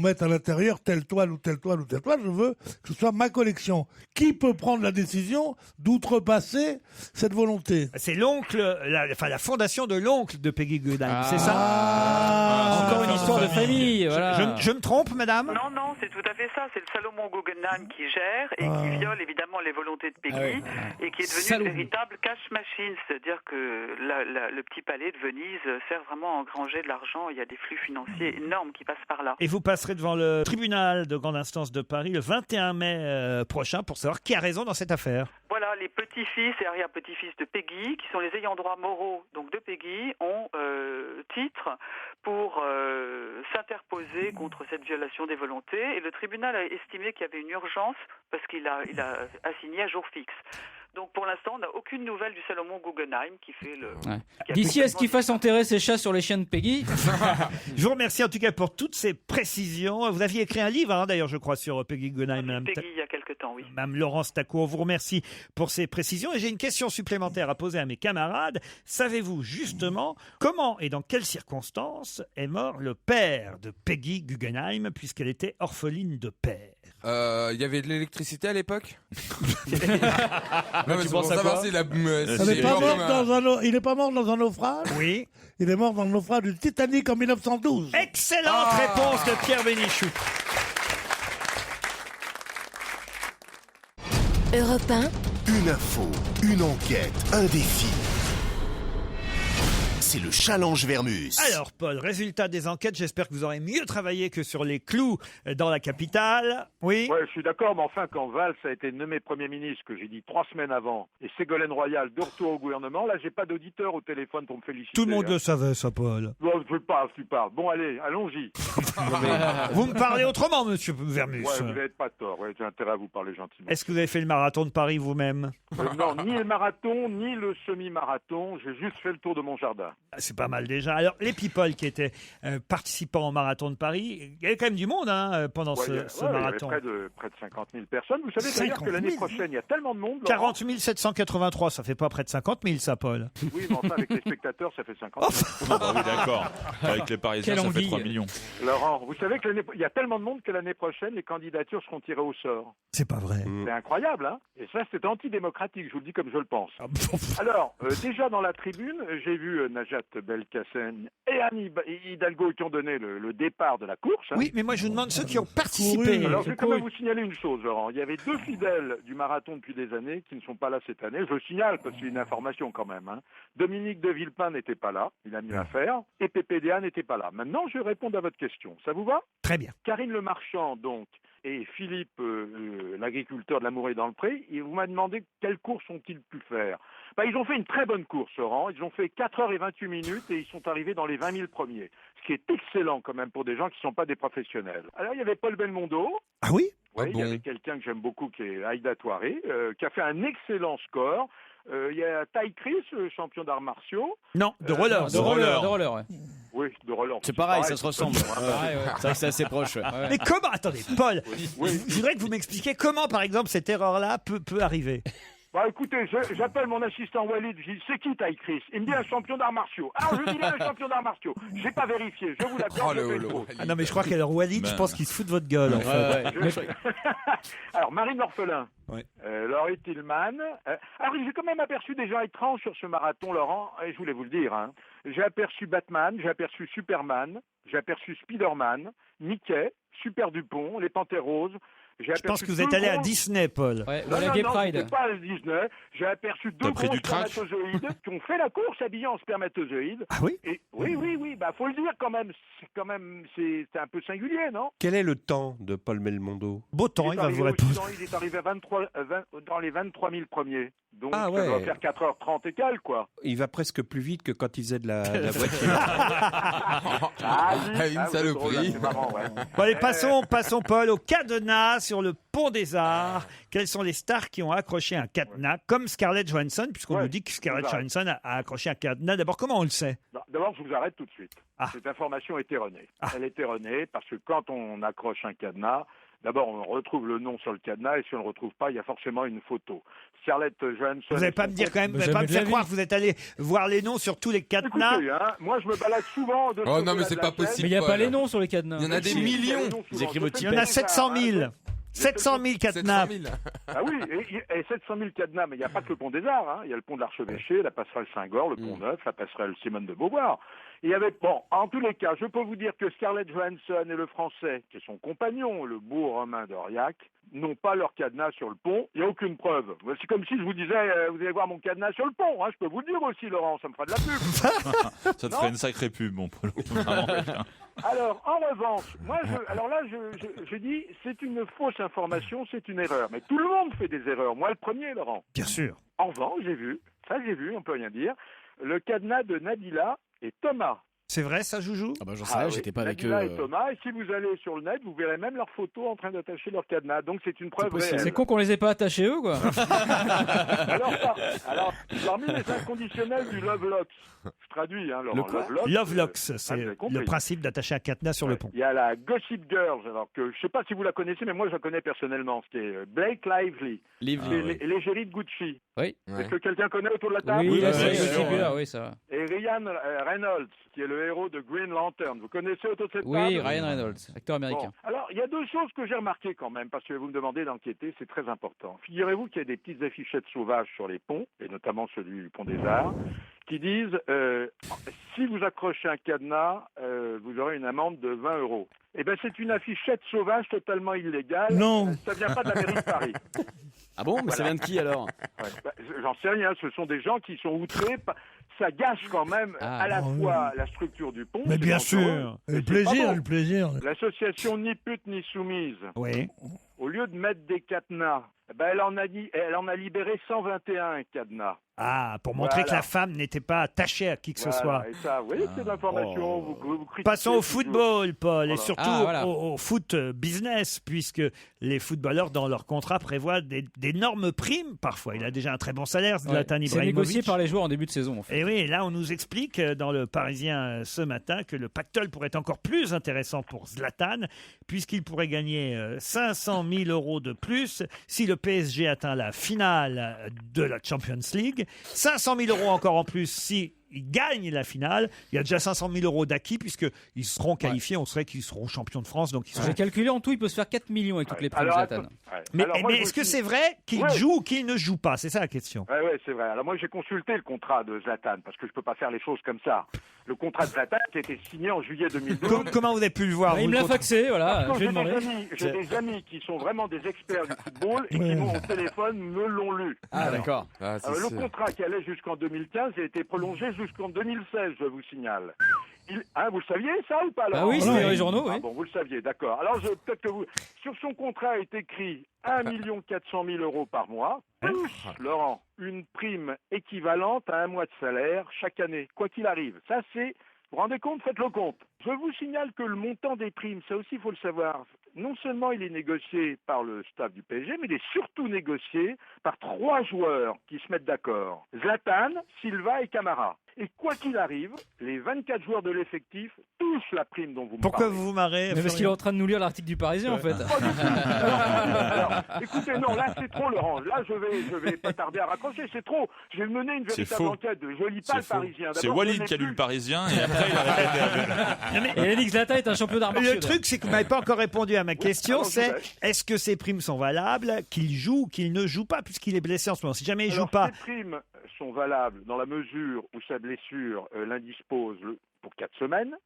mette à l'intérieur telle toile ou telle toile ou telle toile, je veux que ce soit ma collection. Qui peut prendre la décision d'outrepasser cette volonté? C'est l'oncle, la fondation de l'oncle de Peggy Guggenheim, c'est ça? Encore une histoire de famille, voilà. Je me trompe, madame? Non, c'est tout à fait ça. C'est le Salomon Guggenheim qui gère et qui viole évidemment les volontés de Peggy et qui est devenu une véritable cash machine. C'est-à-dire que le petit palais de Venise sert vraiment à engranger de l'argent. Il y a des flux financiers énormes qui passent par là. Et vous passerez devant le tribunal de grande instance de Paris le 21 mai prochain pour savoir qui a raison dans cette affaire. Voilà, les petits-fils et arrière-petits-fils de Peggy, qui sont les ayants droit moraux donc de Peggy, ont titre pour s'interposer contre cette violation des volontés. Et le tribunal a estimé qu'il y avait une urgence parce qu'il a assigné à jour fixe. Donc pour l'instant, on n'a aucune nouvelle du Salomon Guggenheim qui fait le... D'ici à ce qu'il fasse enterrer ses chats sur les chiens de Peggy. Je vous remercie en tout cas pour toutes ces précisions. Vous aviez écrit un livre, d'ailleurs, je crois, sur Peggy Guggenheim. Madame Peggy, il y a quelque temps, oui. Madame Laurence Tacourt, on vous remercie pour ces précisions. Et j'ai une question supplémentaire à poser à mes camarades. Savez-vous justement comment et dans quelles circonstances est mort le père de Peggy Guggenheim, puisqu'elle était orpheline de père? Il y avait de l'électricité à l'époque? Non, mais tu penses à quoi? Il n'est pas mort dans un naufrage? Oui. Il est mort dans le naufrage du Titanic en 1912. Excellente réponse de Pierre Bénichou. Europe 1. Une info, une enquête, un défi. C'est le challenge Vermus. Alors Paul, résultat des enquêtes, j'espère que vous aurez mieux travaillé que sur les clous dans la capitale. Oui. Ouais, je suis d'accord, mais enfin, quand Valls a été nommé Premier ministre, que j'ai dit 3 semaines avant, et Ségolène Royal de retour au gouvernement, là, j'ai pas d'auditeur au téléphone pour me féliciter. Tout le monde le savait, ça, Paul. Bon, tu parles. Bon, allez, allons-y. Vous me parlez autrement, monsieur Vermus. Ouais, vous n'avez pas tort. Ouais, j'ai intérêt à vous parler gentiment. Est-ce que vous avez fait le marathon de Paris vous-même? Non, ni le marathon, ni le semi-marathon. J'ai juste fait le tour de mon jardin. C'est pas mal déjà. Alors, les people qui étaient participants au marathon de Paris, il y avait quand même du monde pendant ce marathon. Il y avait près de 50 000 personnes. Vous savez d'ailleurs que l'année prochaine, il y a tellement de monde. 40 783, ça fait pas près de 50 000, ça, Paul. Oui, mais enfin, avec les spectateurs, ça fait 50 000. Ah oui, d'accord. Avec les Parisiens, ça fait 3 millions. Laurent, vous savez qu'il y a tellement de monde que l'année prochaine, les candidatures seront tirées au sort. C'est pas vrai. C'est incroyable, hein? Et ça, c'est antidémocratique, je vous le dis comme je le pense. Alors, déjà dans la tribune, j'ai vu Najat Belkacem et Anne Hidalgo qui ont donné le départ de la course. Hein. Oui, mais moi je vous demande ceux qui ont participé. Oui, alors je vais quand même vous signaler une chose, Laurent. Il y avait 2 fidèles du marathon depuis des années qui ne sont pas là cette année. Je le signale parce que c'est une information quand même. Hein. Dominique de Villepin n'était pas là, il a mis l'affaire, et PPDA n'était pas là. Maintenant, je vais répondre à votre question. Ça vous va? Très bien. Karine Le Marchand, donc, et Philippe, l'agriculteur de l'Amour et dans le Pré, vous m'avez demandé quelles courses ont-ils pu faire. Ils ont fait une très bonne course, Laurent. Ils ont fait 4h28 et ils sont arrivés dans les 20 000 premiers. Ce qui est excellent quand même pour des gens qui ne sont pas des professionnels. Alors, il y avait Paul Belmondo. Ah oui? Il y avait quelqu'un que j'aime beaucoup qui est Aïda Touaré, qui a fait un excellent score. Il y a Ty Chris, champion d'arts martiaux. Non, de roller. De roller, ouais. Oui, de roller. C'est pareil, ça se ressemble. C'est vrai que c'est assez proche. Ouais. Mais comment? Attendez, Paul, je voudrais que vous m'expliquiez comment, par exemple, cette erreur-là peut arriver. Écoutez, j'appelle mon assistant Walid, je dis, c'est qui Ty Chris? Il me dit un champion d'arts martiaux. Alors je dis un champion d'arts martiaux. J'ai pas vérifié, je vous l'accorde. Ah non, mais je crois qu'alors Walid, je pense qu'il se fout de votre gueule, en fait. Alors, Marine Orphelin, Laurie Tillman. Alors, j'ai quand même aperçu des gens étranges sur ce marathon, Laurent, et je voulais vous le dire. Hein. J'ai aperçu Batman, j'ai aperçu Superman, j'ai aperçu Spider-Man, Mickey, Super Dupont, les Panthères Roses. Je pense que vous êtes allé à Disney, Paul. Ouais, non, Pride. je pas à Disney. J'ai aperçu 2 gros spermatozoïdes qui ont fait la course habillés en spermatozoïdes. Ah oui? Et, oui, faut le dire quand même. C'est un peu singulier, non? Quel est le temps de Paul Belmondo? Beau temps, il va vous répondre. Il est arrivé dans les 23 000 premiers. Donc, ça doit faire 4h30 et quelques, quoi. Il va presque plus vite que quand il faisait de la voiture. Une saloperie. C'est marrant, ouais. Bon, allez, passons, Paul, au cadenas sur le Pont des Arts. Quelles sont les stars qui ont accroché un cadenas, comme Scarlett Johansson, puisqu'on nous dit que Scarlett Johansson a accroché un cadenas. D'abord, comment on le sait? d'abord, je vous arrête tout de suite. Cette information est erronée. Elle est erronée parce que quand on accroche un cadenas, d'abord, on retrouve le nom sur le cadenas et si on ne le retrouve pas, il y a forcément une photo. Scarlett Johansson... Vous n'allez pas me dire quand même, vous n'allez pas me faire croire que vous êtes allé voir les noms sur tous les cadenas. Écoutez, moi je me balade souvent... Oh non, mais c'est pas possible. Mais il n'y a pas les noms sur les cadenas. Il y en a des millions. Ils écrivent au type. Il y en a 700 000. 700 000 cadenas. Ah oui, et 700 000 cadenas, mais il n'y a pas que le pont des Arts. Il y a le pont de l'Archevêché, la passerelle Saint-Gor, le pont Neuf, la passerelle Simone de Beauvoir. Il y avait, en tous les cas, je peux vous dire que Scarlett Johansson et le Français, qui est son compagnon, le beau Romain d'Auriac, n'ont pas leur cadenas sur le pont. Il n'y a aucune preuve. C'est comme si je vous disais, vous allez voir mon cadenas sur le pont. Je peux vous le dire aussi, Laurent, ça me fera de la pub. Ça te ferait une sacrée pub, mon Polo. Vraiment. Alors, en revanche, je dis, c'est une fausse information, c'est une erreur. Mais tout le monde fait des erreurs. Moi, le premier, Laurent. Bien sûr. En revanche, j'ai vu, on peut rien dire, le cadenas de Nabila et Thomas. C'est vrai, ça, Joujou? J'en sais rien, j'étais pas avec eux. Nabila et Thomas, et si vous allez sur le net, vous verrez même leurs photos en train d'attacher leur cadenas. Donc c'est une preuve réelle. C'est con qu'on les ait pas attachés eux, quoi. alors, parmi les inconditionnels du Lovelocks, je traduis, le quoi? Lovelocks, c'est le principe d'attacher un cadenas sur le pont. Il y a la Gossip Girl, alors que je sais pas si vous la connaissez, mais moi je la connais personnellement, qui est Blake Lively. L'égérie de Gucci. Oui. Est-ce que quelqu'un connaît autour de la table? Oui, oui, ça va. Et Ryan Reynolds, qui est le héros de Green Lantern. Vous connaissez autour de cette table? Oui, Ryan Reynolds, acteur américain. Bon. Alors, il y a deux choses que j'ai remarquées quand même, parce que vous me demandez d'enquêter, c'est très important. Figurez-vous qu'il y a des petites affichettes sauvages sur les ponts, et notamment celui du pont des Arts, qui disent si vous accrochez un cadenas, vous aurez une amende de 20 €. Eh bien, c'est une affichette sauvage totalement illégale. Non. Ça vient pas de la mairie de Paris. Ah bon? Mais ça vient de qui alors? J'en sais rien. Ce sont des gens qui sont outrés. Ça gâche quand même à la fois la structure du pont. Mais bien sûr. Le plaisir. L'association Ni Pute Ni Soumise. Oui. Au lieu de mettre des cadenas, elle en a libéré 121 cadenas. Ah, pour montrer que la femme n'était pas attachée à qui que ce soit. Et ça, vous voyez que c'est de l'information. Vous Passons au football, Paul, et surtout au foot business, puisque les footballeurs, dans leur contrat, prévoient d'énormes primes parfois. Il a déjà un très bon salaire, Zlatan Ibrahimovic. C'est négocié par les joueurs en début de saison, en fait. Et oui, là, on nous explique dans le Parisien ce matin que le pactole pourrait être encore plus intéressant pour Zlatan, puisqu'il pourrait gagner 500 000 € de plus si le PSG atteint la finale de la Champions League. 500 000 € encore en plus si ils gagnent la finale. Il y a déjà 500 000 € d'acquis puisqu'ils seront qualifiés. On sait qu'ils seront champions de France. Donc j'ai calculé en tout, il peut se faire 4 millions avec toutes les primes de Zlatan. Mais est-ce que c'est vrai qu'il joue ou qu'il ne joue pas? C'est ça la question. Oui, c'est vrai. Alors moi, j'ai consulté le contrat de Zlatan parce que je ne peux pas faire les choses comme ça. Le contrat de Zlatan qui a été signé en juillet 2012. Comment vous avez pu le voir? Il me l'a faxé, voilà. J'ai des amis qui sont vraiment des experts du football et qui, au téléphone, me l'ont lu. Ah, d'accord. Le contrat qui allait jusqu'en 2015 a été prolongé jusqu'en 2016, je vous signale. Vous le saviez, ça, ou pas? Ah oui, c'était dans les journaux, oui. Bon, vous le saviez, d'accord. Alors, peut-être que sur son contrat est écrit 1 400 000 € par mois, plus, Laurent, une prime équivalente à un mois de salaire chaque année, quoi qu'il arrive. Ça, c'est... Vous vous rendez compte? Faites le compte. Je vous signale que le montant des primes, ça aussi, il faut le savoir, non seulement il est négocié par le staff du PSG, mais il est surtout négocié par 3 joueurs qui se mettent d'accord. Zlatan, Silva et Camara. Et quoi qu'il arrive, les 24 joueurs de l'effectif touchent la prime dont vous me Pourquoi parlez. vous vous marrez? Parce qu'il est en train de nous lire l'article du Parisien, en fait. Alors, écoutez, non, là c'est trop, Laurent. Là, je vais pas tarder à raccrocher. C'est trop. Je vais mener une véritable enquête. Je lis pas le Parisien. C'est Walid qui a lu le Parisien et après il a répété. Et Yannick Zlatan est un champion d'arts martiaux. Le truc, c'est que vous m'avez pas encore répondu à ma question. C'est est-ce que ces primes sont valables, qu'il joue ou qu'il ne joue pas, puisqu'il est blessé en ce moment? Si jamais il joue pas. Ces primes sont valables dans la mesure où sa blessure l'indispose pour 4 semaines.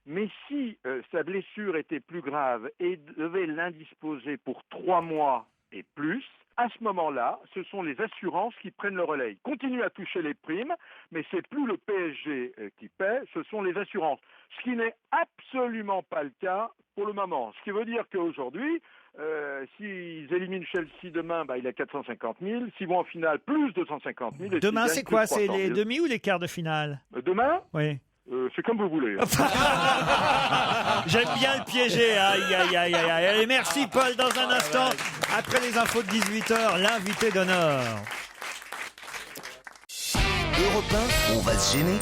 Mais si sa blessure était plus grave et devait l'indisposer pour 3 mois et plus, à ce moment-là, ce sont les assurances qui prennent le relais. Ils continuent à toucher les primes, mais c'est plus le PSG qui paie, ce sont les assurances. Ce qui n'est absolument pas le cas pour le moment. Ce qui veut dire qu'aujourd'hui, s'ils éliminent Chelsea demain, il a 450 000. S'ils vont en finale, plus 250 000. Demain, c'est quoi? C'est les demi ou les quarts de finale? Demain? Oui. C'est comme vous voulez. J'aime bien le piéger. Aïe, aïe, aïe, aïe. Allez, merci Paul. Dans un instant, après les infos de 18h, l'invité d'honneur. Europe 1, on va se gêner.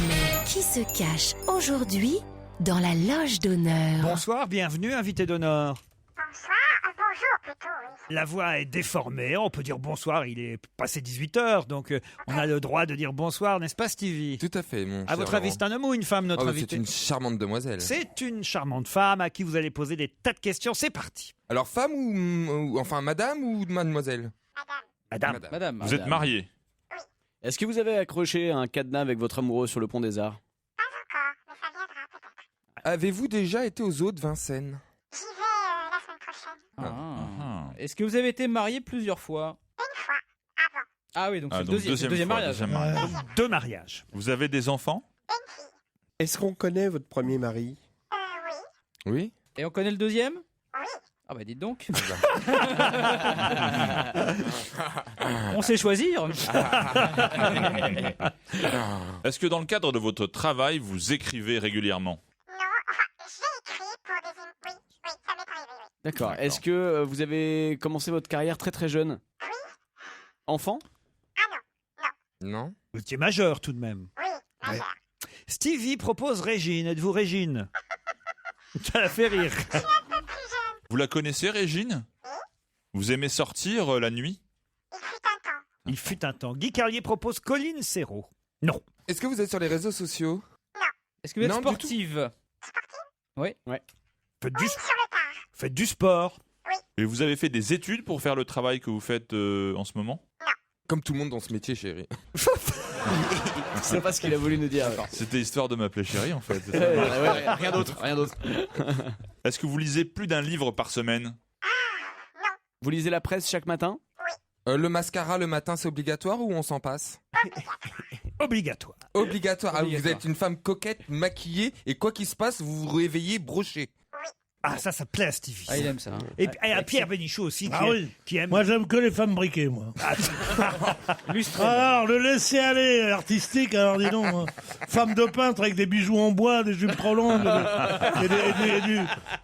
Mais Qui se cache aujourd'hui dans la loge d'honneur? Bonsoir, bienvenue, invité d'honneur. Bonjour plutôt, oui. La voix est déformée, on peut dire bonsoir, il est passé 18h, donc on a le droit de dire bonsoir, n'est-ce pas Stevie? Tout à fait, mon À cher votre avis, Laurent. c'est un homme ou une femme, notre invité? C'est une charmante demoiselle. C'est une charmante femme à qui vous allez poser des tas de questions, c'est parti. Alors, femme ou enfin madame ou mademoiselle? Madame. Vous êtes marié? Est-ce que vous avez accroché un cadenas avec votre amoureux sur le pont des Arts? Avez-vous déjà été aux Eaux de Vincennes? J'y vais la semaine prochaine. Est-ce que vous avez été marié plusieurs fois? Une fois, avant. Ah oui, donc c'est le donc deuxième fois, mariage. deuxième mariage. Deux mariages. Vous avez des enfants? Est-ce qu'on connaît votre premier mari? Oui. Et on connaît le deuxième? Oui. Ah bah dites donc. On sait choisir. Est-ce que dans le cadre de votre travail, vous écrivez régulièrement? D'accord. Est-ce que vous avez commencé votre carrière très très jeune? Oui. Enfant? Non. Vous étiez majeur tout de même. Oui, majeur. Stevie propose Régine, êtes-vous Régine? Ça la fait rire. Vous la connaissez, Régine? Vous aimez sortir la nuit? Il fut un temps. Guy Carlier propose Colline Serrault. Non. Est-ce que vous êtes sur les réseaux sociaux? Est-ce que vous êtes Non, du tout. sportive? Oui. Faites du sport. Et vous avez fait des études pour faire le travail que vous faites en ce moment? Comme tout le monde dans ce métier, chérie. C'est pas ce qu'il a voulu nous dire. C'était histoire de m'appeler chérie, en fait. Rien d'autre. Est-ce que vous lisez plus d'un livre par semaine? Vous lisez la presse chaque matin? Le mascara le matin, c'est obligatoire ou on s'en passe? Obligatoire. Obligatoire. Ah, vous Obligatoire. êtes une femme coquette, maquillée, et quoi qu'il se passe, vous vous réveillez broché. Ah, ça plaît à Stevie. Ah, il aime ça. hein. Et à Pierre Bénichou aussi, qui aime. Moi, j'aime que les femmes briquées, moi. Alors, le laisser-aller artistique, alors dis donc. Hein. Femme de peintre avec des bijoux en bois, des jupes trop longues,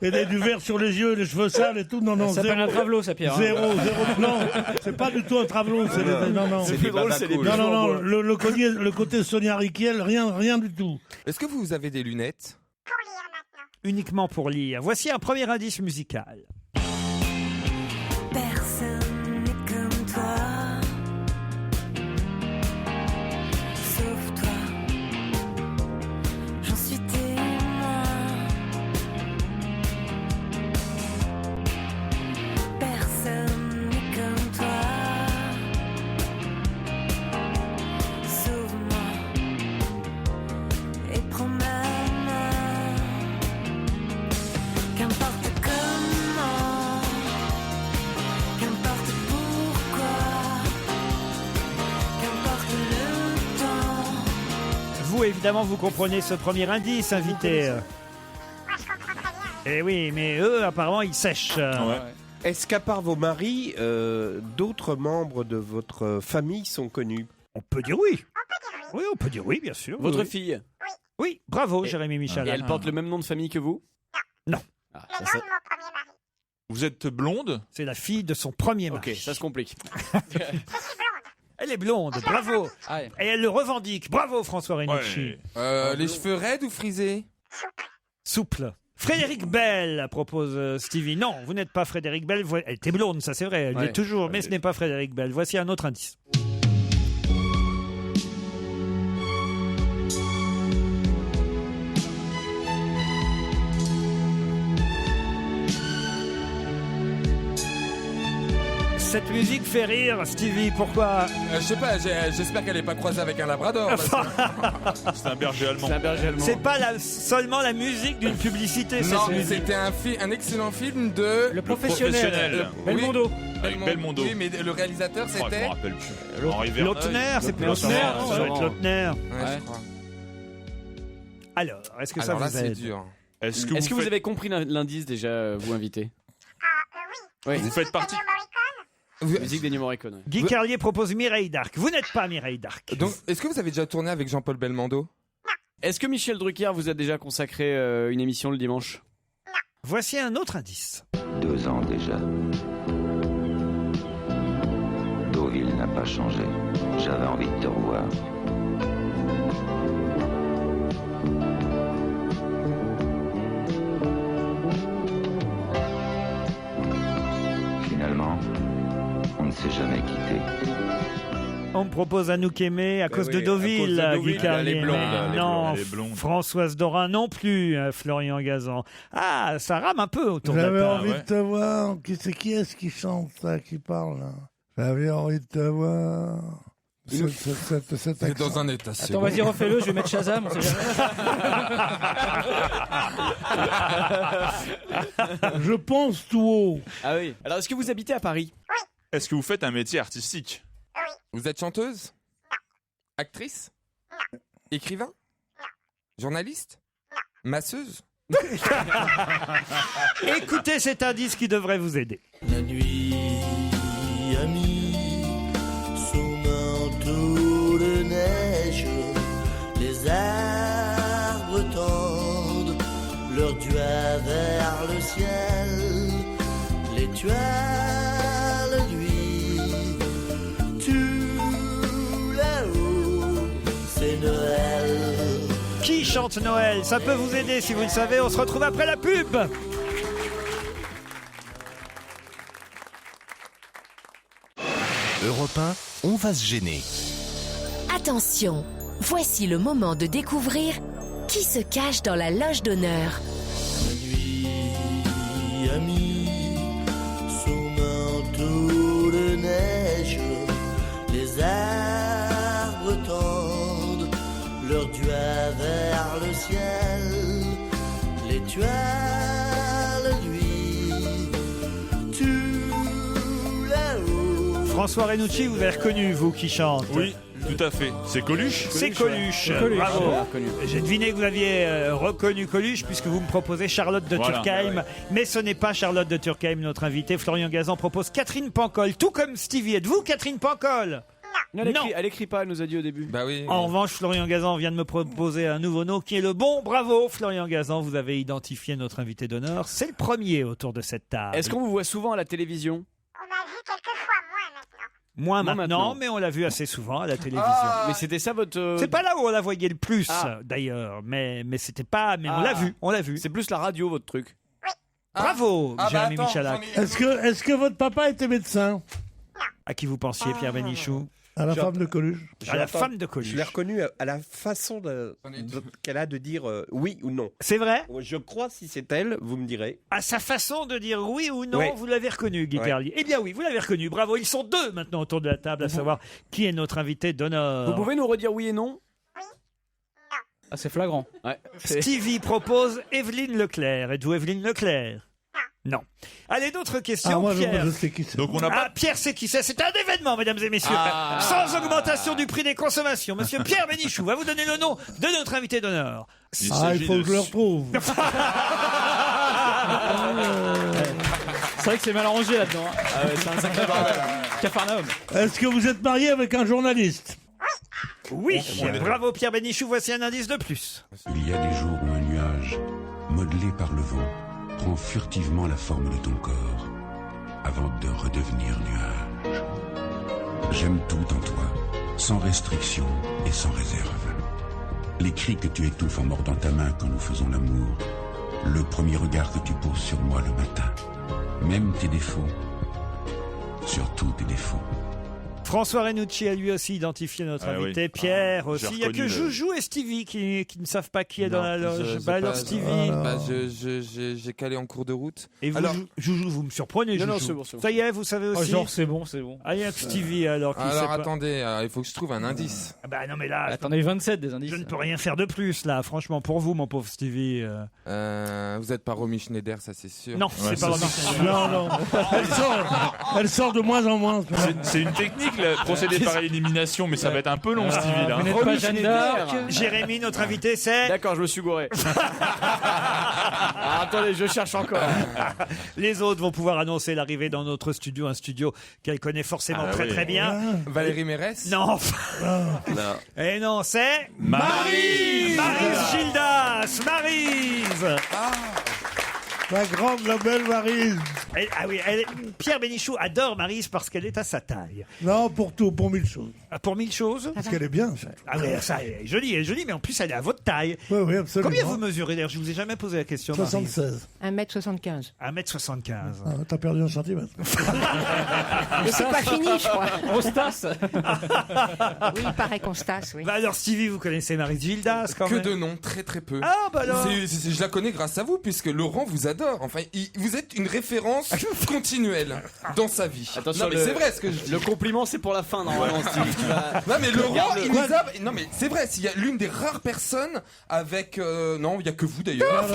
et du verre sur les yeux, les cheveux sales et tout. Non, non, Ça s'appelle un travelot, ça, Pierre. hein. Zéro. Non, c'est pas du tout un travelot. Non. C'est plus drôle, c'est les bijoux en Non, bois. le côté Sonia Riquiel, rien du tout. Est-ce que vous avez des lunettes? Uniquement pour lire. Voici un premier indice musical. Personne n'est comme toi, sauf toi. J'en suis témoin. Personne n'est comme toi, sauve-moi et prends ma main. Qu'importe comment, qu'importe pourquoi, qu'importe le temps. Vous, évidemment, vous comprenez ce premier indice, invité. Eh oui, mais eux, apparemment, ils sèchent. Est-ce qu'à part vos maris, d'autres membres de votre famille sont connus? On peut dire oui. Oui, on peut dire oui, bien sûr. Votre oui. fille? Oui, bravo, Jérémy Michel. Et elle porte le même nom de famille que vous? Non. Ah, Le nom de mon premier mari. Vous êtes blonde? C'est la fille de son premier mari. Ok, ça se complique. Elle est blonde, bravo. Ah ouais. Et elle le revendique. Bravo, François Renucci. Les cheveux raides ou frisés? Souple. Frédéric Bell, propose Stevie. Non, vous n'êtes pas Frédéric Bell. Elle était blonde, ça c'est vrai. Elle l'est toujours, mais ce n'est pas Frédéric Bell. Voici un autre indice. Cette musique fait rire, Stevie, pourquoi? Je sais pas, j'espère qu'elle n'est pas croisée avec un labrador. C'est un berger allemand. C'est pas seulement la musique d'une publicité, Non, cette musique. c'était un excellent film de... Le professionnel. Belmondo. Avec Belmondo. Oui, mais le réalisateur, Oh, je c'était... me rappelle plus. Henri Verneuil. Lautner, c'est plus Lautner, Lautner. non, Ça doit être Lautner. Ouais, je crois. Alors, est-ce que ça Alors là, vous c'est aide? dur. Est-ce que, Est-ce que vous faites... avez compris l'indice déjà, vous invité? Oui. Vous faites partie... Musique d'Ennio Morricone. Ouais. Guy Carlier propose Mireille d'Arc. Vous n'êtes pas Mireille d'Arc. Donc, est-ce que vous avez déjà tourné avec Jean-Paul Belmondo? Est-ce que Michel Drucker vous a déjà consacré une émission le dimanche? Voici un autre indice. 2 ans déjà. Deauville n'a pas changé. J'avais envie de te revoir. On me propose Anouk Aimée à cause de oui, Deauville, à cause de Deauville, Guy Carlier. les blondes, Mais les non, blondes. Les blondes. Françoise Dorin non plus, Florian Gazan. Ah, ça rame un peu autour de la J'avais table. envie de te voir. Qui est-ce qui chante ça, qui parle là? J'avais envie de te voir. Cet T'es dans accent. un état Attends, second. vas-y, refais-le, je vais mettre Shazam. On sait jamais. Je pense tout haut. Ah oui. Alors, est-ce que vous habitez à Paris? Est-ce que vous faites un métier artistique? Vous êtes chanteuse? Actrice? Écrivain? Journaliste? Masseuse? Écoutez cet indice qui devrait vous aider. La nuit a mis son manteau de neige, les arbres tendent leurs doigts vers le ciel, l'étoile lui, tout là-haut, c'est Noël. Qui chante Noël? Ça peut vous aider si vous le savez. On se retrouve après la pub. Europe 1, on va se gêner. Attention, voici le moment de découvrir qui se cache dans la loge d'honneur. La nuit a mis son manteau de neige, les arbres tendent leurs doigts vers le ciel, l'étoile lui, tout là-haut. François Renucci, vous avez reconnu, vous qui chante. Oui, tout à fait. C'est Coluche? C'est Coluche. Coluche. Bravo. Ouais, J'ai deviné que vous aviez reconnu Coluche puisque vous me proposez Charlotte de Voilà. Turckheim. Mais ce n'est pas Charlotte de Turckheim, notre invité. Florian Gazan propose Catherine Pancol, tout comme Stevie. Êtes-vous Catherine Pancol? Non, elle écrit pas, elle nous a dit au début. Bah oui. En revanche, Florian Gazan vient de me proposer un nouveau nom qui est le bon. Bravo, Florian Gazan, vous avez identifié notre invité d'honneur. C'est le premier autour de cette table. Est-ce qu'on vous voit souvent à la télévision? Moins Moins maintenant, maintenant. mais on l'a vu assez souvent à la télévision. Mais c'était ça votre. C'est pas là où on la voyait le plus, Ah. d'ailleurs. Mais c'était pas. Mais on Ah. l'a vu, on l'a vu. C'est plus la radio, votre truc. Bravo, Jérémy attends, Michalak. Est-ce que votre papa était médecin? À qui vous pensiez, Pierre Bénichou? À la J'ai- femme de Coluche. À la femme de Coluche. Je l'ai reconnu à la façon qu'elle a de dire oui ou non. C'est vrai? Je crois, si c'est elle, vous me direz. À sa façon de dire oui ou non, Oui. vous l'avez reconnu, Guy Ouais. Carlier. Eh bien oui, vous l'avez reconnu. Bravo, ils sont deux maintenant autour de la table à savoir qui est notre invité d'honneur. Vous pouvez nous redire oui et non? Ah, c'est flagrant. Ouais. Stevie propose Evelyne Leclerc. Êtes-vous Evelyne Leclerc? Non. Allez, d'autres questions, Ah, moi, Pierre. je sais qui c'est. Donc on n'a Ah, pas. Pierre, c'est qui c'est? C'est un événement, mesdames et messieurs. Sans augmentation du prix des consommations. Monsieur Pierre Bénichou va vous donner le nom de notre invité d'honneur. Il Ah, s'agit il faut de- que je le retrouve. C'est vrai que c'est mal arrangé là-dedans. hein. Ah ouais, c'est un sacré bordel. Capharnaüm. Est-ce que vous êtes marié avec un journaliste? Oui, bravo Pierre Bénichou, voici un indice de plus. Il y a des jours où un nuage, modelé par le vent, prend furtivement la forme de ton corps, avant de redevenir nuage. J'aime tout en toi, sans restriction et sans réserve. Les cris que tu étouffes en mordant ta main quand nous faisons l'amour, le premier regard que tu poses sur moi le matin, même tes défauts, surtout tes défauts. François Renucci a lui aussi identifié notre Ah invité. oui. Pierre Ah, aussi. j'ai Il n'y a que reconnu le- Joujou et Stevie qui ne savent pas qui est dans Non, la loge. je- Bah j'ai alors pas- Stevie. Bah, j'ai calé en cours de route. Et vous, Alors- Joujou, vous me surprenez, Non, non, Joujou. c'est bon, c'est bon. Ça y est, vous savez Oh, aussi. genre, c'est bon, c'est bon. Ah, il y a que Stevie alors qui sait Alors pas. attendez, il faut que je trouve un indice. Ah bah non mais là, Attendez, 27 des indices. je ne peux rien faire de plus là. Franchement, pour vous, mon pauvre Stevie. Vous êtes pas Romy Schneider, ça c'est sûr. Non, Ouais, c'est pas ça, vraiment. Non, non. Elle sort de moins en moins. C'est une technique, le procédé par élimination, mais ça va être un peu long, Stevie. Là. Vous n'êtes pas Jeanne d'Arc. Jérémy, notre invité, c'est. D'accord, je me suis gouré. Ah, attendez, je cherche encore. Les autres vont pouvoir annoncer l'arrivée dans notre studio, un studio qu'elle connaît forcément Ah très oui. très bien. Valérie Mérès. Non. Non. Et non, c'est Maryse. Maryse Gildas. Maryse. La grande, la belle Maryse. Ah oui, Pierre Bénichou adore Maryse parce qu'elle est à sa taille. Non, pour tout, pour 1000 choses. Ah, pour 1000 choses. Parce qu'elle est bien. Ah oui, ça, elle est jolie, mais en plus elle est à votre taille. Oui, oui, absolument. Combien vous mesurez d'ailleurs? Je vous ai jamais posé la question. 76. 1m75. 1m75. Ah, t'as perdu un centimètre. Mais c'est pas fini, je crois. On se tasse. Oui, il paraît qu'on se tasse, oui. Bah alors Stevie, vous connaissez Maryse Gildas quand Que même? de noms, très très peu. Ah bah alors. Je la connais grâce à vous, puisque Laurent vous adore. Enfin, vous êtes une référence continuelle dans sa vie. Attention, non, mais c'est vrai ce que je dis. Le compliment, c'est pour la fin, normalement, Steve. Non, mais Laurent, Regarde-le. il nous a... Non, mais c'est vrai, s'il y a l'une des rares personnes avec... Non, il n'y a que vous, d'ailleurs.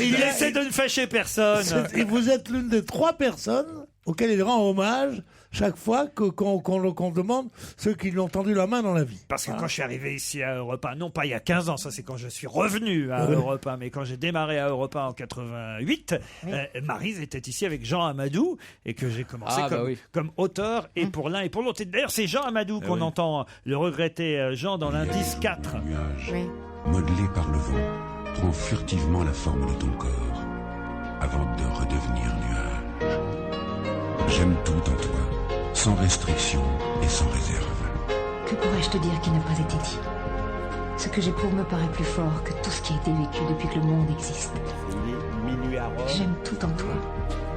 Il essaie de ne fâcher personne. Et vous êtes l'une des 3 personnes auxquelles il rend hommage chaque fois qu'on demande ceux qui lui ont tendu la main dans la vie. Parce que quand je suis arrivé ici à Europe 1, non pas il y a 15 ans, ça c'est quand je suis revenu à Europe 1, mais quand j'ai démarré à Europe 1 en 88, Maryse était ici avec Jean Amadou et que j'ai commencé comme auteur et pour l'un et pour l'autre. Et d'ailleurs c'est Jean Amadou qu'on entend le regretter Jean dans l'indice 4. Nuage, modelé par le vent, prend furtivement la forme de ton corps avant de redevenir nuage. J'aime tout en toi, sans restriction et sans réserve. Que pourrais-je te dire qui n'a pas été dit? Ce que j'éprouve me paraît plus fort que tout ce qui a été vécu depuis que le monde existe. J'aime tout en toi,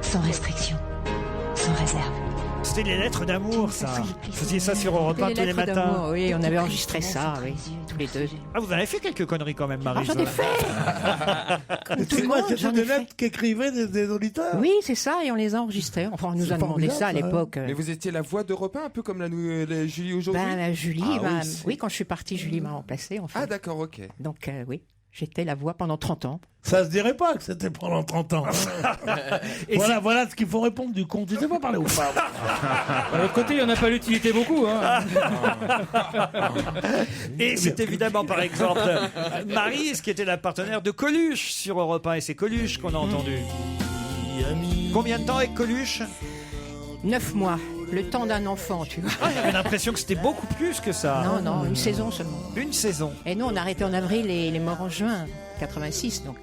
sans restriction, sans réserve. C'était les lettres d'amour, ça. Vous faisiez ça sur Europe 1 tous les matins. D'amour, oui, on avait enregistré ça, oui, tous les deux. Ah, vous en avez fait quelques conneries quand même, Maryse. J'en ai fait. C'est quoi, c'était des lettres qu'écrivaient des auditeurs? Oui, c'est ça, et on les a enregistrées. Enfin, on nous a demandé ça à l'époque. Mais vous étiez la voix d'Europe 1, un peu comme la Julie aujourd'hui? Julie, oui, quand je suis partie, Julie m'a remplacée, en fait. Ah, d'accord, ok. Donc, oui, j'étais la voix pendant 30 ans. Ça se dirait pas que c'était pendant 30 ans. voilà ce qu'il faut répondre du con. Tu sais pas parler aux femmes. De l'autre côté, il n'y en a pas l'utilité beaucoup. Hein. Et c'est évidemment, par exemple, Maryse qui était la partenaire de Coluche sur Europe 1. Et c'est Coluche qu'on a entendu. Combien de temps avec Coluche? 9 mois. Le temps d'un enfant, tu vois. J'avais l'impression que c'était beaucoup plus que ça. Non, une saison seulement. Une saison. Et nous, on a arrêté en avril et les morts en juin 86, donc.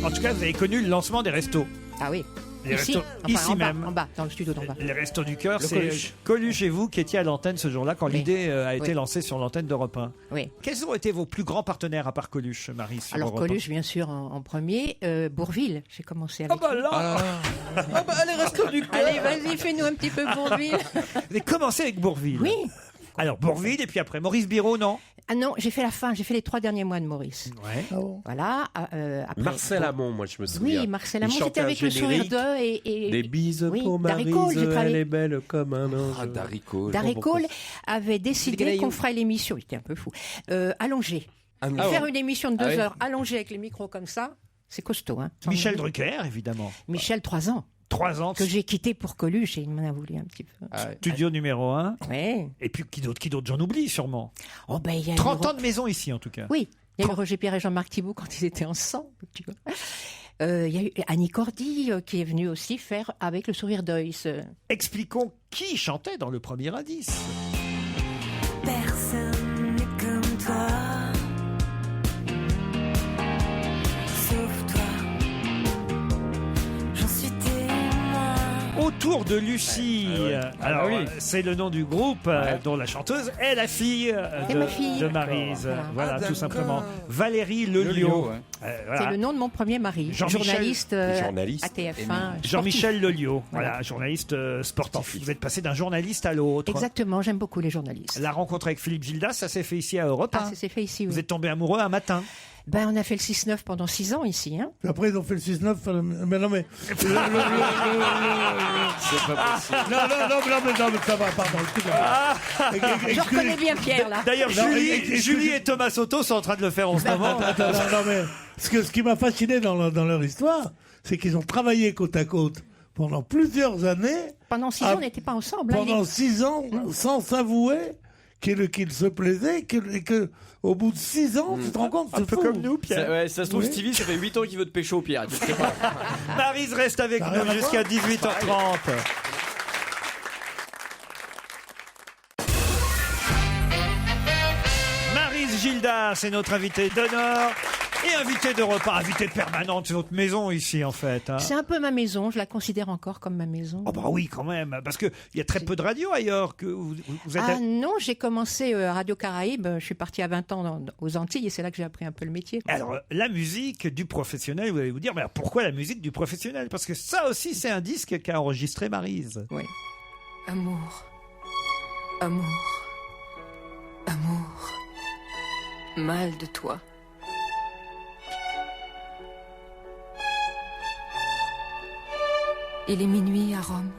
En tout cas, vous avez connu le lancement des restos. Ah oui. Les ici, restos, ici même. En bas, dans le studio d'en bas. Les restos du cœur, Le c'est Coluche. Coluche et vous qui étiez à l'antenne ce jour-là quand l'idée a été Oui. lancée sur l'antenne d'Europe 1. Oui. Quels ont été vos plus grands partenaires à part Coluche, Maryse, sur Alors Europe 1? Coluche, bien sûr, en premier. Bourville, j'ai commencé avec. Ah bah là les restos du cœur. Allez, vas-y, fais-nous un petit peu Bourville. Vous avez commencé avec Bourville. Oui. Alors Bourville et puis après Maurice Biro, non? Ah non, j'ai fait la fin, j'ai fait les 3 derniers mois de Maurice. Ouais. Voilà. Après, Marcel Amont, moi je me souviens. Oui, Marcel Il Amont, chantait c'était un avec le sourire générique. d'eux et Des bises oui, pour Darry Maryse, Cole, j'ai travaillé. elle est belle comme un ange. Ah, Darry Cole. Darry Cole avait décidé Gaillot. qu'on ferait l'émission, il était un peu fou, allongée. Faire une émission de 2 heures allongée avec les micros comme ça, c'est costaud. Hein. Michel Drucker, évidemment. Michel, 3 ans. 3 ans. Que j'ai quitté pour Coluche et il m'en a voulu un petit peu. Studio numéro 1. Oui. Et puis qui d'autre j'en oublie sûrement. Oh, ben, il y a 30 ans de maison ici en tout cas. Oui, il y a eu Roger Pierre et Jean-Marc Thibault quand ils étaient ensemble. Tu vois. Il y a eu Annie Cordy qui est venue aussi faire avec le sourire d'œil. Expliquons qui chantait dans le premier indice. Personne n'est comme toi, sauf toi. J'en suis témoin. Autour de Lucie. Alors, c'est le nom du groupe dont la chanteuse est la fille, C'est ma fille. de Maryse. Voilà, tout d'accord. simplement. Valérie Lelio. C'est le nom de mon premier mari, Jean-Michel- journaliste, Journaliste. à TF1. Jean-Michel Lelio, voilà, journaliste sportif. Vous êtes passé d'un journaliste à l'autre. Exactement, j'aime beaucoup les journalistes. La rencontre avec Philippe Gildas, ça s'est fait ici à Europe 1. Ah, ça s'est fait ici, oui. Vous êtes tombé amoureux un matin. Ben, on a fait le 6-9 pendant 6 ans ici. Hein. Puis après, ils ont fait le 6-9. Mais non, mais. C'est pas possible. Non, mais ça va, pardon. Je reconnais bien Pierre, là. D'ailleurs, Non, Julie et Thomas Soto sont en train de le faire en ce moment. Non, mais ce qui m'a fasciné dans leur histoire, c'est qu'ils ont travaillé côte à côte pendant plusieurs années. Pendant 6 ans, on n'était pas ensemble. hein, Pendant les- 6 ans, sans s'avouer qu'ils se plaisaient, et que au bout de 6 ans, tu te rends compte, c'est Un peu fou. comme nous, Pierre. Ça se trouve, Oui. Stevie, ça fait 8 ans qu'il veut te pécho, Pierre. Tu sais pas. Maryse reste avec Ça a rien nous à jusqu'à voir. 18h30. Maryse Gilda, c'est notre invité d'honneur. Et invité de repas, invité permanente, c'est votre maison ici en fait. Hein. C'est un peu ma maison, je la considère encore comme ma maison. Oh bah oui quand même, parce qu'il y a très peu de radios ailleurs. Que vous êtes... Ah non, j'ai commencé à Radio Caraïbes, je suis partie à 20 ans aux Antilles et c'est là que j'ai appris un peu le métier. Alors la musique du professionnel, vous allez vous dire, mais alors, pourquoi la musique du professionnel? Parce que ça aussi c'est un disque qu'a enregistré Maryse. Oui. Amour, amour, amour, mal de toi. Il est minuit à Rome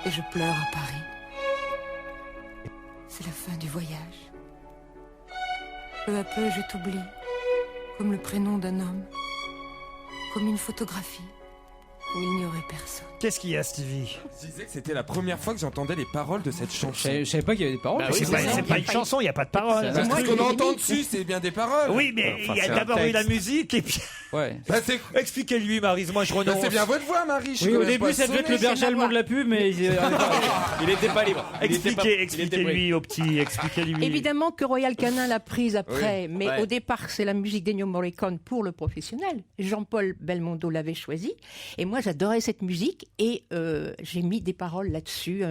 et je pleure à Paris. C'est la fin du voyage. Peu à peu, je t'oublie, comme le prénom d'un homme, comme une photographie où il n'y aurait personne. Qu'est-ce qu'il y a, Stevie? Je disais que c'était la première fois que j'entendais les paroles de cette chanson. Je savais pas qu'il y avait des paroles. Bah oui, c'est pas une chanson, il n'y a pas de paroles. Ce qu'on entend dessus, c'est bien des paroles. Oui, mais il y a d'abord eu la musique et puis... Ouais. Bah, expliquez-lui, Maryse, moi je renonce. c'est bien votre voix, Marie. Oui, au début, ça devait être le berger allemand de la pub, mais il était pas libre. Expliquez-lui au petit, expliquez-lui. Évidemment que Royal Canin l'a prise après, Oui. mais Ouais. au départ, c'est la musique d'Ennio Morricone pour le professionnel. Jean-Paul Belmondo l'avait choisie, et moi j'adorais cette musique, et j'ai mis des paroles là-dessus.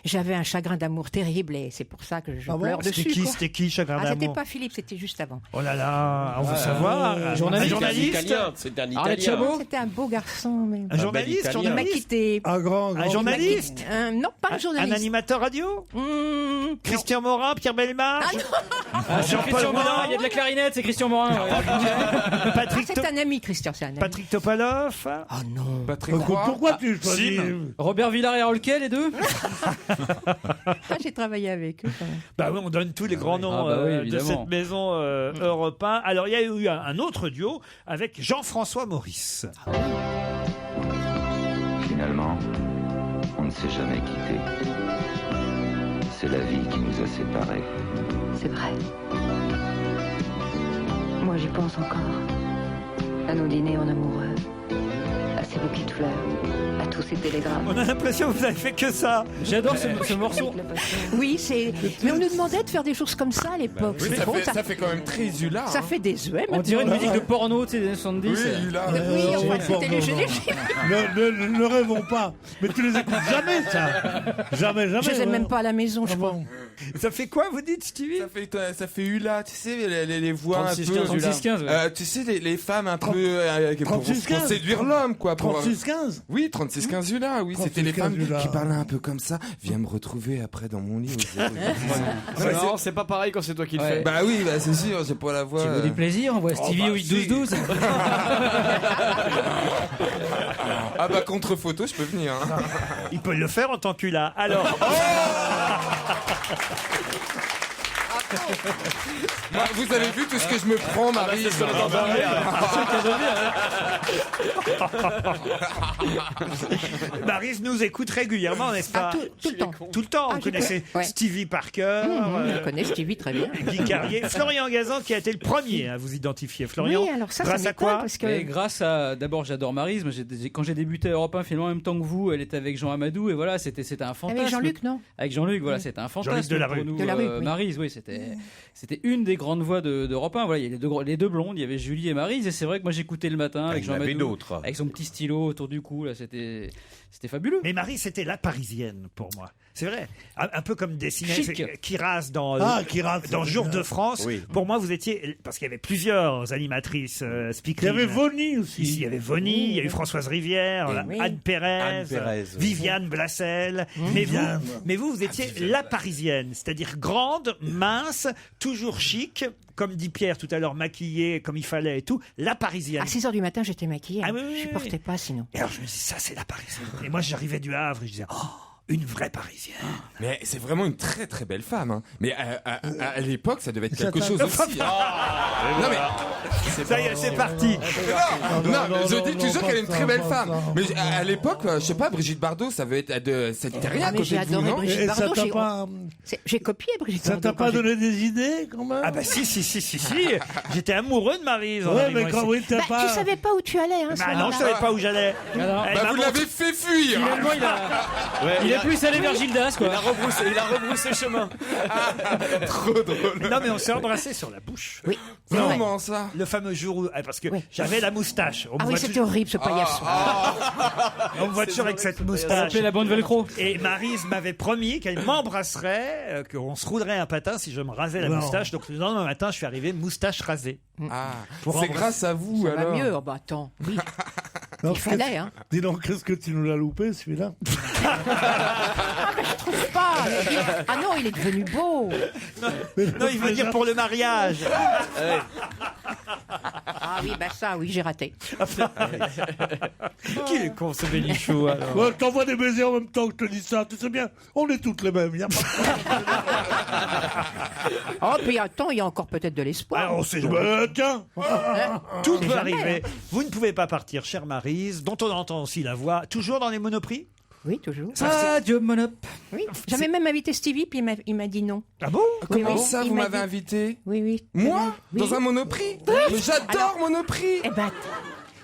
J'avais un chagrin d'amour terrible, et c'est pour ça que je pleure dessus. C'était qui, chagrin Ah, c'était d'amour? pas Philippe, c'était juste avant. Oh là là, on veut savoir. Un journaliste. C'est un Arlette Italien. Chabot. C'était un beau garçon, mais... Un journaliste, Italien. Il m'a journaliste. quitté. Un grand. Un journaliste. Non, pas un Un journaliste. animateur radio. Christian Morin, Pierre Bellemare. Jean-Paul Christian Morin, Morin. il y a de la clarinette, c'est Christian Morin. Patrick, C'est un ami, Christian, c'est un ami. Patrick Topalov. Oh non. Patrick Pourquoi tu choisis Robert Villard et Rolquet, les deux. Ah, j'ai travaillé avec eux quand même. Bah oui, on donne tous les grands noms Ah bah oui, de évidemment. cette maison Europe 1. Alors il y a eu un autre duo avec Jean-François Maurice. Finalement, on ne s'est jamais quitté. C'est la vie qui nous a séparés. C'est vrai. Moi, j'y pense encore. À nos dîners en amoureux, à ces bouquets de fleurs, à tous ces télégrammes. On a l'impression que vous avez fait que ça. J'adore ce morceau. Oui, c'est. Mais on nous demandait de faire des choses comme ça à l'époque. Oui, C'est drôle, ça fait quand même très Zula. ça fait des œufs. On dirait une musique de porno, tu sais, des années 70. Oui, Zula. Oui, enfin, c'était léger. Ne rêvons pas. Mais tu les écoutes jamais, ça. Jamais. Je les ai ouais. même pas à la maison, je crois. Ça fait quoi, vous dites, Stevie? Ça fait Hula, tu sais, les voix 36, un peu. 36-15, ouais. Tu sais, les femmes un peu. Pour 36-15. séduire l'homme, quoi. 36-15. Oui, 36-15 Hula, oui. C'était les 36-15 femmes Hula. qui parlaient un peu comme ça. Viens me retrouver après dans mon lit. Non, c'est pas pareil quand c'est toi qui le fais. Bah oui, bah c'est sûr, j'ai pas la voix. Tu veux du plaisir, on voit Stevie au 8-12-12. Ah bah contre photo, je peux venir. Hein. Il peut le faire en tant qu'Hula. Alors. Bah, vous avez vu tout ce que je me prends, Marie. C'est ce qu'on entend Maryse nous écoute régulièrement, n'est-ce pas? Tout le temps. Tout le temps. Ah, Vous connaissez ouais. Stevie Parker, Je connais Stevie très bien. Guy Carlier, Florian Gazan qui a été le premier à vous identifier. Florian, Oui, alors ça grâce à m'étonne quoi? parce que... Et grâce à, d'abord, j'adore Maryse. Moi, quand j'ai débuté à Europe 1, finalement, en même temps que vous, elle était avec Jean Amadou, et voilà, c'était un fantasme. Avec Jean-Luc, non? Avec Jean-Luc, voilà, c'était un fantasme Jean-Luc Delarue. pour nous. Delarue, oui. Maryse, oui, c'était une des grandes voix d'Europe 1. Voilà, il y a les deux blondes, il y avait Julie et Maryse, et c'est vrai que moi j'écoutais le matin avec Jean Amadou, avec son petit stylo autour du cou, là, c'était fabuleux. Mais Maryse, c'était la parisienne pour moi. C'est vrai. Un peu comme dessinait Chic. Kiraz dans Jour de France. Oui. Pour moi, vous étiez... Parce qu'il y avait plusieurs animatrices Il y speakerines. avait Vonnie aussi. Ici, il y avait Vonnie, il y a eu Françoise Rivière, Anne Pérez, Viviane Blassel. Mais vous étiez la parisienne, c'est-à-dire grande, mince, toujours chic, comme dit Pierre tout à l'heure, maquillée comme il fallait et tout, la parisienne. À 6h du matin, j'étais maquillée. Ah oui, oui, Je oui. supportais pas sinon. Et alors je me dis, ça c'est la parisienne. Et moi j'arrivais du Havre et je disais, oh, une vraie parisienne. Mais c'est vraiment une très très belle femme. Hein. Mais à l'époque, ça devait être quelque chose aussi. Non mais ça y est, c'est parti. Non, je dis toujours qu'elle est une très belle femme. Mais à l'époque, je sais pas, Brigitte Bardot, ça veut être c'était rien à Mais côté j'ai de vous, adoré non? Brigitte Et ça Bardot. t'a j'ai- pas... J'ai copié Brigitte Ça Bardot. t'a pas quand donné des idées, quand même? Ah bah si. J'étais amoureux de Maryse. en Ouais, arrivant mais quand ici. oui, t'as Bah, pas... tu savais pas où tu allais, hein, ce Bah non, moment-là. je savais pas où j'allais. Alors, Elle Bah m'a vous montré- l'avez fait fuir. Finalement, il a serait plus allé vers Gildas, quoi. Il a rebroussé chemin. Trop drôle. Non, mais on s'est embrassé sur la bouche. Oui. Comment ça? Le fameux jour où. Parce que j'avais la moustache. On me Ah oui, voit c'était toujours- horrible ce paillasson. On me voit toujours avec cette Ça moustache. s'appelait la bande velcro. Et Maryse m'avait promis qu'elle m'embrasserait, qu'on se roulerait un patin si je me rasais la Non. moustache. Donc le lendemain matin, je suis arrivé moustache rasée. Ah, Pour c'est embrasser. grâce à vous Ça va alors. mieux. Oh, bah attends, oui. Non, Il fallait, hein. Dis donc, qu'est-ce que tu nous l'as loupé, celui-là? Ah, mais je trouve pas. Ah non, il est devenu beau. Non, il veut dire pour le mariage. Ah oui, bah ça, oui, j'ai raté. Qui est con ce Bénichou alors? Ouais, je t'envoie des baisers en même temps que je te dis ça. Tu sais bien, on est toutes les mêmes. Y a pas Oh, puis attends, il y a encore peut-être de l'espoir. Ah, on sait de... jamais. tiens. Tout sait peut jamais, arriver. Vous ne pouvez pas partir, chère Maryse, dont on entend aussi la voix, toujours dans les Monoprix. Oui, toujours. Adieu, Monop. Oui. J'avais même invité Stevie, puis il m'a dit non. Ah bon? Comment oui, ça, il vous m'a m'avez dit- invité? Oui, oui. Moi? Oui. Dans un Monoprix? Mais j'adore Alors- Monoprix. Eh ben,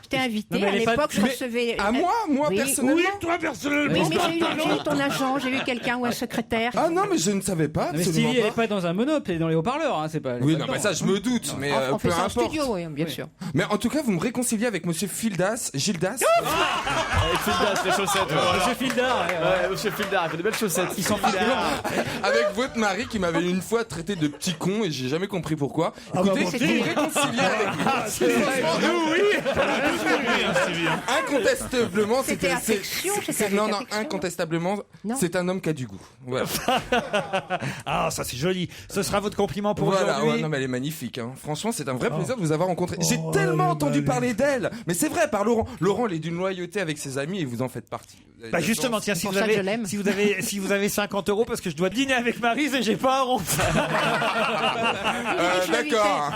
je t'ai invité. Non, mais À elle est pas- l'époque, je Mais recevais. à moi Oui. personnellement? Oui, toi, personnellement. Oui, mais j'ai eu ton agent, j'ai eu quelqu'un ou un secrétaire. Ah non, mais je ne savais pas, Mais absolument Stevie, elle est pas. pas dans un monop, elle est dans les haut-parleurs, hein, c'est pas. elle est Oui, pas non, dedans. mais ça, je me doute, mais On fait peu ça en importe. studio, oui, bien sûr. Mais en tout cas, vous me réconciliez avec Monsieur Gildas. Avec Fildas, les chaussettes. Monsieur Fildar. Ouais, monsieur Fildar, il fait de belles chaussettes. Ils sont Fildar. Avec votre mari qui m'avait une fois traité de petit con et j'ai jamais compris pourquoi. bah, Écoutez, bon, vous me réconciliez avec Incontestablement, C'était affection, c'était non, avec non, affection. incontestablement, Non. c'est un homme qui a du goût. Voilà, Ah, ça c'est joli. Ce sera votre compliment pour voilà aujourd'hui. ouais, non, mais elle est magnifique. Hein. Franchement, c'est un vrai plaisir de vous avoir rencontré. J'ai Oh, tellement elle est entendu magnifique. parler d'elle. Mais c'est vrai, par Laurent. Laurent, il est d'une loyauté avec ses amis et vous en faites partie. Vous avez Bah de la justement, chance. tiens, si pour vous, ça que je avez, l'aime. si vous avez 50 € parce que je dois dîner avec Maryse et j'ai pas un rond. D'accord.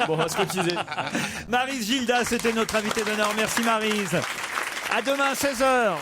Bon, on va se cotiser. Maryse Gildas, c'était notre invitée d'honneur. Merci Maryse. À demain 16h.